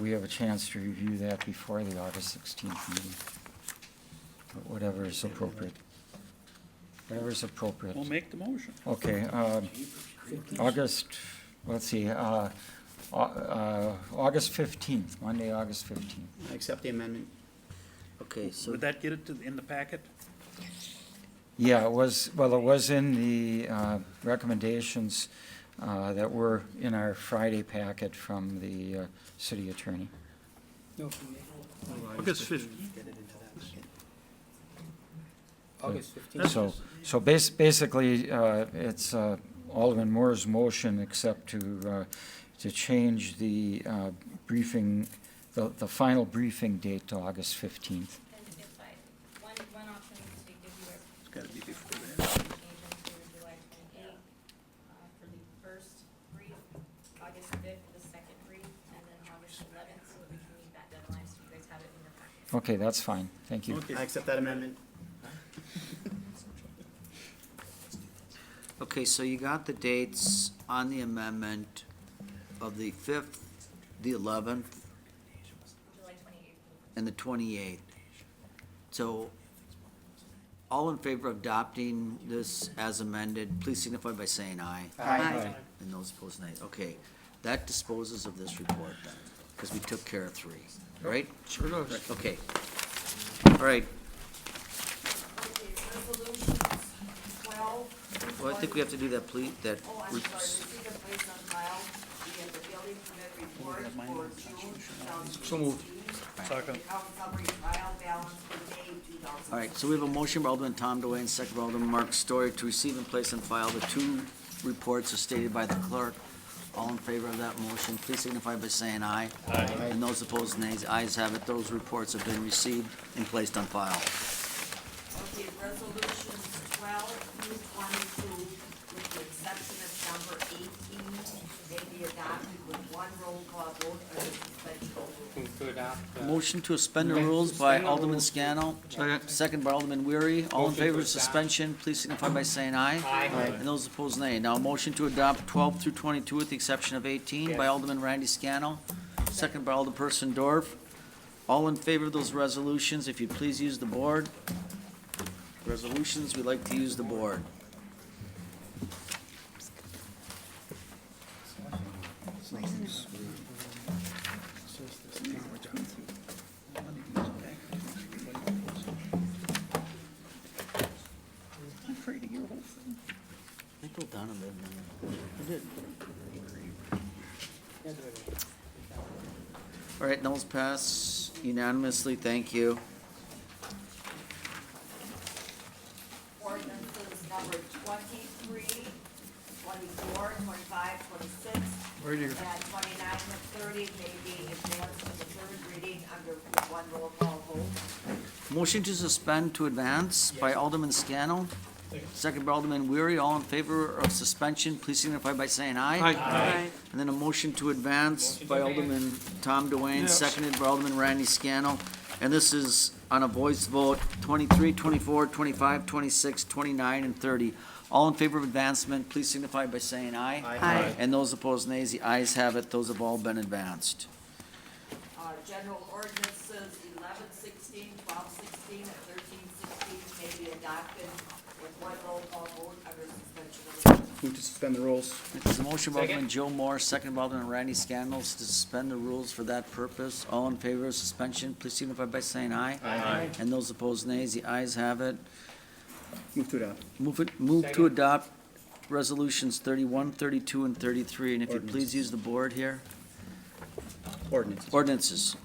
we have a chance to review that before the August 16th meeting. Whatever is appropriate. Whatever is appropriate. We'll make the motion. Okay, August, let's see, August 15th, Monday, August 15th. I accept the amendment. Okay, so Would that get it in the packet? Yeah, it was in the recommendations that were in our Friday packet from the city attorney. August 15th. August 15th. So basically, it's Alderman Moore's motion except to change the briefing, the final briefing date to August 15th. And if one option is to give you a. It's gotta be before that. Change them to July 28th, for the first brief, August 5th for the second brief, and then August 11th, so that we can meet that deadline, so you guys have it in your packet. Okay, that's fine. Thank you. I accept that amendment. Okay, so you got the dates on the amendment of the 5th, the 11th, and the 28th. So, all in favor of adopting this as amended, please signify by saying aye. Aye. And those opposed, nay. Okay, that disposes of this report then, because we took care of 3, right? Sure does. Okay. All right, Resolutions 12. well, I think we have to do that, please, that. Oh, I'm sorry, receive and place on file, we have the building permit report for June 2016. So moved. Second. Account summary, trial balance for May 2016. All right, so we have a motion by Alderman Tom DeWayne, second by Alderman Mark Story to receive and place on file the 2 reports as stated by the clerk. All in favor of that motion, please signify by saying aye. Aye. And those opposed, nays. Ayes have it. Those reports have been received and placed on file. Okay, resolutions 12 through 22, with the exception of number 18, may be adopted with one roll call vote under suspension of rules. Motion to suspend the rules by Alderman Scannell. Second. Second by Alderman Weary. All in favor of suspension, please signify by saying aye. Aye. And those opposed, nay. Now, motion to adopt 12 through 22 with the exception of 18 by Alderman Randy Scannell. Second by Alderperson Dorf. All in favor of those resolutions, if you'd please use the board. Resolutions, we'd like to use the board. They go down a bit, man. I did. All right, those pass unanimously, thank you. Ordinances number 23, 24, 25, 26, Right here. and 29 and 30 may be advanced to the third reading under one roll call vote. Motion to suspend to advance by Alderman Scannell. Second by Alderman Weary. All in favor of suspension, please signify by saying aye. Aye. And then a motion to advance by Alderman Tom DeWayne, Yes. seconded by Alderman Randy Scannell. And this is on a voice vote, 23, 24, 25, 26, 29, and 30. All in favor of advancement, please signify by saying aye. Aye. And those opposed, nays. The ayes have it. Those have all been advanced. General ordinances 11, 16, 12, 16, and 13, 16 may be adopted with one roll call vote under suspension of the rules. Move to suspend the rules. There's a motion by Alderman Joe Moore, second by Alderman Randy Scannell to suspend the rules for that purpose. All in favor of suspension, please signify by saying aye. Aye. And those opposed, nays. The ayes have it. Move to adopt. Move to adopt resolutions 31, 32, and 33. And if you'd please Ordinances. use the board here. Ordinance. Ordinances.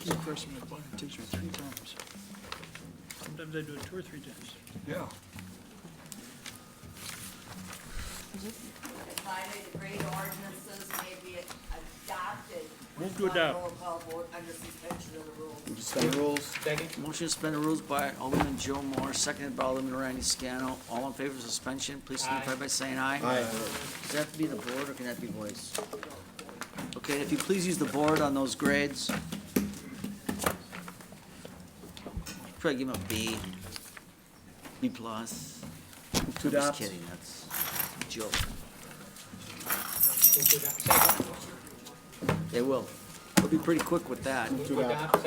Keep pressing the button, it takes you 3 times. Sometimes I do it 2 or 3 times. Yeah. And finally, the grade ordinances may be adopted Move with to one adopt. roll call vote under suspension of the rules. Move to suspend the rules. Motion to suspend the rules by Alderman Joe Moore, seconded by Alderman Randy Scannell. All in favor of suspension, please signify by saying aye. Aye. Does that have to be the board, or can that be voice? Okay, if you please use the board on those grades. Probably give him a B, B plus. To I'm just adopt. kidding, that's a joke. They will. They'll be pretty quick with that. To adopt.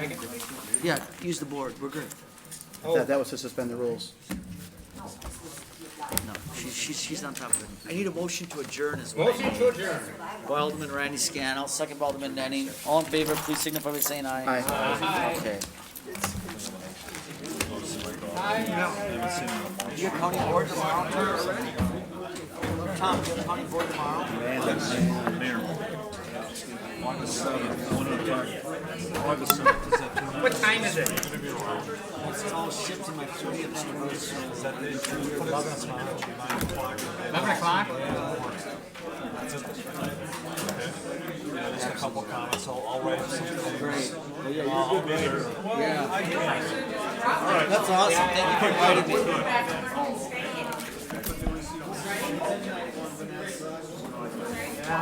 Yeah, use the board, we're good. That was to suspend the rules. No, she's on top of it. I need a motion to adjourn as well. Motion to adjourn. By Alderman Randy Scannell, second by Alderman Nenning. All in favor, please signify by saying aye. Aye. Okay. You have county board tomorrow? Tom, you have county board tomorrow? Mayor. August 7th, 1 o'clock. August 7th, is that 2? What time is it? It's all shipped to my 30th anniversary. Is that 11 o'clock? Just a couple comments, I'll write something. Great. Well, yeah, you're good, right? Yeah. That's awesome. Thank you for inviting me. Can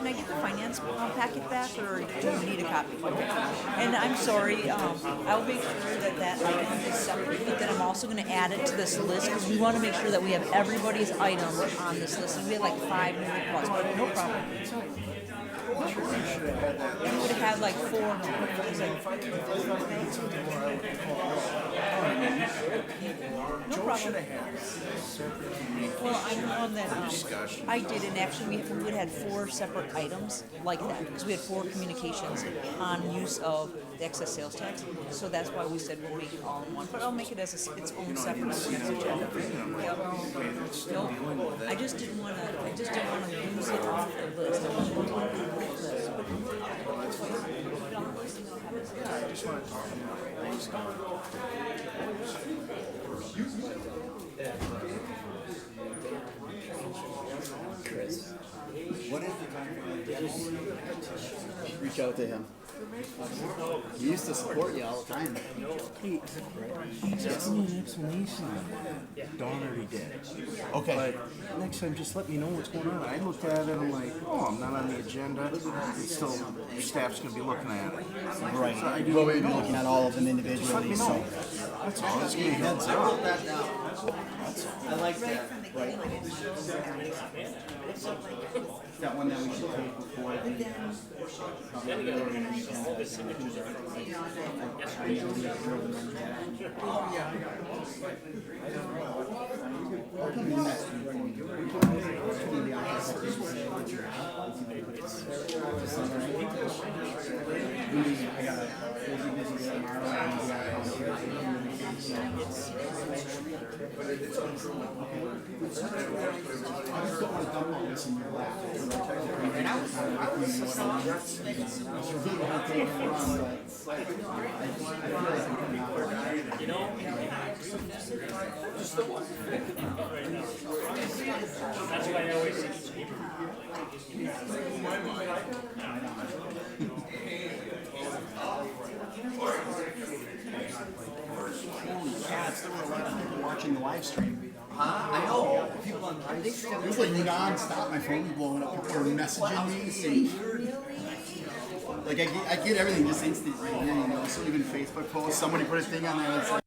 I get the finance packet back, or do you need a copy? And I'm sorry, I'll make sure that that item is separate, but then I'm also gonna add it to this list, because we wanna make sure that we have everybody's item on this list, and we had like 5 new requests, but no problem. You would have had like 4. No problem. Well, I'm on that, I did, and actually, we would have had 4 separate items like that, because we had 4 communications on use of the excess sales tax, so that's why we said we'll make it all in one, but I'll make it as its own separate agenda. Yep. Nope, I just didn't wanna lose it off the list. I wanted to keep it on the list. Chris, what is the time? Reach out to him. He used to support you all the time. Hey, just give me an explanation. Dawn already did. Okay. But next time, just let me know what's going on. I looked at it, I'm like, oh, I'm not on the agenda. It's still, your staff's gonna be looking at it. Right. So I Well, we're looking at all of them Just let me individually, know. so. That's all. Just give me a heads up. I like that. Right. That one that we should take before. Watching the live stream. I know. People on there's like non-stop. My phone was blowing up. People were messaging me. Like I get everything just instant right now. You know, so even Facebook posts. Somebody put a thing on there. It's like